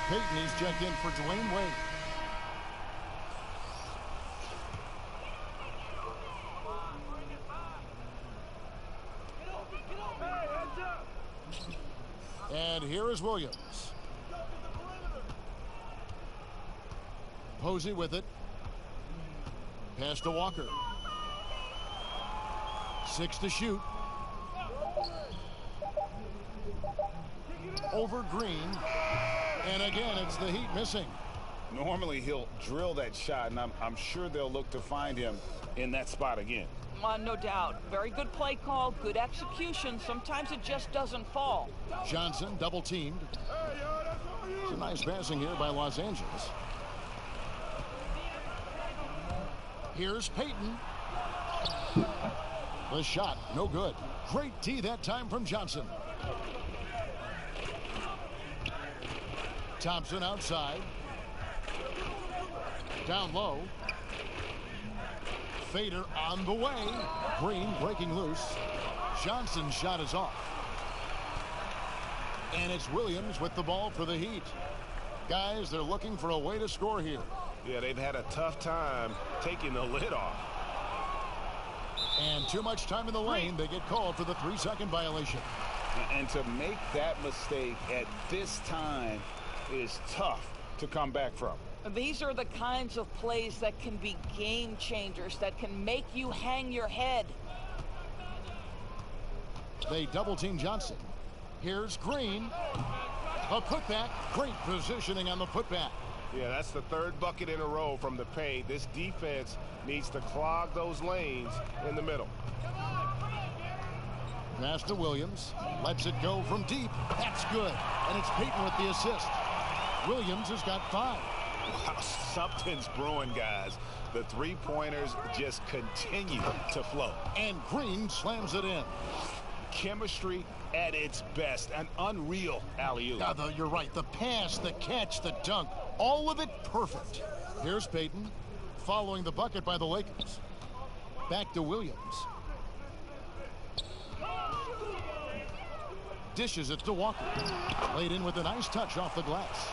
Payton is checked in for Dwayne Wade. And here is Williams. Posey with it. Pass to Walker. 6 to shoot. Over Green. And again, it's the Heat missing. Normally he'll drill that shot, and I'm sure they'll look to find him in that spot again. No doubt. Very good play call, good execution. Sometimes it just doesn't fall. Johnson double teamed. It's a nice passing here by Los Angeles. Here's Payton. The shot, no good. Great D that time from Johnson. Thompson outside. Down low. Fader on the way. Green breaking loose. Johnson's shot is off. And it's Williams with the ball for the Heat. Guys, they're looking for a way to score here. Yeah, they've had a tough time taking the lid off. And too much time in the lane. They get called for the 3-second violation. And to make that mistake at this time is tough to come back from. These are the kinds of plays that can be game changers, that can make you hang your head. They double team Johnson. Here's Green. A putback. Great positioning on the putback. Yeah, that's the third bucket in a row from the paint. This defense needs to clog those lanes in the middle. Pass to Williams. Lets it go from deep. That's good. And it's Payton with the assist. Williams has got 5. Wow, something's brewing, guys. The three-pointers just continue to flow. And Green slams it in. Chemistry at its best. An unreal alley-oop. Yeah, you're right. The pass, the catch, the dunk. All of it perfect. Here's Payton following the bucket by the Lakers. Back to Williams. Dishes it to Walker. Laid in with a nice touch off the glass.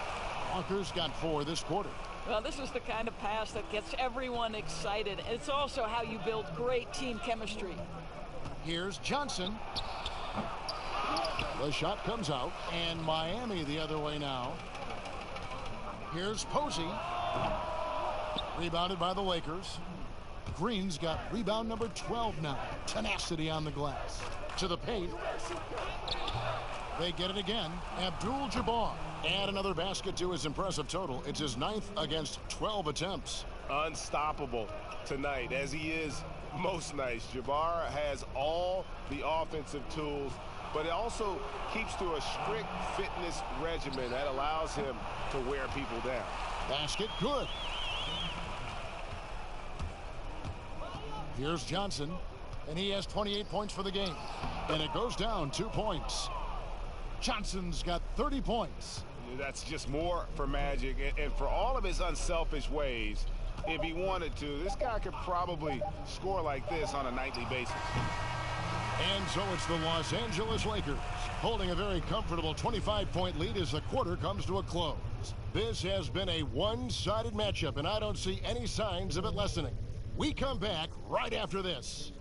Walker's got 4 this quarter. Well, this is the kind of pass that gets everyone excited. It's also how you build great team chemistry. Here's Johnson. The shot comes out, and Miami the other way now. Here's Posey. Rebounded by the Lakers. Green's got rebound number 12 now. Tenacity on the glass. To the paint. They get it again. Abdul-Jabbar. Add another basket to his impressive total. It's his 9th against 12 attempts. Unstoppable tonight, as he is most nights. Jabbar has all the offensive tools, but it also keeps to a strict fitness regimen that allows him to wear people down. Basket good. Here's Johnson, and he has 28 points for the game. And it goes down 2 points. Johnson's got 30 points. That's just more for Magic, and for all of his unselfish ways, if he wanted to, this guy could probably score like this on a nightly basis. And so it's the Los Angeles Lakers holding a very comfortable 25-point lead as the quarter comes to a close. This has been a one-sided matchup, and I don't see any signs of it lessening. We come back right after this.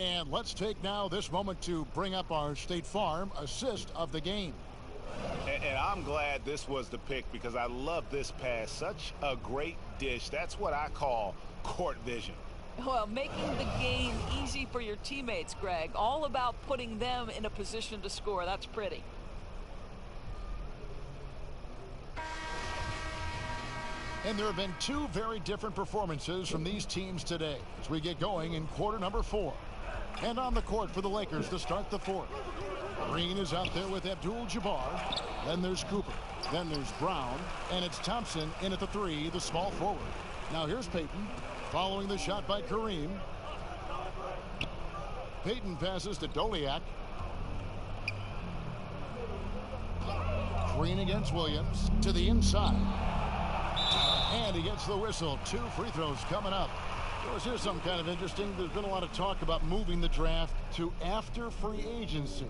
And let's take now this moment to bring up our State Farm assist of the game. And I'm glad this was the pick because I love this pass. Such a great dish. That's what I call court vision. Well, making the game easy for your teammates, Greg. All about putting them in a position to score. That's pretty. And there have been 2 very different performances from these teams today as we get going in quarter number 4. And on the court for the Lakers to start the 4th. Green is out there with Abdul-Jabbar. Then there's Cooper. Then there's Brown. And it's Thompson in at the 3, the small forward. Now here's Payton following the shot by Kareem. Payton passes to Doliak. Green against Williams to the inside. And he gets the whistle. 2 free throws coming up. Here's something kind of interesting. There's been a lot of talk about moving the draft to after free agency.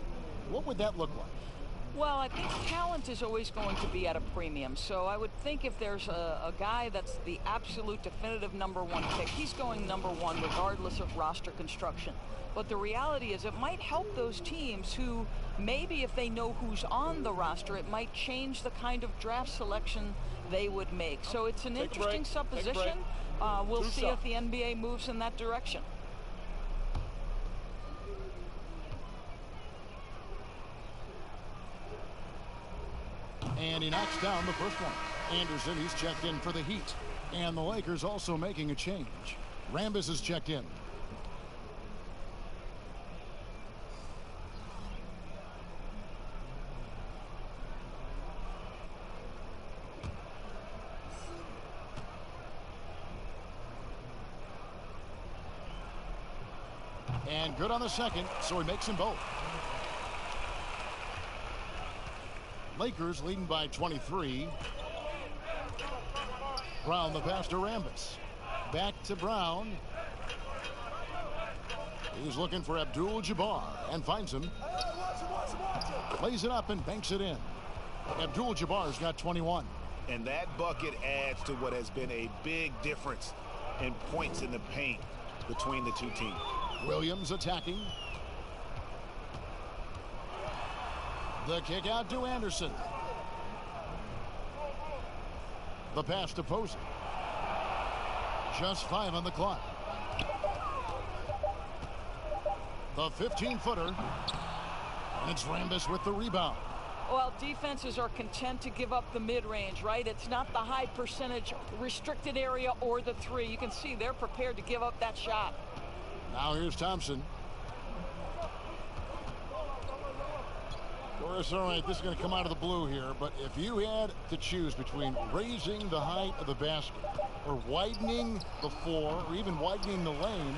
What would that look like? Well, I think talent is always going to be at a premium. So I would think if there's a guy that's the absolute definitive #1 pick, he's going #1 regardless of roster construction. But the reality is it might help those teams who maybe if they know who's on the roster, it might change the kind of draft selection they would make. So it's an interesting supposition. We'll see if the NBA moves in that direction. And he knocks down the first one. Anderson, he's checked in for the Heat. And the Lakers also making a change. Rambis is checked in. And good on the second, so he makes them both. Lakers leading by 23. Brown the pass to Rambis. Back to Brown. He's looking for Abdul-Jabbar and finds him. Lays it up and banks it in. Abdul-Jabbar's got 21. And that bucket adds to what has been a big difference in points in the paint between the two teams. Williams attacking. The kick out to Anderson. The pass to Posey. Just 5 on the clock. The 15-footer. And it's Rambis with the rebound. Well, defenses are content to give up the mid-range, right? It's not the high percentage restricted area or the three. You can see they're prepared to give up that shot. Now here's Thompson. Doris, all right, this is going to come out of the blue here, but if you had to choose between raising the height of the basket or widening the floor or even widening the lane,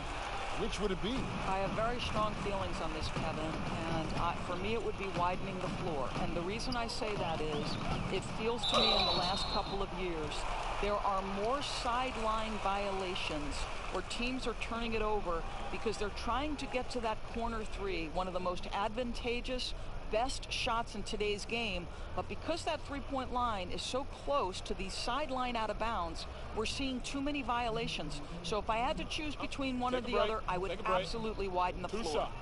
which would it be? I have very strong feelings on this, Kevin, and for me it would be widening the floor. And the reason I say that is it feels to me in the last couple of years there are more sideline violations where teams are turning it over because they're trying to get to that corner three, one of the most advantageous, best shots in today's game, but because that three-point line is so close to the sideline out of bounds, we're seeing too many violations. So if I had to choose between one or the other, I would absolutely widen the floor. 2 shots.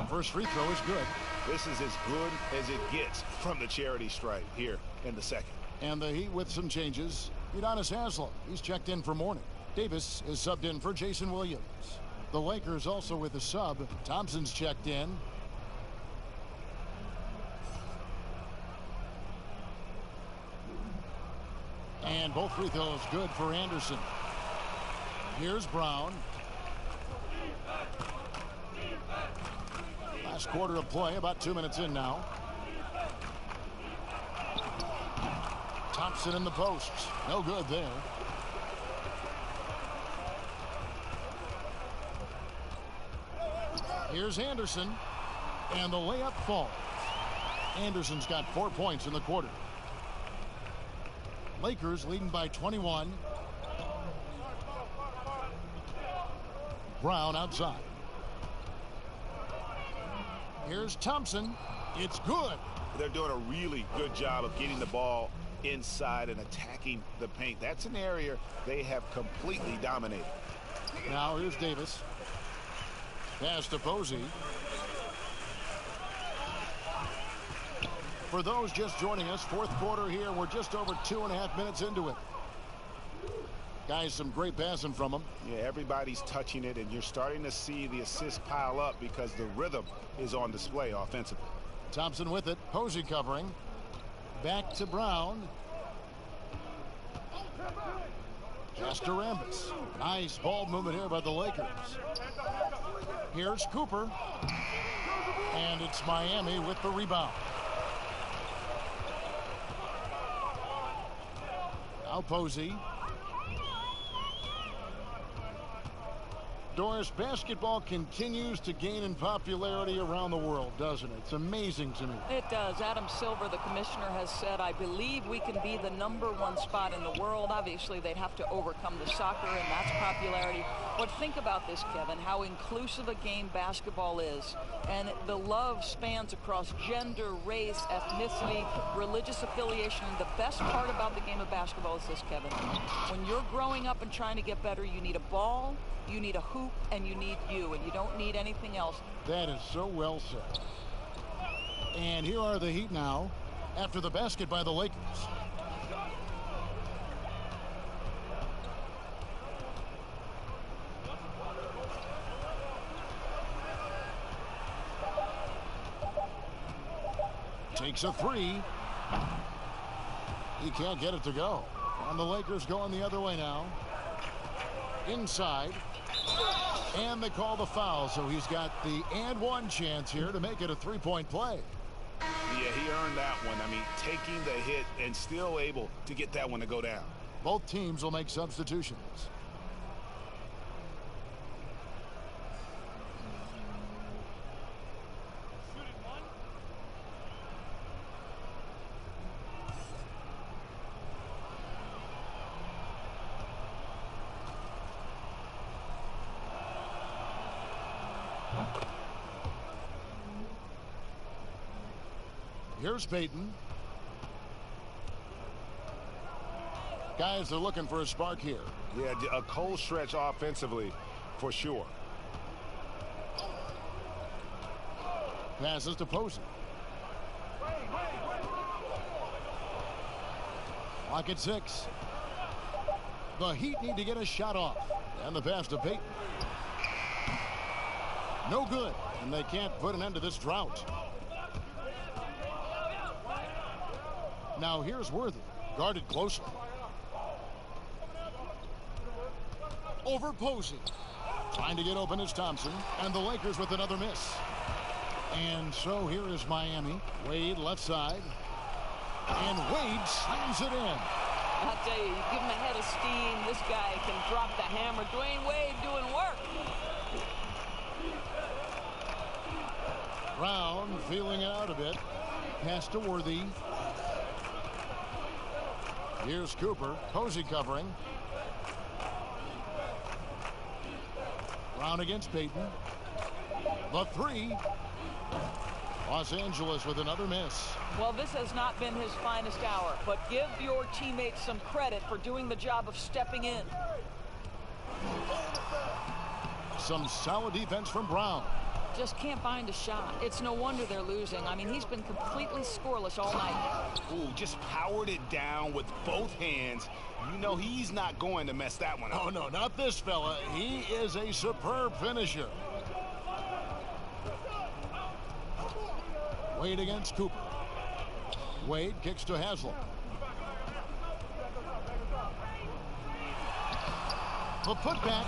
First free throw is good. This is as good as it gets from the charity stripe here in the second. And the Heat with some changes. Udonis Haslem, he's checked in for Mourning. Davis is subbed in for Jason Williams. The Lakers also with a sub. Thompson's checked in. And both free throws good for Anderson. Here's Brown. Last quarter of play, about 2 minutes in now. Thompson in the post. No good there. Here's Anderson. And the layup falls. Anderson's got 4 points in the quarter. Lakers leading by 21. Brown outside. Here's Thompson. It's good. They're doing a really good job of getting the ball inside and attacking the paint. That's an area they have completely dominated. Now here's Davis. Pass to Posey. For those just joining us, fourth quarter here. We're just over 2.5 minutes into it. Guys, some great passing from them. Yeah, everybody's touching it, and you're starting to see the assists pile up because the rhythm is on display offensively. Thompson with it. Posey covering. Back to Brown. Pass to Rambis. Nice ball movement here by the Lakers. Here's Cooper. And it's Miami with the rebound. Now Posey. Doris, basketball continues to gain in popularity around the world, doesn't it? It's amazing to me. It does. Adam Silver, the commissioner, has said, I believe we can be the #1 spot in the world. Obviously, they'd have to overcome the soccer, and that's popularity. But think about this, Kevin, how inclusive a game basketball is. And the love spans across gender, race, ethnicity, religious affiliation. And the best part about the game of basketball is this, Kevin. When you're growing up and trying to get better, you need a ball, you need a hoop, and you need you, and you don't need anything else. That is so well said. And here are the Heat now after the basket by the Lakers. Takes a three. He can't get it to go. And the Lakers going the other way now. Inside. And they call the foul, so he's got the and one chance here to make it a three-point play. Yeah, he earned that one. I mean, taking the hit and still able to get that one to go down. Both teams will make substitutions. Here's Peyton. Guys are looking for a spark here. Yeah, a cold stretch offensively for sure. Passes to Posey. Lock at 6. The Heat need to get a shot off. And the pass to Peyton. No good. And they can't put an end to this drought. Now here's Worthy. Guarded closely. Over Posey. Trying to get open is Thompson. And the Lakers with another miss. And so here is Miami. Wade left side. And Wade slams it in. I'll tell you, you give him a head of steam, this guy can drop the hammer. Dwayne Wade doing work. Brown feeling it out a bit. Pass to Worthy. Here's Cooper. Posey covering. Brown against Peyton. The 3. Los Angeles with another miss. Well, this has not been his finest hour, but give your teammates some credit for doing the job of stepping in. Some solid defense from Brown. Just can't find a shot. It's no wonder they're losing. I mean, he's been completely scoreless all night. Ooh, just powered it down with both hands. You know he's not going to mess that one up. Oh, no, not this fella. He is a superb finisher. Wade against Cooper. Wade kicks to Haslam. The putback.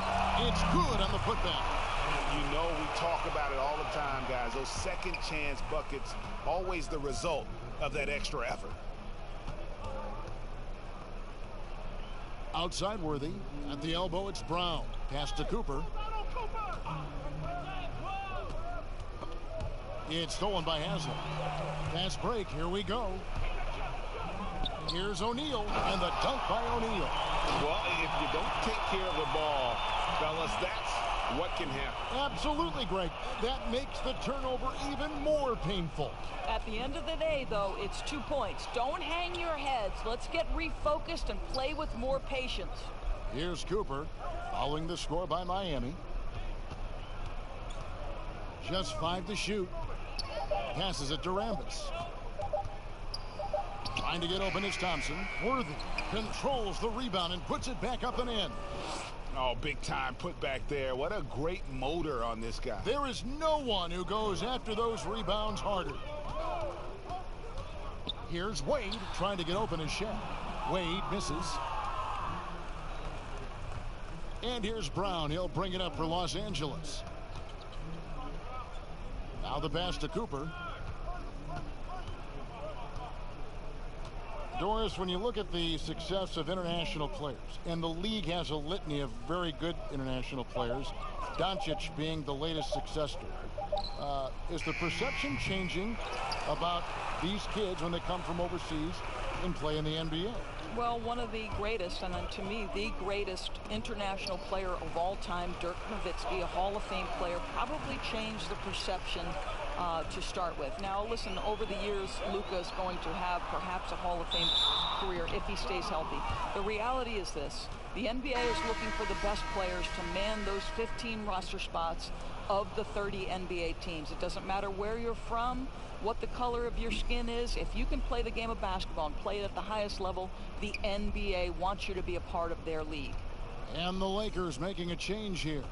It's good on the putback. You know we talk about it all the time, guys. Those second chance buckets, always the result of that extra effort. Outside Worthy. At the elbow, it's Brown. Pass to Cooper. It's stolen by Haslam. Fast break. Here we go. Here's O'Neal. And the dunk by O'Neal. Well, if you don't take care of the ball, fellas, that's what can happen. Absolutely, Greg. That makes the turnover even more painful. At the end of the day, though, it's 2 points. Don't hang your heads. Let's get refocused and play with more patience. Here's Cooper, following the score by Miami. Just 5 to shoot. Passes it to Rambis. Trying to get open is Thompson. Worthy controls the rebound and puts it back up and in. Oh, big time put back there. What a great motor on this guy. There is no one who goes after those rebounds harder. Here's Wade trying to get open his shot. Wade misses. And here's Brown. He'll bring it up for Los Angeles. Now the pass to Cooper. Doris, when you look at the success of international players, and the league has a litany of very good international players, Doncic being the latest success story, is the perception changing about these kids when they come from overseas and play in the NBA? Well, one of the greatest, and to me, the greatest international player of all time, Dirk Nowitzki, a Hall of Fame player, probably changed the perception to start with. Now, listen, over the years, Luka is going to have perhaps a Hall of Fame career if he stays healthy. The reality is this. The NBA is looking for the best players to man those 15 roster spots of the 30 NBA teams. It doesn't matter where you're from, what the color of your skin is. If you can play the game of basketball and play it at the highest level, the NBA wants you to be a part of their league. And the Lakers making a change here.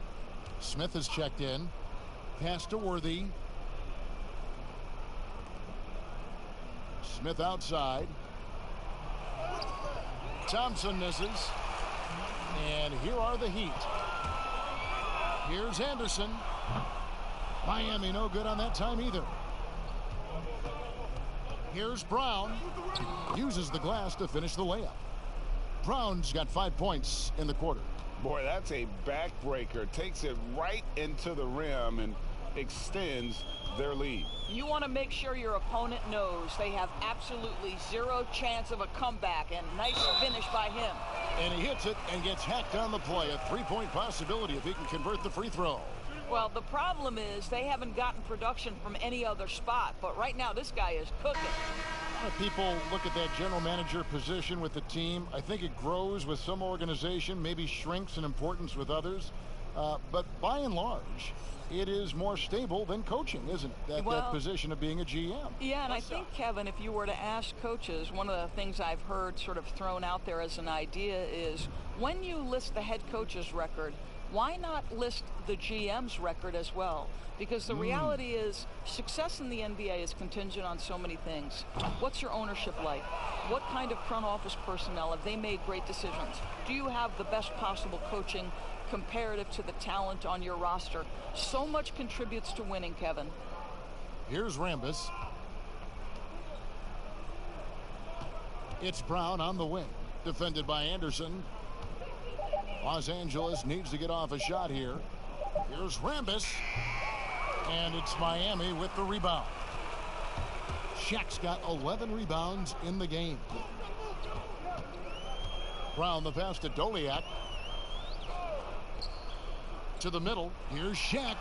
Smith has checked in. Pass to Worthy. Smith outside. Thompson misses. And here are the Heat. Here's Anderson. Miami no good on that time either. Here's Brown. Uses the glass to finish the layup. Brown's got 5 points in the quarter. Boy, that's a backbreaker. Takes it right into the rim and extends their lead. You want to make sure your opponent knows they have absolutely zero chance of a comeback, and nice finish by him. And he hits it and gets hacked on the play. A 3-point possibility if he can convert the free throw. Well, the problem is they haven't gotten production from any other spot, but right now this guy is cooking. A lot of people look at that general manager position with the team. I think it grows with some organization, maybe shrinks in importance with others. But by and large, it is more stable than coaching, isn't it? That position of being a GM. Yeah, and I think, Kevin, if you were to ask coaches, one of the things I've heard sort of thrown out there as an idea is when you list the head coach's record, why not list the GM's record as well? Because the reality is success in the NBA is contingent on so many things. What's your ownership like? What kind of front office personnel? Have they made great decisions? Do you have the best possible coaching comparative to the talent on your roster? So much contributes to winning, Kevin. Here's Rambis. It's Brown on the wing. Defended by Anderson. Los Angeles needs to get off a shot here. Here's Rambis. And it's Miami with the rebound. Shaq's got 11 rebounds in the game. Brown the pass to Doliak. To the middle. Here's Shaq.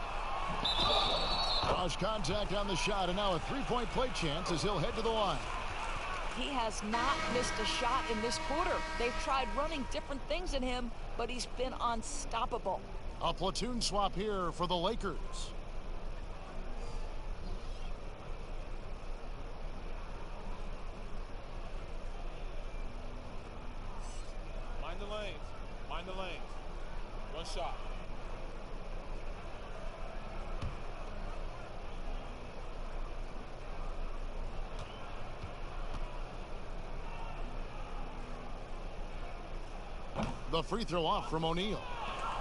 Cross contact on the shot, and now a three-point play chance as he'll head to the line. He has not missed a shot in this quarter. They've tried running different things at him, but he's been unstoppable. A platoon swap here for the Lakers. Mind the lanes. Mind the lanes. One shot. The free throw off from O'Neal.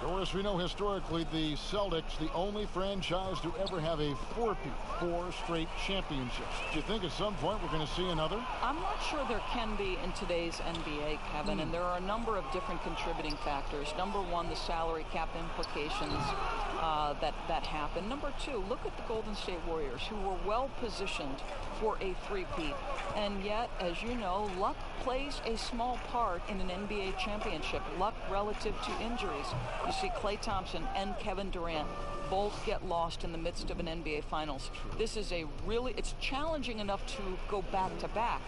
Doris, we know historically the Celtics, the only franchise to ever have a four-peat, 4 straight championships. Do you think at some point we're going to see another? I'm not sure there can be in today's NBA, Kevin, and there are a number of different contributing factors. Number one, the salary cap implications that happen. Number two, look at the Golden State Warriors, who were well positioned for a three-peat. And yet, as you know, luck plays a small part in an NBA championship. Luck relative to injuries. You see Klay Thompson and Kevin Durant both get lost in the midst of an NBA Finals. This is it's challenging enough to go back-to-back.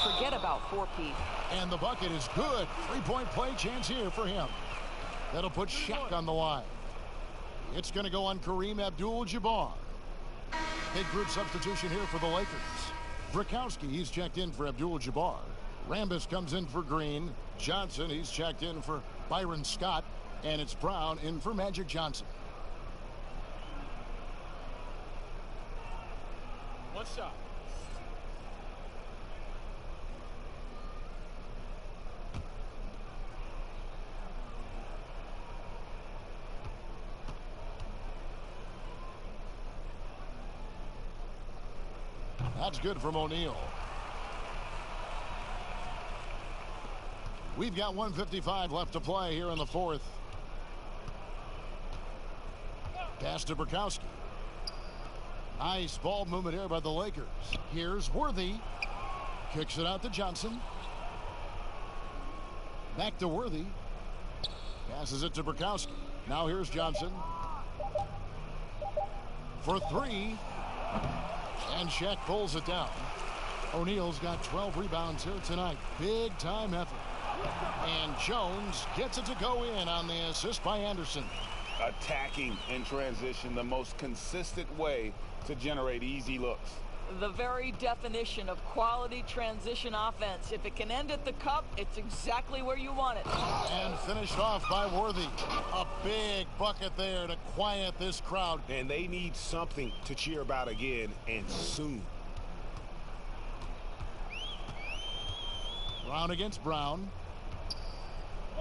Forget about four-peat. And the bucket is good. Three-point play chance here for him. That'll put Shaq on the line. It's going to go on Kareem Abdul-Jabbar. Big group substitution here for the Lakers. Brakowski, he's checked in for Abdul-Jabbar. Rambis comes in for Green. Johnson, he's checked in for Byron Scott. And it's Brown in for Magic Johnson. One shot. That's good from O'Neal. We've got 1:55 left to play here in the fourth. Pass to Brakowski. Nice ball movement here by the Lakers. Here's Worthy. Kicks it out to Johnson. Back to Worthy. Passes it to Brakowski. Now here's Johnson. For three. And Shaq pulls it down. O'Neal's got 12 rebounds here tonight. Big time effort. And Jones gets it to go in on the assist by Anderson. Attacking in transition, the most consistent way to generate easy looks. The very definition of quality transition offense. If it can end at the cup, it's exactly where you want it. And finished off by Worthy. A big bucket there to quiet this crowd. And they need something to cheer about again, and soon. Brown against Brown.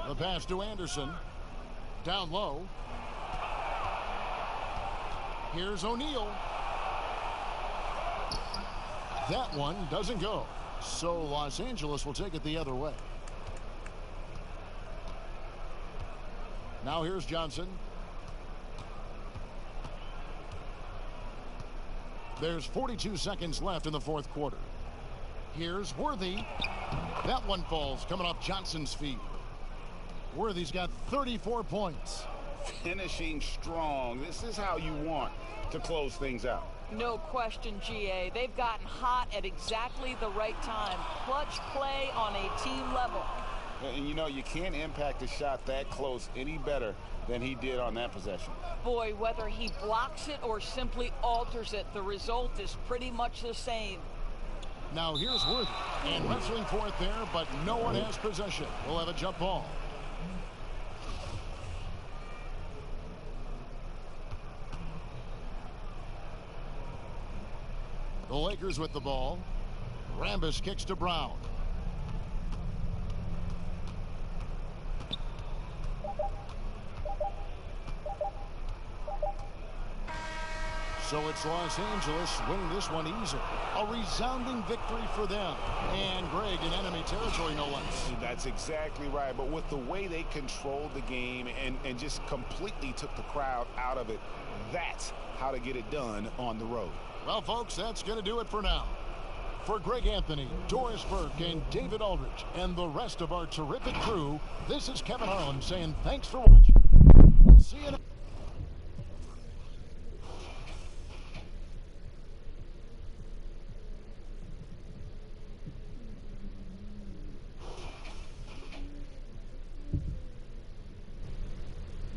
The pass to Anderson. Down low. Here's O'Neal. That one doesn't go. So Los Angeles will take it the other way. Now here's Johnson. There's 42 seconds left in the fourth quarter. Here's Worthy. That one falls coming off Johnson's feet. Worthy's got 34 points. Finishing strong. This is how you want to close things out. No question, GA. They've gotten hot at exactly the right time. Clutch play on a team level. And you know, you can't impact a shot that close any better than he did on that possession. Boy, whether he blocks it or simply alters it, the result is pretty much the same. Now here's Worthy. And wrestling for it there, but no one has possession. We'll have a jump ball. The Lakers with the ball. Rambis kicks to Brown. So it's Los Angeles winning this one easily. A resounding victory for them. And Greg in enemy territory, no less. That's exactly right. But with the way they controlled the game and just completely took the crowd out of it, that's how to get it done on the road. Well, folks, that's going to do it for now. For Greg Anthony, Doris Burke, and David Aldridge, and the rest of our terrific crew, this is Kevin Harlan saying thanks for watching. We'll see you next.